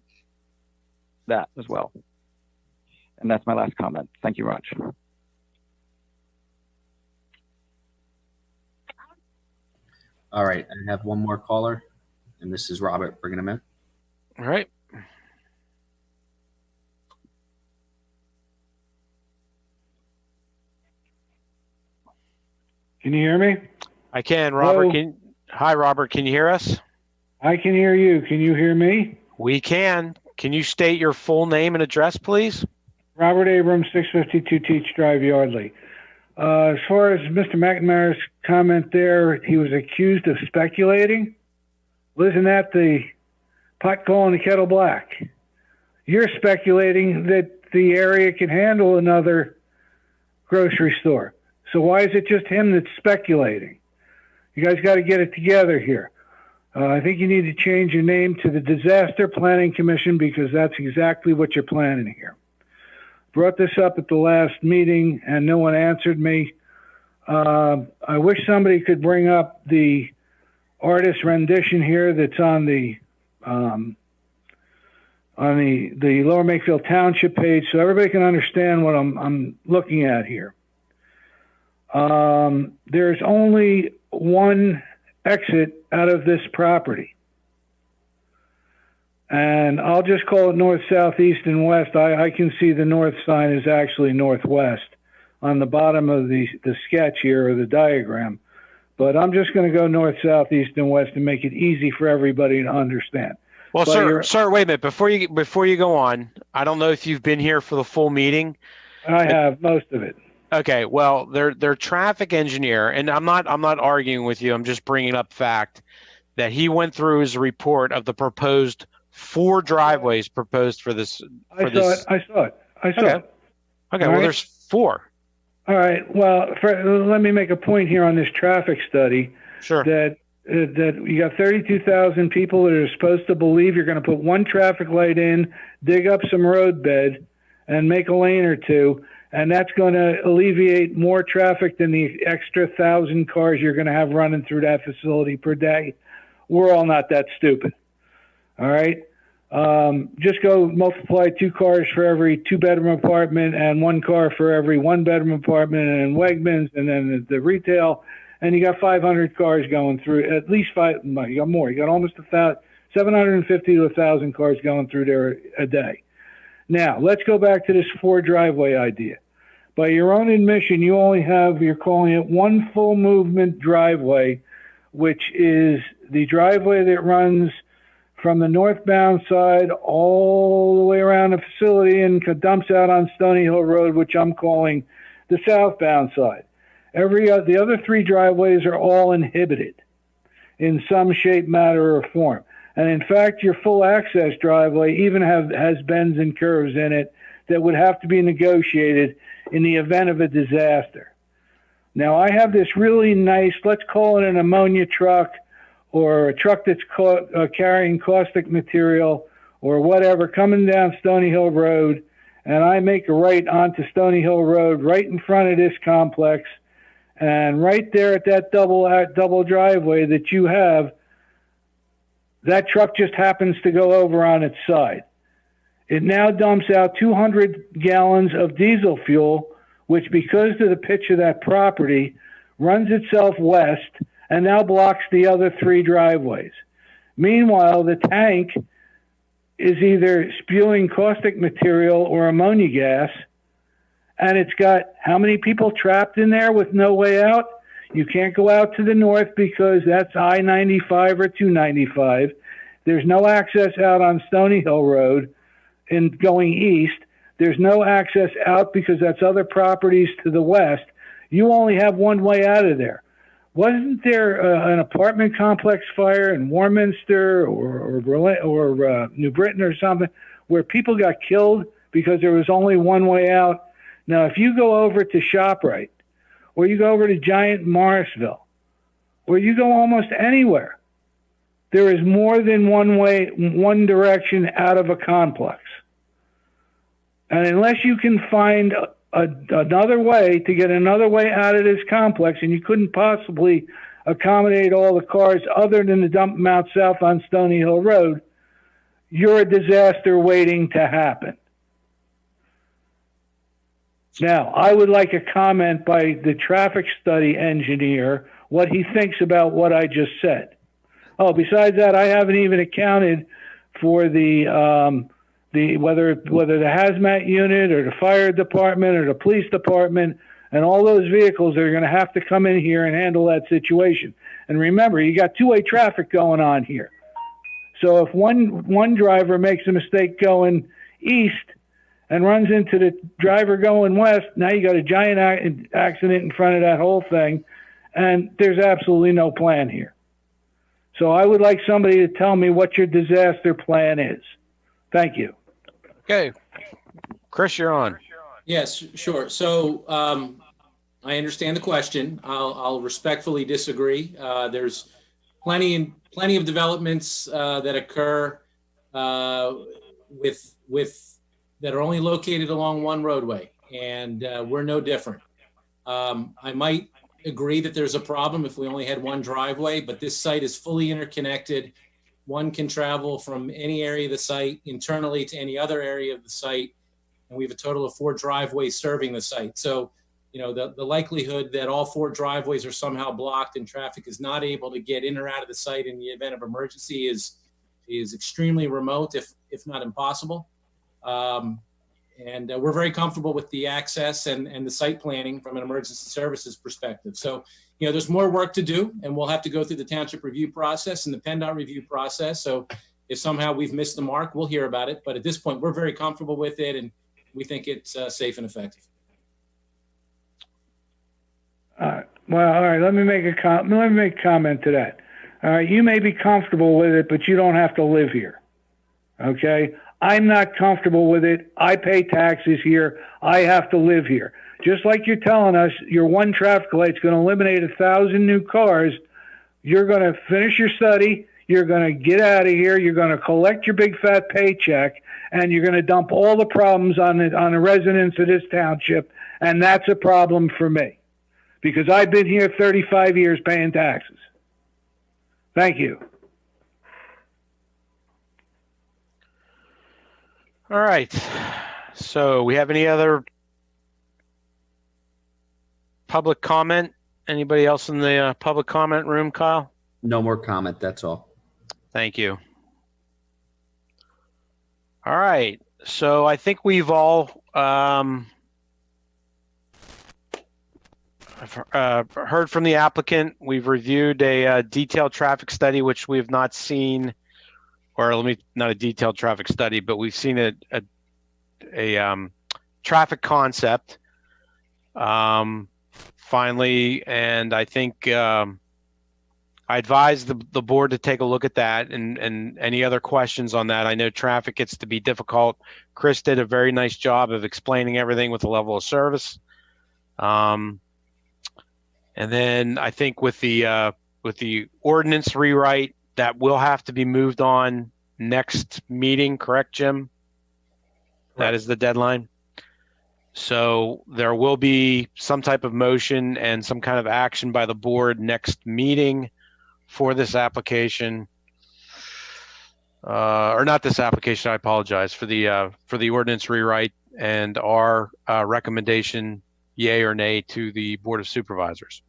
Speaker 20: that as well. And that's my last comment. Thank you very much.
Speaker 6: All right, I have one more caller, and this is Robert bringing him in.
Speaker 1: All right.
Speaker 21: Can you hear me?
Speaker 1: I can, Robert.
Speaker 21: Hello?
Speaker 1: Hi, Robert. Can you hear us?
Speaker 21: I can hear you. Can you hear me?
Speaker 1: We can. Can you state your full name and address, please?
Speaker 21: Robert Abrams, 652 Teach Drive, Yardley. As far as Mr. McNamara's comment there, he was accused of speculating. Well, isn't that the pot calling the kettle black? You're speculating that the area can handle another grocery store. So why is it just him that's speculating? You guys got to get it together here. I think you need to change your name to the Disaster Planning Commission because that's exactly what you're planning here. Brought this up at the last meeting and no one answered me. I wish somebody could bring up the artist rendition here that's on the Lower Makefield Township page so everybody can understand what I'm looking at here. There's only one exit out of this property. And I'll just call it north, south, east, and west. I can see the north sign is actually northwest on the bottom of the sketch here or the diagram. But I'm just going to go north, south, east, and west and make it easy for everybody to understand.
Speaker 1: Well,
Speaker 21: But
Speaker 1: sir, wait a minute. Before you go on, I don't know if you've been here for the full meeting.
Speaker 21: I have most of it.
Speaker 1: Okay, well, their traffic engineer, and I'm not arguing with you. I'm just bringing up fact that he went through his report of the proposed 4 driveways proposed for this.
Speaker 21: I saw it.
Speaker 1: Okay, well,
Speaker 21: right.
Speaker 1: there's 4.
Speaker 21: All right. Well, let me make a point here on this traffic study.
Speaker 1: Sure.
Speaker 21: That you got 32,000 people that are supposed to believe you're going to put one traffic light in, dig up some road bed, and make a lane or two. And that's going to alleviate more traffic than the extra 1,000 cars you're going to have running through that facility per day. We're all not that stupid. All right. Just go multiply 2 cars for every 2-bedroom apartment and 1 car for every 1-bedroom apartment and Wegmans and then the retail. And you got 500 cars going through, at least 5. No, you got more. You got almost 750 to 1,000 cars going through there a day. Now, let's go back to this 4 driveway idea. By your own admission, you're calling it one full movement driveway, which is the driveway that runs from the northbound side all the way around the facility and dumps out on Stony Hill Road, which I'm calling the southbound side. The other 3 driveways are all inhibited in some shape, matter, or form. And in fact, your full access driveway even has bends and curves in it that would have to be negotiated in the event of a disaster. Now, I have this really nice, let's call it an ammonia truck, or a truck that's carrying caustic material or whatever, coming down Stony Hill Road, and I make a right onto Stony Hill Road right in front of this complex, and right there at that double driveway that you have, that truck just happens to go over on its side. It now dumps out 200 gallons of diesel fuel, which, because of the pitch of that property, runs itself west and now blocks the other 3 driveways. Meanwhile, the tank is either spewing caustic material or ammonia gas, and it's got how many people trapped in there with no way out? You can't go out to the north because that's I-95 or 295. There's no access out on Stony Hill Road in going east. There's no access out because that's other properties to the west. You only have one way out of there. Wasn't there an apartment complex fire in Warminster or Berlin or New Britain or something where people got killed because there was only one way out? Now, if you go over to ShopRite, or you go over to Giant Morrisville, or you go almost anywhere, there is more than one way, one direction out of a complex. And unless you can find another way to get another way out of this complex, and you couldn't possibly accommodate all the cars other than to dump them out south on Stony Hill Road, you're a disaster waiting to happen. Now, I would like a comment by the traffic study engineer, what he thinks about what I just said. Oh, besides that, I haven't even accounted for whether the hazmat unit or the fire department or the police department and all those vehicles that are going to have to come in here and handle that situation. And remember, you got 2-way traffic going on here. So if one driver makes a mistake going east and runs into the driver going west, now you got a giant accident in front of that whole thing, and there's absolutely no plan here. So I would like somebody to tell me what your disaster plan is. Thank you.
Speaker 1: Okay. Chris, you're on.
Speaker 13: Yes, sure. So I understand the question. I'll respectfully disagree. There's plenty of developments that occur that are only located along one roadway, and we're no different. I might agree that there's a problem if we only had one driveway, but this site is fully interconnected. One can travel from any area of the site internally to any other area of the site, and we have a total of 4 driveways serving the site. So, you know, the likelihood that all 4 driveways are somehow blocked and traffic is not able to get in or out of the site in the event of emergency is extremely remote, if not impossible. And we're very comfortable with the access and the site planning from an emergency services perspective. So, you know, there's more work to do, and we'll have to go through the township review process and the PennDOT review process. So if somehow we've missed the mark, we'll hear about it. But at this point, we're very comfortable with it, and we think it's safe and effective.
Speaker 21: Well, all right, let me make a comment to that. All right, you may be comfortable with it, but you don't have to live here. Okay? I'm not comfortable with it. I pay taxes here. I have to live here. Just like you're telling us your one traffic light's going to eliminate 1,000 new cars, you're going to finish your study, you're going to get out of here, you're going to collect your big fat paycheck, and you're going to dump all the problems on the residents of this township, and that's a problem for me because I've been here 35 years paying taxes. Thank you.
Speaker 1: All right. So we have any other public comment? Anybody else in the public comment room, Kyle?
Speaker 6: No more comment. That's all.
Speaker 1: Thank you. All right. So I think we've all heard from the applicant. We've reviewed a detailed traffic study, which we have not seen or let me, not a detailed traffic study, but we've seen a traffic concept finally, and I think I advise the board to take a look at that and any other questions on that. I know traffic gets to be difficult. Chris did a very nice job of explaining everything with the level of service. And then I think with the ordinance rewrite, that will have to be moved on next meeting, correct, Jim? That is the deadline. So there will be some type of motion and some kind of action by the board next meeting for this application. Or not this application, I apologize, for the ordinance rewrite and our recommendation, yay or nay, to the Board of Supervisors.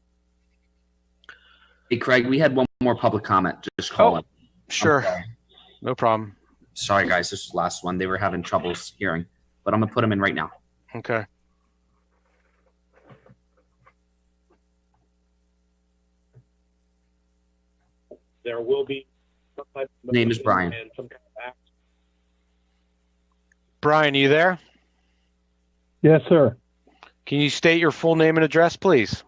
Speaker 6: Hey, Craig, we had one more public comment. Just call it.
Speaker 1: Sure. No problem.
Speaker 6: Sorry, guys. This is the last one. They were having troubles hearing, but I'm going to put them in right now.
Speaker 1: Okay. There will be some type of
Speaker 6: Name is Brian.
Speaker 1: and some kind of act. Brian, are you there?
Speaker 7: Yes, sir.
Speaker 1: Can you state your full name and address, please?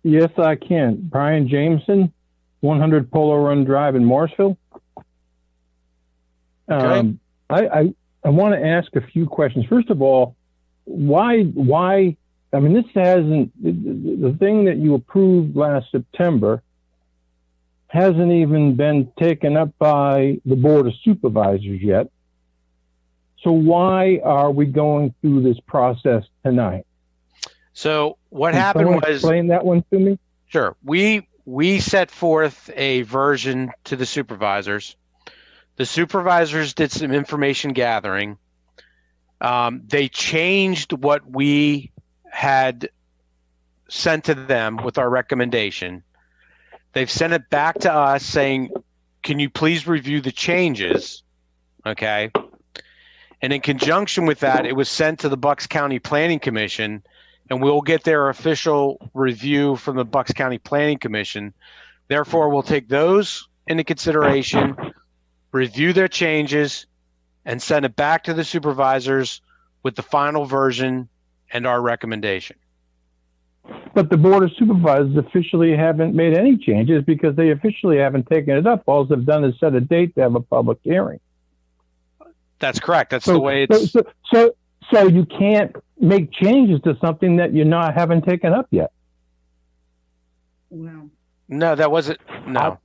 Speaker 7: Yes, I can. Brian Jameson, 100 Polo Run Drive in Morrisville.
Speaker 1: Okay.
Speaker 7: I want to ask a few questions. First of all, why, I mean, this hasn't, the thing that you approved last September hasn't even been taken up by the Board of Supervisors yet. So why are we going through this process tonight?
Speaker 1: So what
Speaker 7: Can
Speaker 1: happened
Speaker 7: someone
Speaker 1: was,
Speaker 7: explain that one to me?
Speaker 1: sure, we set forth a version to the supervisors. The supervisors did some information gathering. They changed what we had sent to them with our recommendation. They've sent it back to us saying, can you please review the changes? Okay. And in conjunction with that, it was sent to the Bucks County Planning Commission, and we'll get their official review from the Bucks County Planning Commission. Therefore, we'll take those into consideration, review their changes, and send it back to the supervisors with the final version and our recommendation.
Speaker 7: But the Board of Supervisors officially haven't made any changes because they officially haven't taken it up. All they've done is set a date to have a public hearing.
Speaker 1: That's correct. That's the way it's.
Speaker 7: So you can't make changes to something that you haven't taken up yet.
Speaker 4: Well,
Speaker 1: No, that wasn't. No.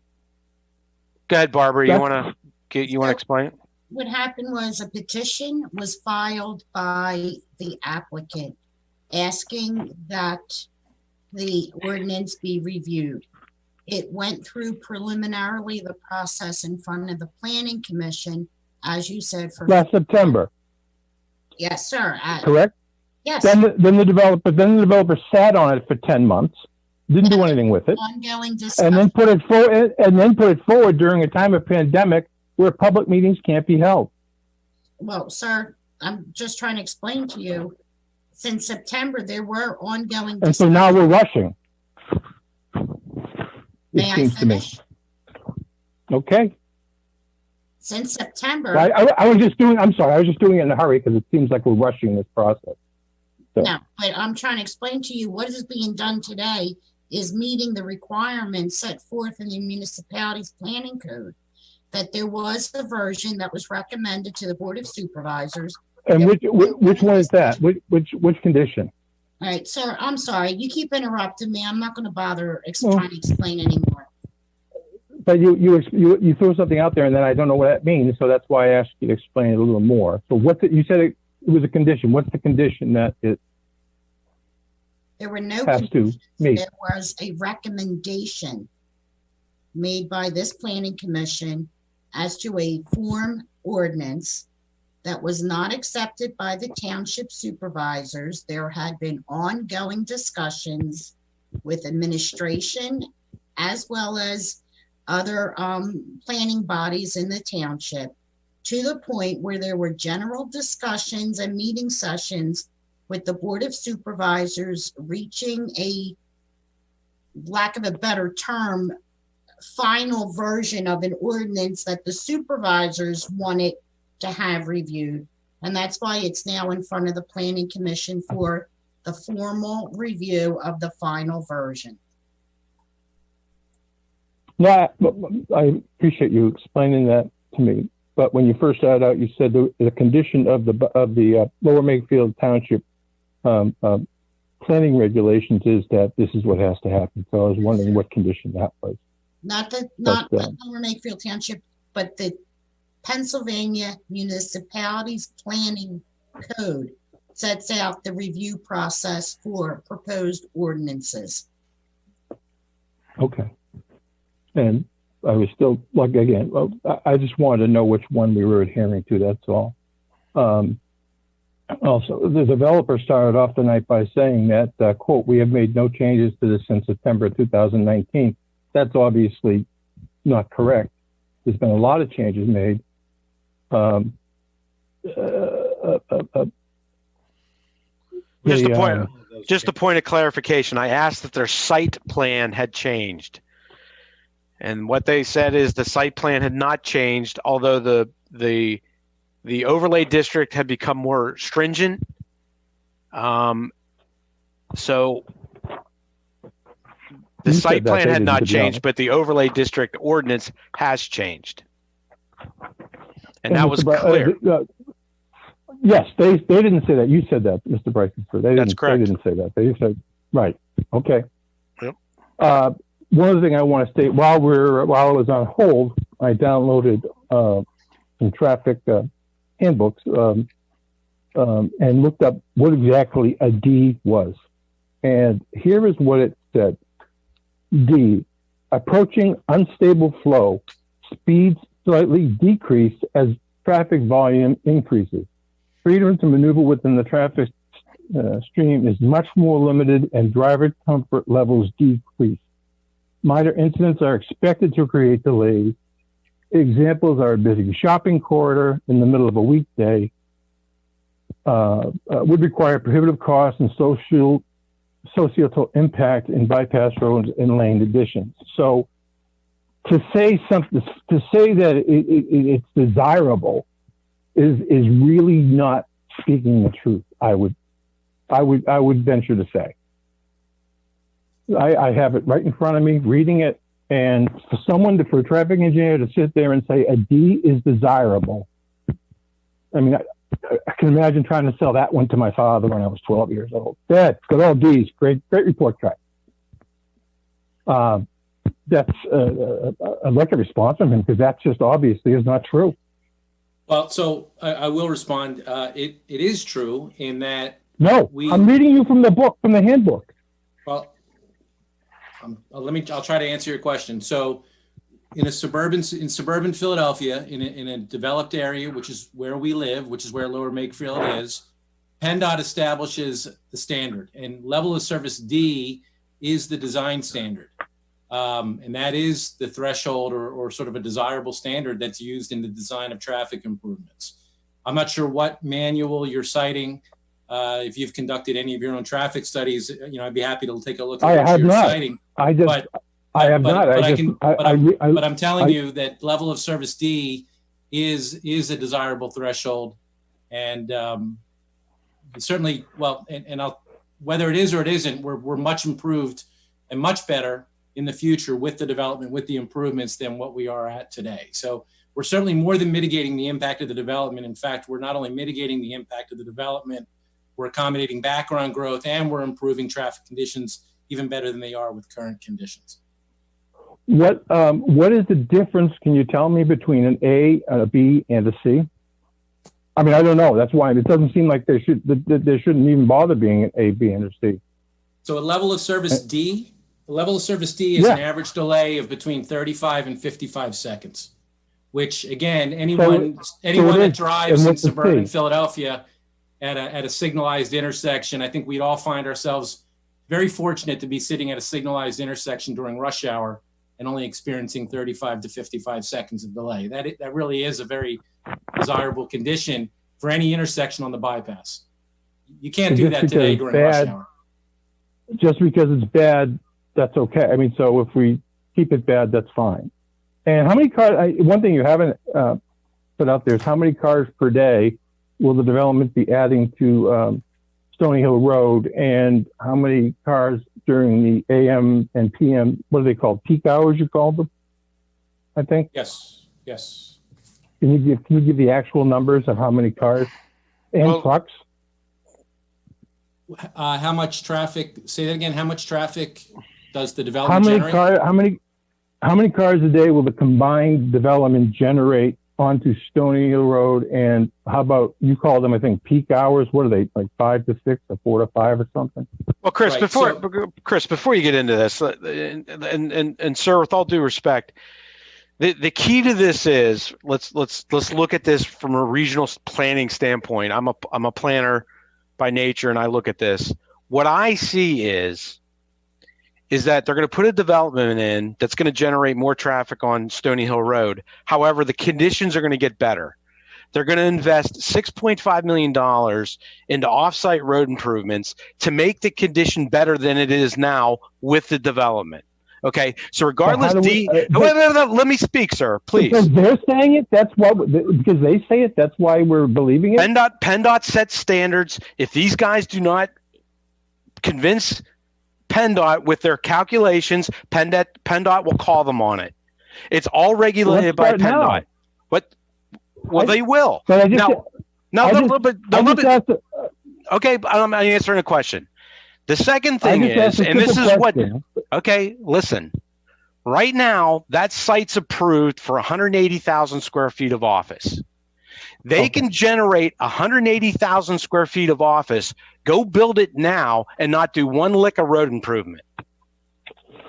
Speaker 1: Go ahead, Barbara. You want to explain it?
Speaker 4: what happened was a petition was filed by the applicant asking that the ordinance be reviewed. It went through preliminarily the process in front of the Planning Commission, as you said, for
Speaker 7: Last September,
Speaker 4: yes, sir.
Speaker 7: correct?
Speaker 4: Yes.
Speaker 7: Then the developer sat on it for 10 months, didn't do anything with it,
Speaker 4: Ongoing
Speaker 7: and
Speaker 4: discussion.
Speaker 7: then put it forward during a time of pandemic where public meetings can't be held.
Speaker 4: Well, sir, I'm just trying to explain to you, since September, there were ongoing
Speaker 7: And so now we're rushing.
Speaker 4: May
Speaker 7: It
Speaker 4: I
Speaker 7: seems to me.
Speaker 4: finish?
Speaker 7: Okay.
Speaker 4: Since September.
Speaker 7: I was just doing, I'm sorry, I was just doing it in a hurry because it seems like we're rushing this process. So,
Speaker 4: No, but I'm trying to explain to you what is being done today is meeting the requirements set forth in the municipality's planning code. That there was a version that was recommended to the Board of Supervisors.
Speaker 7: and which one is that? Which condition?
Speaker 4: All right, sir, I'm sorry. You keep interrupting me. I'm not going to bother trying to explain anymore.
Speaker 7: But you threw something out there and then I don't know what that means. So that's why I asked you to explain it a little more. So you said it was a condition. What's the condition that it
Speaker 4: There were no
Speaker 7: has to
Speaker 4: conditions.
Speaker 7: meet?
Speaker 4: There was a recommendation made by this planning commission as to a form ordinance that was not accepted by the township supervisors. There had been ongoing discussions with administration as well as other planning bodies in the township, to the point where there were general discussions and meeting sessions with the Board of Supervisors reaching a, lack of a better term, final version of an ordinance that the supervisors wanted to have reviewed. And that's why it's now in front of the Planning Commission for the formal review of the final version.
Speaker 7: Yeah, I appreciate you explaining that to me. But when you first started out, you said the condition of the Lower Makefield Township planning regulations is that this is what has to happen. So I was wondering what condition that was.
Speaker 4: Not the Lower Makefield Township, but the Pennsylvania Municipalities Planning Code sets out the review process for proposed ordinances.
Speaker 7: Okay. And I was still, like, again, well, I just wanted to know which one we were adhering to, that's all. Also, the developer started off the night by saying that, quote, "We have made no changes to this since September 2019. That's obviously not correct. There's been a lot of changes made.
Speaker 1: Just a point of clarification. I asked if their site plan had changed. And what they said is the site plan had not changed, although the overlay district had become more stringent. So the site plan had not changed, but the overlay district ordinance has changed. And that was clear.
Speaker 7: Yes, they didn't say that. You said that, Mr. Bryson.
Speaker 1: That's correct.
Speaker 7: They didn't say that. They said, right. Okay.
Speaker 1: Yep.
Speaker 7: One other thing I want to state, while I was on hold, I downloaded some traffic handbooks and looked up what exactly a D was. And here is what it said. D, approaching unstable flow, speeds slightly decrease as traffic volume increases. Freedom to maneuver within the traffic stream is much more limited and driver comfort levels decrease. Minor incidents are expected to create delays. Examples are a busy shopping corridor in the middle of a weekday, would require prohibitive costs and societal impact in bypass roads and lane additions. So to say that it's desirable is really not speaking the truth. I would venture to say. I have it right in front of me, reading it, and for a traffic engineer to sit there and say a D is desirable. I mean, I can imagine trying to sell that one to my father when I was 12 years old. Dad, good old D's, great report card. That's I'd like a response from him because that just obviously is not true.
Speaker 13: Well, so I will respond. It is true in that.
Speaker 7: No, I'm reading you from the book, from the handbook.
Speaker 13: Well, I'll try to answer your question. So in suburban Philadelphia, in a developed area, which is where we live, which is where Lower Makefield is, PennDOT establishes the standard, and level of service D is the design standard. And that is the threshold or sort of a desirable standard that's used in the design of traffic improvements. I'm not sure what manual you're citing. If you've conducted any of your own traffic studies, I'd be happy to take a look at what you're citing.
Speaker 7: I have not.
Speaker 13: But I'm telling you that level of service D is a desirable threshold, and certainly, whether it is or it isn't, we're much improved and much better in the future with the development, with the improvements than what we are at today. So we're certainly more than mitigating the impact of the development. In fact, we're not only mitigating the impact of the development, we're accommodating background growth, and we're improving traffic conditions even better than they are with current conditions.
Speaker 7: What is the difference, can you tell me, between an A, a B, and a C? I mean, I don't know. That's why it doesn't seem like there shouldn't even bother being an A, B, and a C.
Speaker 13: So a level of service D, the level of service D is an average delay of between 35 and 55 seconds, which again, anyone that drives in suburban Philadelphia at a signalized intersection, I think we'd all find ourselves very fortunate to be sitting at a signalized intersection during rush hour and only experiencing 35 to 55 seconds of delay. That really is a very desirable condition for any intersection on the bypass. You can't do that today during rush hour.
Speaker 7: Just because it's bad, that's okay. I mean, so if we keep it bad, that's fine. And how many cars, one thing you haven't put out there is how many cars per day will the development be adding to Stony Hill Road, and how many cars during the AM and PM, what are they called, peak hours you call them, I think?
Speaker 13: Yes, yes.
Speaker 7: Can you give the actual numbers of how many cars and trucks?
Speaker 13: How much traffic, say that again, how much traffic does the development generate?
Speaker 7: How many cars a day will the combined development generate onto Stony Hill Road? And how about, you call them, I think, peak hours? What are they, like 5 to 6 or 4 to 5 or something?
Speaker 1: Well, Chris, before you get into this, and sir, with all due respect, the key to this is let's look at this from a regional planning standpoint. I'm a planner by nature, and I look at this. What I see is that they're going to put a development in that's going to generate more traffic on Stony Hill Road. However, the conditions are going to get better. They're going to invest $6.5 million into offsite road improvements to make the condition better than it is now with the development. Okay, so regardless, let me speak, sir, please.
Speaker 7: Because they're saying it, because they say it, that's why we're believing it?
Speaker 1: PennDOT sets standards. If these guys do not convince PennDOT with their calculations, PennDOT will call them on it. It's all regulated by PennDOT. They will. Okay, I'm answering a question. The second thing is, and this is what, okay, listen. Right now, that site's approved for 180,000 square feet of office. They can generate 180,000 square feet of office, go build it now, and not do one lick of road improvement.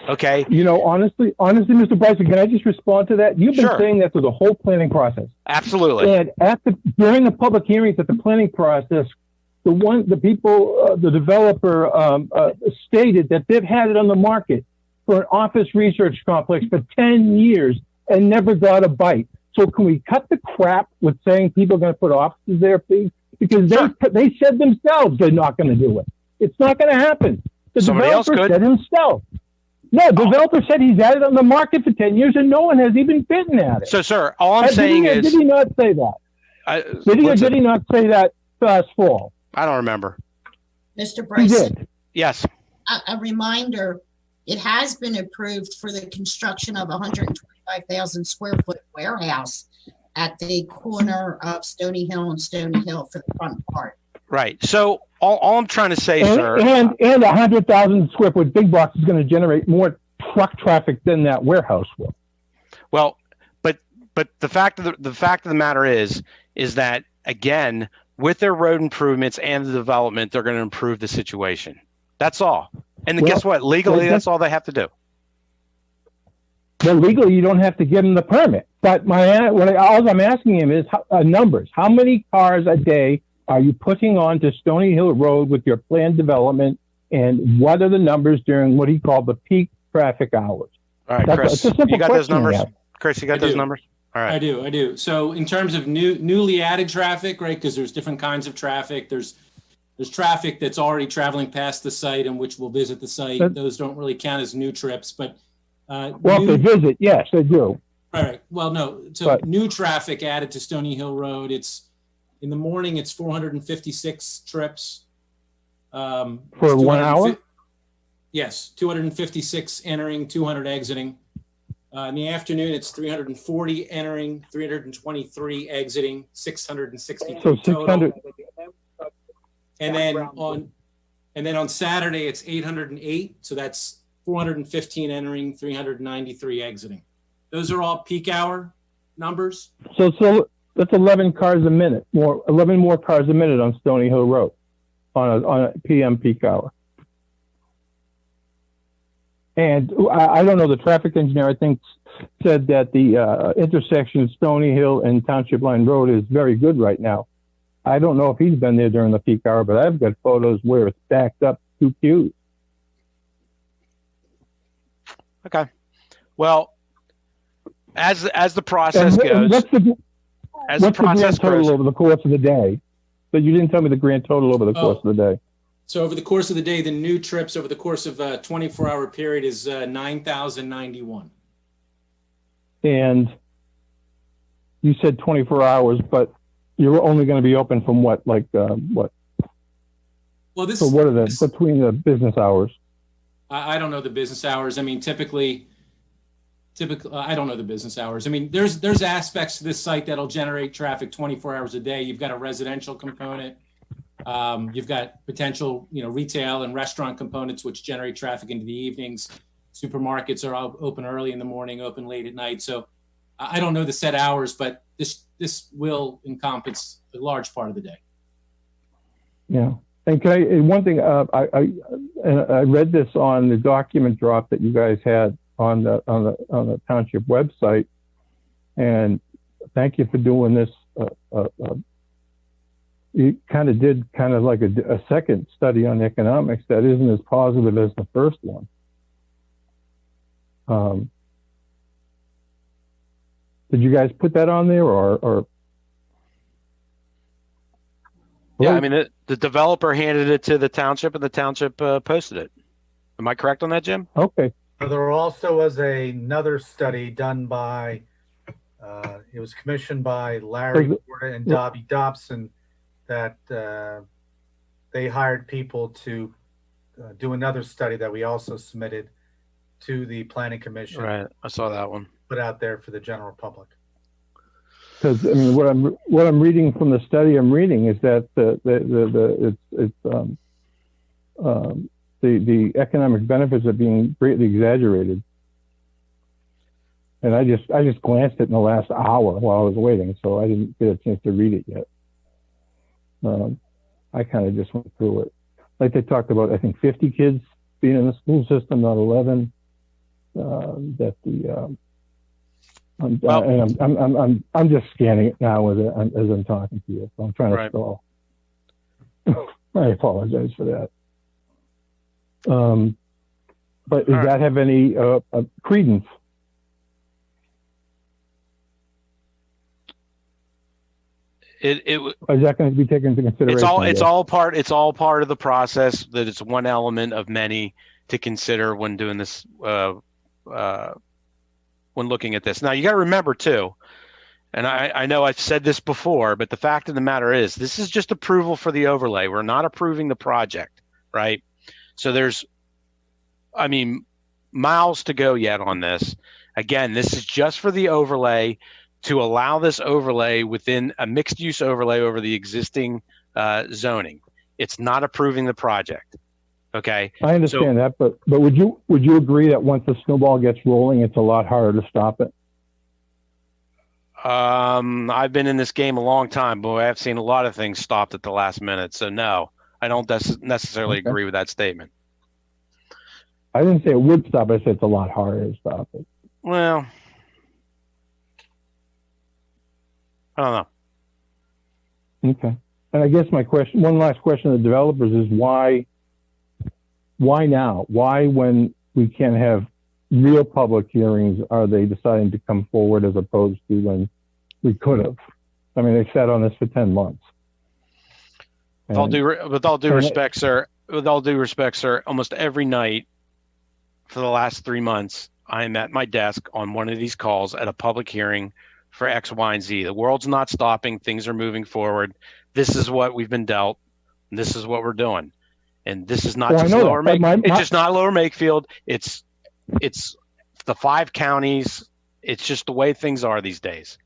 Speaker 1: Okay?
Speaker 7: You know, honestly, Mr. Bryson, can I just respond to that? You've been saying that through the whole planning process.
Speaker 1: Absolutely.
Speaker 7: And during the public hearings at the planning process, the developer stated that they've had it on the market for an office research complex for 10 years and never got a bite. So can we cut the crap with saying people are going to put offices there, please? Because they said themselves they're not going to do it. It's not going to happen. The developer said himself. No, the developer said he's had it on the market for 10 years and no one has even bitten at it.
Speaker 1: So, sir, all I'm saying is...
Speaker 7: Did he not say that? Did he not say that last fall?
Speaker 1: I don't remember.
Speaker 4: Mr. Bryson?
Speaker 7: He did.
Speaker 1: Yes.
Speaker 4: A reminder, it has been approved for the construction of a 125,000 square foot warehouse at the corner of Stony Hill and Stony Hill for the front part.
Speaker 1: Right. So all I'm trying to say, sir,
Speaker 7: and 100,000 square foot big box is going to generate more truck traffic than that warehouse will.
Speaker 1: Well, but the fact of the matter is that, again, with their road improvements and the development, they're going to improve the situation. That's all. And guess what? Legally, that's all they have to do.
Speaker 7: Well, legally, you don't have to give them the permit. But all I'm asking him is numbers. How many cars a day are you putting onto Stony Hill Road with your planned development, and what are the numbers during what he called the peak traffic hours?
Speaker 1: All right, Chris, you got those numbers? Chris, you got those numbers? All right.
Speaker 13: I do. So in terms of newly added traffic, right, because there's different kinds of traffic. There's traffic that's already traveling past the site and which will visit the site. Those don't really count as new trips, but
Speaker 7: if they visit, yes, they do.
Speaker 13: All right. Well, no. So new traffic added to Stony Hill Road. It's in the morning. It's 456 trips.
Speaker 7: For 1 hour?
Speaker 13: Yes, 256 entering, 200 exiting. In the afternoon, it's 340 entering, 323 exiting, 660 total. And then on Saturday, it's 808. So that's 415 entering, 393 exiting. Those are all peak hour numbers.
Speaker 7: So that's 11 cars a minute, 11 more cars a minute on Stony Hill Road on a PM peak hour. And I don't know, the traffic engineer, I think, said that the intersection of Stony Hill and Township Line Road is very good right now. I don't know if he's been there during the peak hour, but I've got photos where it's backed up 2 queues.
Speaker 1: Okay. Well, as the process goes,
Speaker 7: what's the grand total over the course of the day? But you didn't tell me the grand total over the course of the day.
Speaker 13: So over the course of the day, the new trips over the course of a 24-hour period is 9,091.
Speaker 7: And you said 24 hours, but you're only going to be open from what? Like what?
Speaker 13: Well, this.
Speaker 7: So what are the between the business hours?
Speaker 13: I don't know the business hours. I mean, typically, I don't know the business hours. I mean, there's aspects to this site that'll generate traffic 24 hours a day. You've got a residential component. You've got potential, retail and restaurant components, which generate traffic into the evenings. Supermarkets are all open early in the morning, open late at night. So I don't know the set hours, but this will encompass a large part of the day.
Speaker 7: Yeah. And one thing, I read this on the document drop that you guys had on the township website, and thank you for doing this. You kind of did like a second study on economics that isn't as positive as the first one. Did you guys put that on there or?
Speaker 1: Yeah, I mean, the developer handed it to the township and the township posted it. Am I correct on that, Jim?
Speaker 7: Okay.
Speaker 3: There also was another study done by, it was commissioned by Larry Porta and Dobby Dobson, that they hired people to do another study that we also submitted to the Planning Commission.
Speaker 1: Right, I saw that one.
Speaker 3: Put out there for the general public.
Speaker 7: Because I mean, what I'm reading from the study I'm reading is that the economic benefits are being greatly exaggerated. And I just glanced at it in the last hour while I was waiting, so I didn't get a chance to read it yet. I kind of just went through it. Like they talked about, I think 50 kids being in the school system, not 11. That the I'm just scanning it now as I'm talking to you, so I'm trying to stall. I apologize for that. But does that have any credence?
Speaker 1: Is
Speaker 7: that going to be taken into consideration?
Speaker 1: It's all part of the process. That it's one element of many to consider when doing this. When looking at this. Now you got to remember too, and I know I've said this before, but the fact of the matter is this is just approval for the overlay. We're not approving the project, right? So there's, miles to go yet on this. Again, this is just for the overlay to allow this overlay within a mixed use overlay over the existing zoning. It's not approving the project. Okay.
Speaker 7: I understand that, but would you agree that once the snowball gets rolling, it's a lot harder to stop it?
Speaker 1: I've been in this game a long time, boy. I've seen a lot of things stopped at the last minute. So no, I don't necessarily agree with that statement.
Speaker 7: I didn't say it would stop. I said it's a lot harder to stop it.
Speaker 1: Well, I don't know.
Speaker 7: Okay. And I guess my question, one last question to the developers is why now? Why, when we can have real public hearings, are they deciding to come forward as opposed to when we could have? I mean, they sat on this for 10 months.
Speaker 1: With all due respect, sir, almost every night for the last 3 months, I am at my desk on one of these calls at a public hearing for X, Y, and Z. The world's not stopping. Things are moving forward. This is what we've been dealt. And this is what we're doing. And this is not just lower Makefield. It's just not lower Makefield. It's the 5 counties. It's just the way things are these days.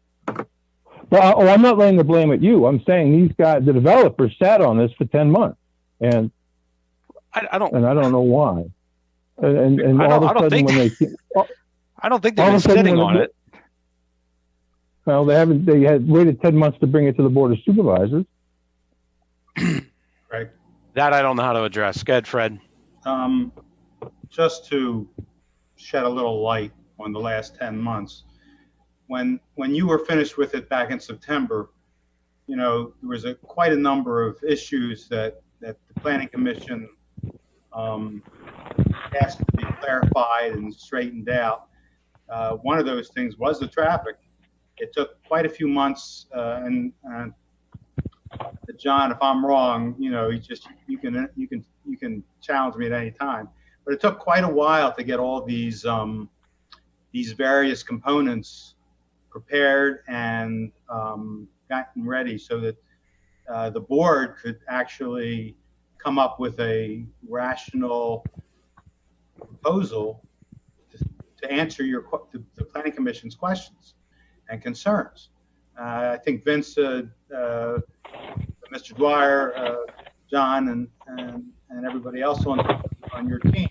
Speaker 7: Well, I'm not laying the blame at you. I'm saying these guys, the developers, sat on this for 10 months, and I don't know why. And all of a sudden,
Speaker 1: I don't think they've been sitting on it.
Speaker 7: Well, they haven't. They had waited 10 months to bring it to the Board of Supervisors.
Speaker 15: Right.
Speaker 1: That I don't know how to address. Go ahead, Fred.
Speaker 15: Just to shed a little light on the last 10 months, when you were finished with it back in September, there was quite a number of issues that the Planning Commission asked to be clarified and straightened out. One of those things was the traffic. It took quite a few months and John, if I'm wrong, you can challenge me at any time. But it took quite a while to get all these various components prepared and gotten ready so that the board could actually come up with a rational proposal to answer the Planning Commission's questions and concerns. I think Vince, Mr. Dwyer, John, and everybody else on your team,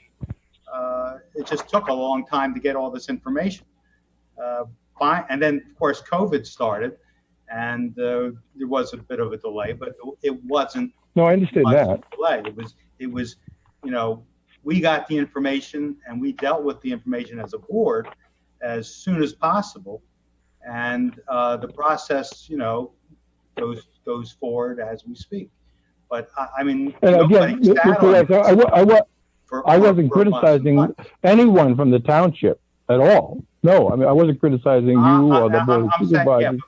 Speaker 15: it just took a long time to get all this information. And then, of course, COVID started, and there was a bit of a delay, but it wasn't.
Speaker 7: No, I understand that.
Speaker 15: Delay. It was, we got the information and we dealt with the information as a board as soon as possible, and the process, goes forward as we speak. But I mean,
Speaker 7: and again, I wasn't criticizing anyone from the township at all. No, I mean, I wasn't criticizing you or the board of supervisors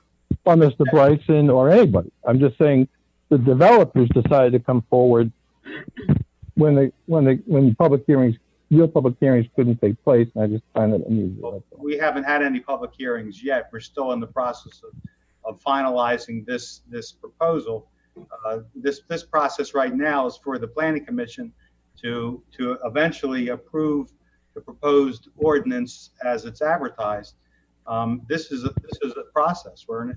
Speaker 7: or Mr. Bryson or anybody. I'm just saying the developers decided to come forward when public hearings, real public hearings couldn't take place, and I just find it unusual.
Speaker 15: We haven't had any public hearings yet. We're still in the process of finalizing this proposal. This process right now is for the Planning Commission to eventually approve the proposed ordinance as it's advertised. This is a process where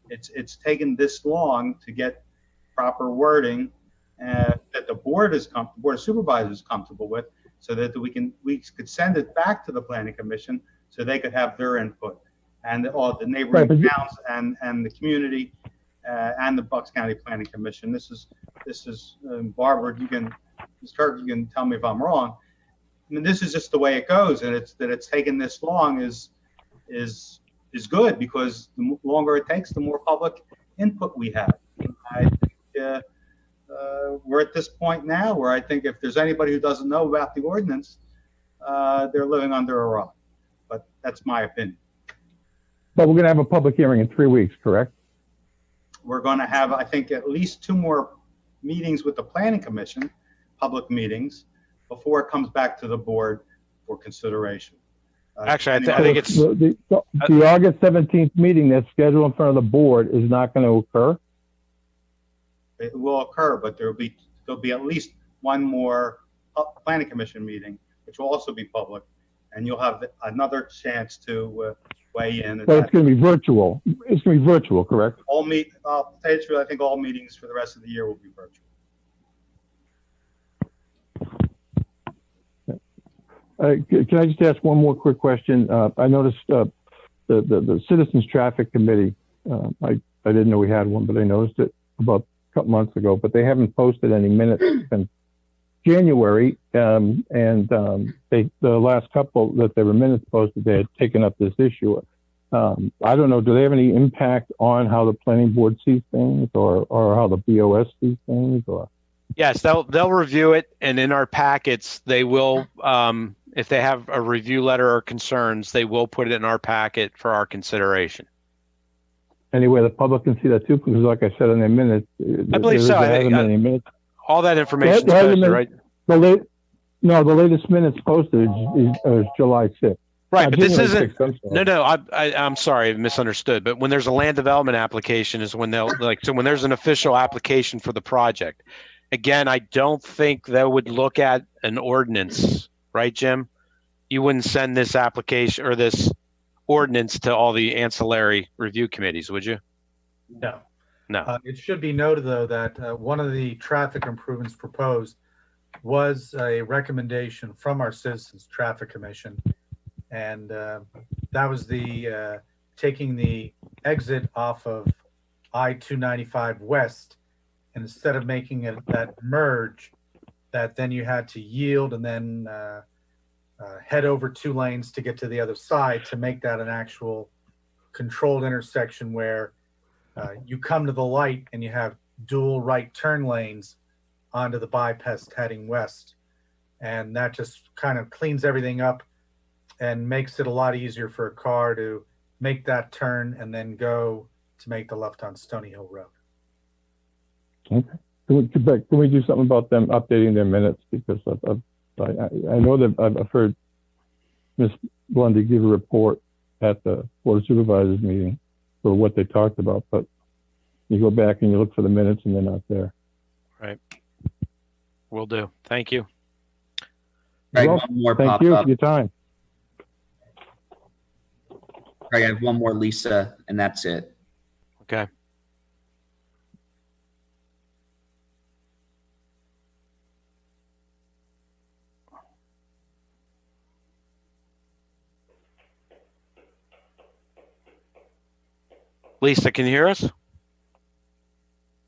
Speaker 15: it's taken this long to get proper wording that the board of supervisors is comfortable with, so that we could send it back to the Planning Commission so they could have their input, and all the neighboring towns and the community and the Bucks County Planning Commission. This is Barbara, Ms. Kirk, you can tell me if I'm wrong. I mean, this is just the way it goes, and it's taken this long is good, because the longer it takes, the more public input we have. I think we're at this point now where I think if there's anybody who doesn't know about the ordinance, they're living under a rock. But that's my opinion.
Speaker 7: But we're going to have a public hearing in 3 weeks, correct?
Speaker 15: We're going to have, I think, at least 2 more meetings with the Planning Commission, public meetings, before it comes back to the board for consideration.
Speaker 1: Actually, I think it's
Speaker 7: the August 17th meeting that's scheduled in front of the board is not going to occur.
Speaker 15: It will occur, but there'll be at least 1 more Planning Commission meeting, which will also be public, and you'll have another chance to weigh in.
Speaker 7: But it's going to be virtual. It's going to be virtual, correct?
Speaker 15: I'll tell you the truth, I think all meetings for the rest of the year will be virtual.
Speaker 7: Can I just ask one more quick question? I noticed the Citizens Traffic Committee. I didn't know we had one, but I noticed it about a couple months ago. But they haven't posted any minutes since January, and the last couple that there were minutes posted, they had taken up this issue. I don't know. Do they have any impact on how the planning board sees things, or how the BOS sees things, or?
Speaker 1: Yes, they'll review it, and in our packets, they will, if they have a review letter or concerns, they will put it in our packet for our consideration.
Speaker 7: Anyway, the public can see that too, because like I said in the minutes,
Speaker 1: I believe so. I think all that information is posted, right?
Speaker 7: The latest minutes posted is July 6th.
Speaker 1: Right, but this isn't. No, I'm sorry, I misunderstood. But when there's a land development application, is when they'll so when there's an official application for the project. Again, I don't think they would look at an ordinance, right, Jim? You wouldn't send this application or this ordinance to all the ancillary review committees, would you?
Speaker 3: No.
Speaker 1: No.
Speaker 3: It should be noted, though, that one of the traffic improvements proposed was a recommendation from our Citizens Traffic Commission. And that was the taking the exit off of I-295 West. And instead of making it that merge, that then you had to yield and then head over 2 lanes to get to the other side, to make that an actual controlled intersection where you come to the light and you have dual right turn lanes onto the bypass heading west. And that just kind of cleans everything up and makes it a lot easier for a car to make that turn and then go to make the left on Stony Hill Road.
Speaker 7: Okay. Can we do something about them updating their minutes? Because I know that I've heard Ms. Blundy give a report at the Board of Supervisors meeting for what they talked about, but you go back and you look for the minutes and they're not there.
Speaker 1: Right. Will do. Thank you.
Speaker 11: Greg,
Speaker 7: Well,
Speaker 11: one more
Speaker 7: thank
Speaker 11: popped
Speaker 7: you
Speaker 11: up.
Speaker 7: for your time.
Speaker 11: Greg, I have one more, Lisa, and that's it.
Speaker 1: Okay. Lisa, can you hear us?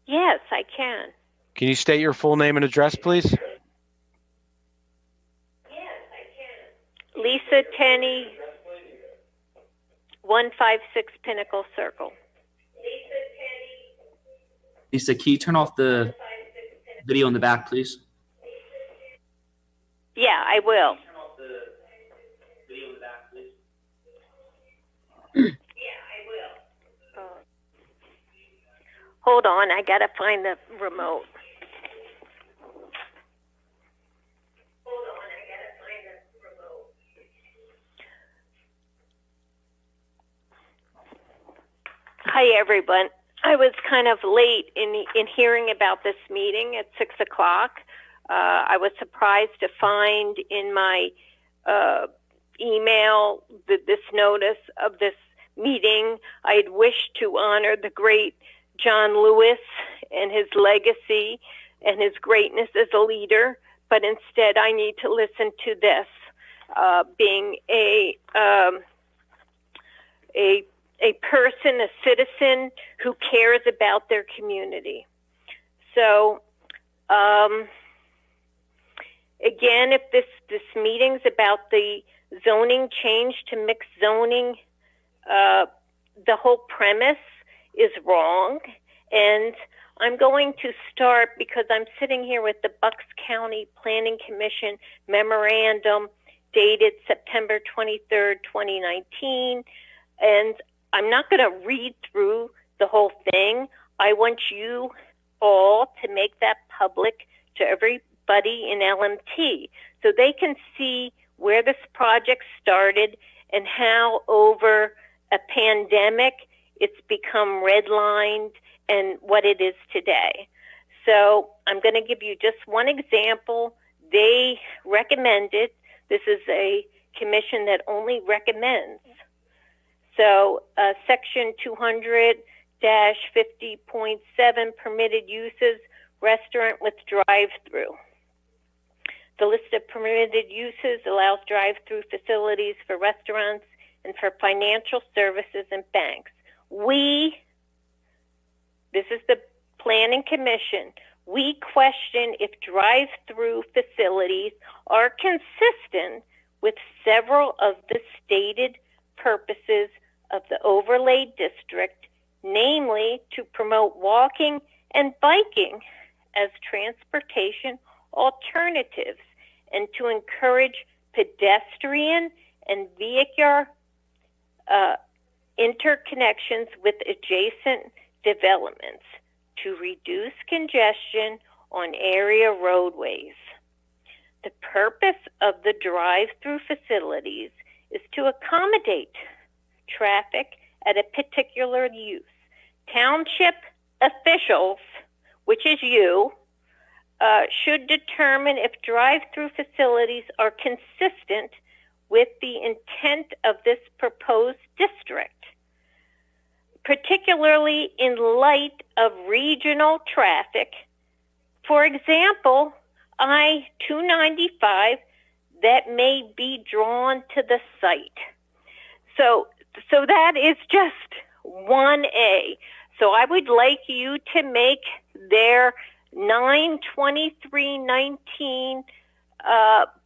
Speaker 22: Yes, I can.
Speaker 1: Can you state your full name and address, please?
Speaker 22: Lisa Tenney, 156 Pinnacle Circle.
Speaker 11: Lisa, can you turn off the video in the back, please?
Speaker 22: Yeah, I will. Hold on, I gotta find the remote. Hi, everyone. I was kind of late in hearing about this meeting at 6 o'clock. I was surprised to find in my email this notice of this meeting. I had wished to honor the great John Lewis and his legacy and his greatness as a leader, but instead I need to listen to this, being a person, a citizen who cares about their community. So, again, if this meeting's about the zoning change to mixed zoning, the whole premise is wrong. And I'm going to start because I'm sitting here with the Bucks County Planning Commission memorandum dated September 23rd, 2019. And I'm not going to read through the whole thing. I want you all to make that public to everybody in LMT so they can see where this project started and how over a pandemic it's become redlined and what it is today. So I'm going to give you just one example. They recommended, this is a commission that only recommends. So section 200-50.7 permitted uses, restaurant with drive-thru. The list of permitted uses allows drive-thru facilities for restaurants and for financial services and banks. This is the Planning Commission, we question if drive-thru facilities are consistent with several of the stated purposes of the overlay district, namely to promote walking and biking as transportation alternatives and to encourage pedestrian and vehicular interconnections with adjacent developments to reduce congestion on area roadways. The purpose of the drive-through facilities is to accommodate traffic at a particular use. Township officials, which is you, should determine if drive-through facilities are consistent with the intent of this proposed district, particularly in light of regional traffic. For example, I-295 that may be drawn to the site. So that is just 1A. So I would like you to make their 9/23/19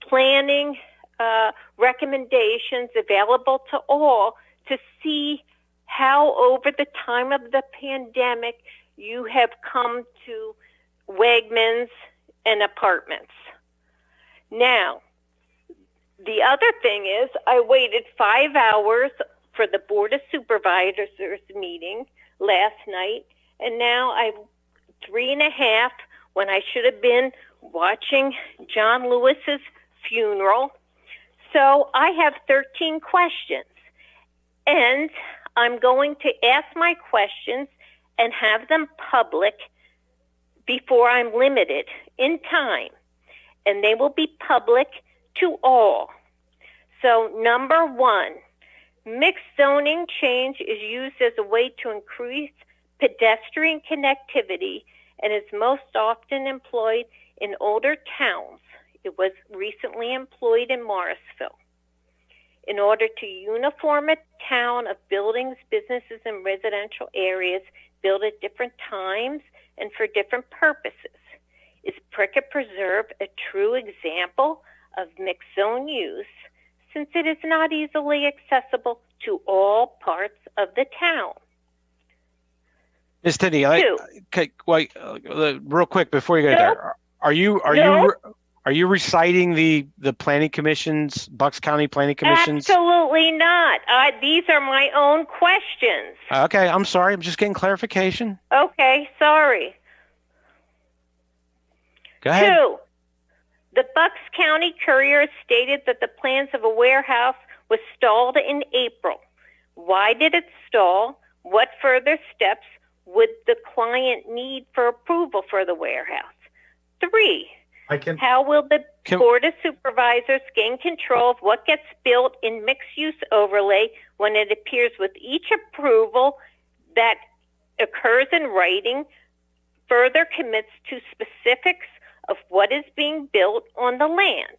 Speaker 22: planning recommendations available to all to see how over the time of the pandemic you have come to Wegmans and apartments. Now, the other thing is I waited 5 hours for the Board of Supervisors meeting last night, and now I've 3.5 when I should have been watching John Lewis's funeral. So I have 13 questions, and I'm going to ask my questions and have them public before I'm limited in time, and they will be public to all. So number 1, mixed zoning change is used as a way to increase pedestrian connectivity and is most often employed in older towns. It was recently employed in Morrisville. In order to uniform a town of buildings, businesses, and residential areas built at different times and for different purposes. Is Prickett Preserve a true example of mixed zone use, since it is not easily accessible to all parts of the town?
Speaker 1: Ms. Tinney, wait, real quick before you go there, are you reciting the Planning Commission's, Bucks County Planning Commission's?
Speaker 22: Absolutely not. These are my own questions.
Speaker 1: Okay, I'm sorry. I'm just getting clarification.
Speaker 22: Okay, sorry.
Speaker 1: Go ahead.
Speaker 22: 2, the Bucks County Courier stated that the plans of a warehouse was stalled in April. Why did it stall? What further steps would the client need for approval for the warehouse? 3, how will the Board of Supervisors gain control of what gets built in mixed-use overlay when it appears with each approval that occurs in writing further commits to specifics of what is being built on the land?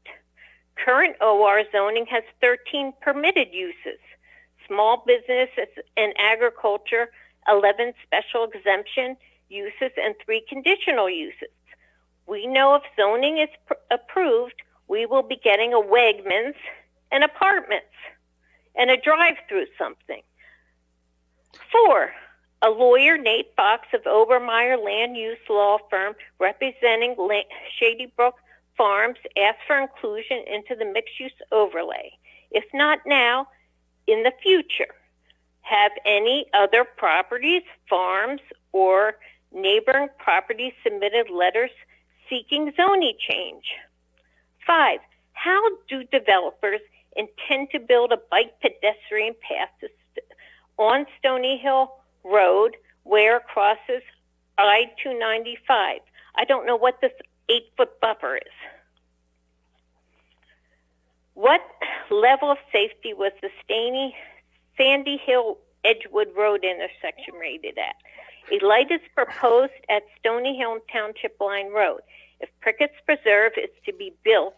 Speaker 22: Current OR zoning has 13 permitted uses, small businesses and agriculture, 11 special exemption uses, and 3 conditional uses. We know if zoning is approved, we will be getting a Wegmans and apartments and a drive-through something. 4, a lawyer, Nate Fox of Obermeyer Land Use Law Firm representing Shady Brook Farms, asked for inclusion into the mixed-use overlay. If not now, in the future. Have any other properties, farms, or neighboring properties submitted letters seeking zoning change? 5, how do developers intend to build a bike pedestrian path on Stony Hill Road where it crosses I-295? I don't know what this 8-foot buffer is. What level of safety was the Sandy Hill Edgewood Road intersection rated at? A light is proposed at Stony Hill Township Line Road. If Prickett's Preserve is to be built,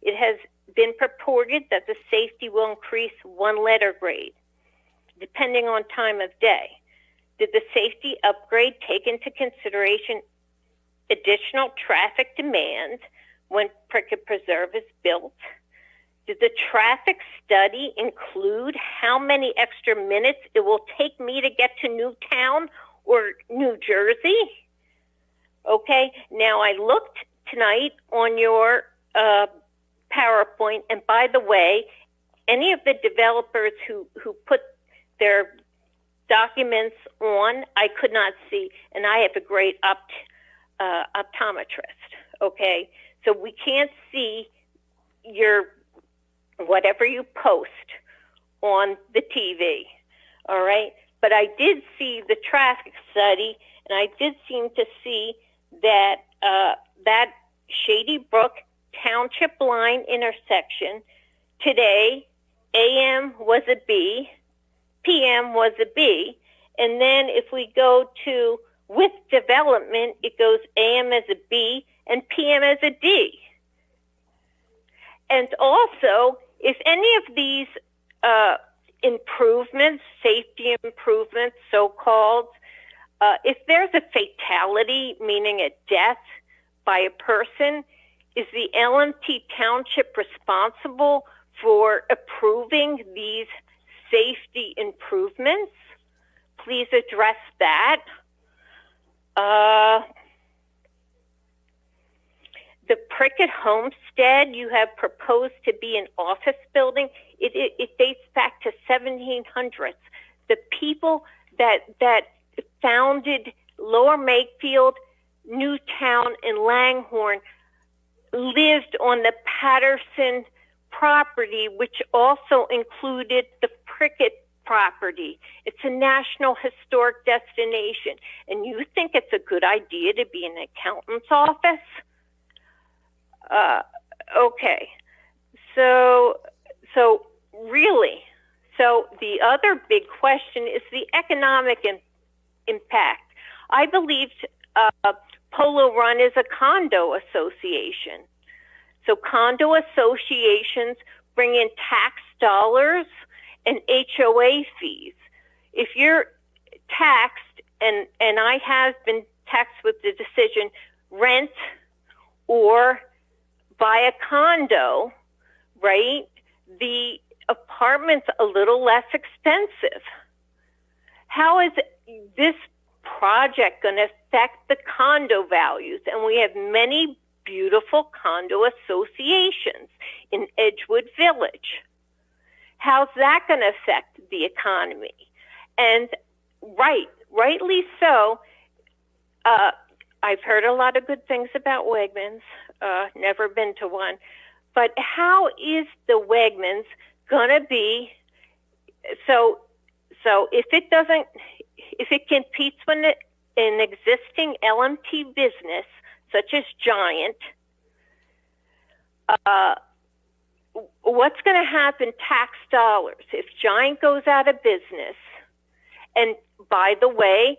Speaker 22: it has been purported that the safety will increase 1 letter grade, depending on time of day. Did the safety upgrade take into consideration additional traffic demand when Prickett Preserve is built? Did the traffic study include how many extra minutes it will take me to get to Newtown or New Jersey? Okay, now I looked tonight on your PowerPoint, and by the way, any of the developers who put their documents on, I could not see, and I have a great optometrist, okay? So we can't see your whatever you post on the TV, all right? But I did see the traffic study, and I did seem to see that that Shady Brook Township line intersection today, AM was a B, PM was a B, and then if we go to with development, it goes AM as a B and PM as a D. And also, if any of these improvements, safety improvements, so-called, if there's a fatality, meaning a death by a person, is the LMT Township responsible for approving these safety improvements? Please address that. The Prickett Homestead you have proposed to be an office building. It dates back to 1700s. The people that founded Lower Makefield Newtown and Langhorne lived on the Patterson property, which also included the Prickett property. It's a national historic destination. And you think it's a good idea to be in an accountant's office? Okay. So really, so the other big question is the economic impact. I believe Polo Run is a condo association. So condo associations bring in tax dollars and HOA fees. If you're taxed, and I have been taxed with the decision, rent or buy a condo, right? The apartment's a little less expensive. How is this project going to affect the condo values? And we have many beautiful condo associations in Edgewood Village. How's that going to affect the economy? And rightly so, I've heard a lot of good things about Wegmans, never been to one, but how is the Wegmans going to be, so if it competes with an existing LMT business, such as Giant, what's going to happen tax dollars if Giant goes out of business? And by the way,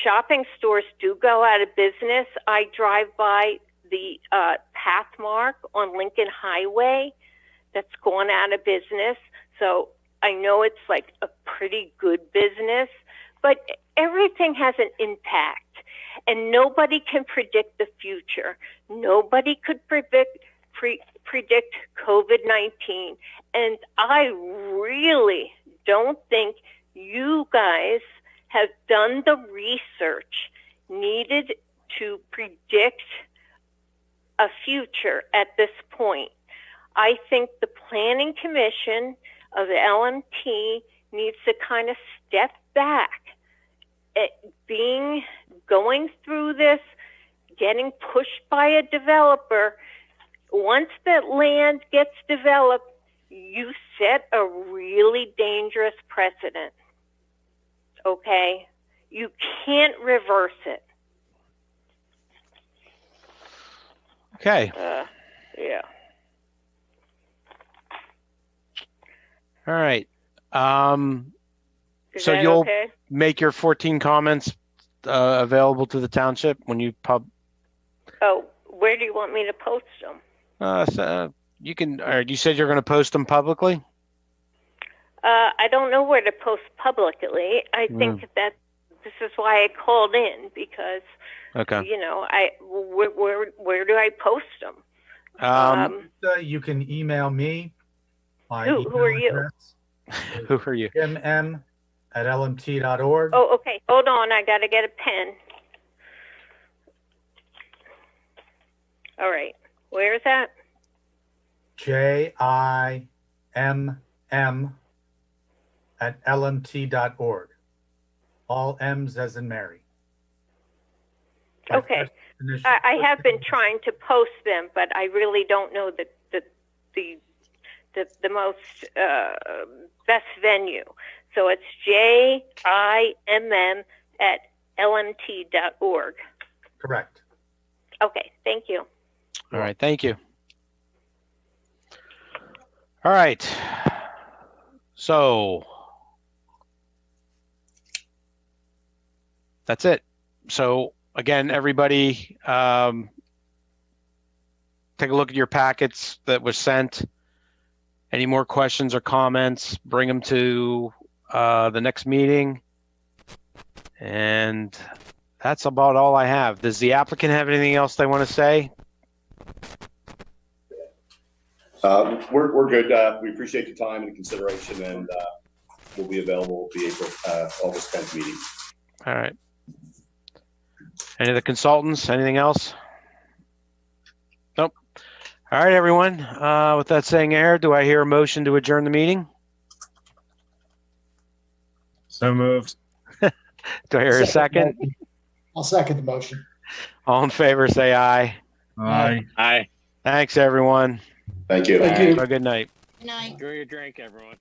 Speaker 22: shopping stores do go out of business. I drive by the Pathmark on Lincoln Highway that's gone out of business. So I know it's like a pretty good business, but everything has an impact. And nobody can predict the future. Nobody could predict COVID-19. And I really don't think you guys have done the research needed to predict a future at this point. I think the Planning Commission of the LMT needs to kind of step back. Going through this, getting pushed by a developer, once that land gets developed, you set a really dangerous precedent. Okay? You can't reverse it.
Speaker 1: Okay.
Speaker 22: Yeah.
Speaker 1: All right.
Speaker 22: Is
Speaker 1: So
Speaker 22: that
Speaker 1: you'll
Speaker 22: okay?
Speaker 1: make your 14 comments available to the township when you
Speaker 22: Oh, where do you want me to post them?
Speaker 1: so you can, or you said you're going to post them publicly?
Speaker 22: I don't know where to post publicly. I think that this is why I called in, because
Speaker 1: Okay.
Speaker 22: you know, where do I post them?
Speaker 3: You can email me. My
Speaker 22: Who
Speaker 3: email
Speaker 22: are you?
Speaker 3: address,
Speaker 1: Who are you?
Speaker 3: jmm@lmt.org.
Speaker 22: Oh, okay. Hold on. I got to get a pen. All right. Where is that?
Speaker 3: JIMM@lmt.org. All M's as in Mary.
Speaker 22: Okay. I have been trying to post them, but I really don't know the most best venue. So it's JIMM@lmt.org.
Speaker 3: Correct.
Speaker 22: Okay. Thank you.
Speaker 1: All right. Thank you. All right. So that's it. So again, everybody, take a look at your packets that was sent. Any more questions or comments, bring them to the next meeting. And that's about all I have. Does the applicant have anything else they want to say?
Speaker 5: We're good. We appreciate the time and the consideration, and we'll be available at the August 10th meeting.
Speaker 1: All right. Any of the consultants, anything else? Nope. All right, everyone. With that saying air, do I hear a motion to adjourn the meeting?
Speaker 12: So moved.
Speaker 1: Do I hear a second?
Speaker 10: I'll second the motion.
Speaker 1: All in favor, say aye.
Speaker 15: Aye.
Speaker 2: Aye.
Speaker 1: Thanks, everyone.
Speaker 5: Thank you.
Speaker 8: Thank you.
Speaker 1: Have a good night.
Speaker 4: Good night.
Speaker 2: Enjoy your drink, everyone.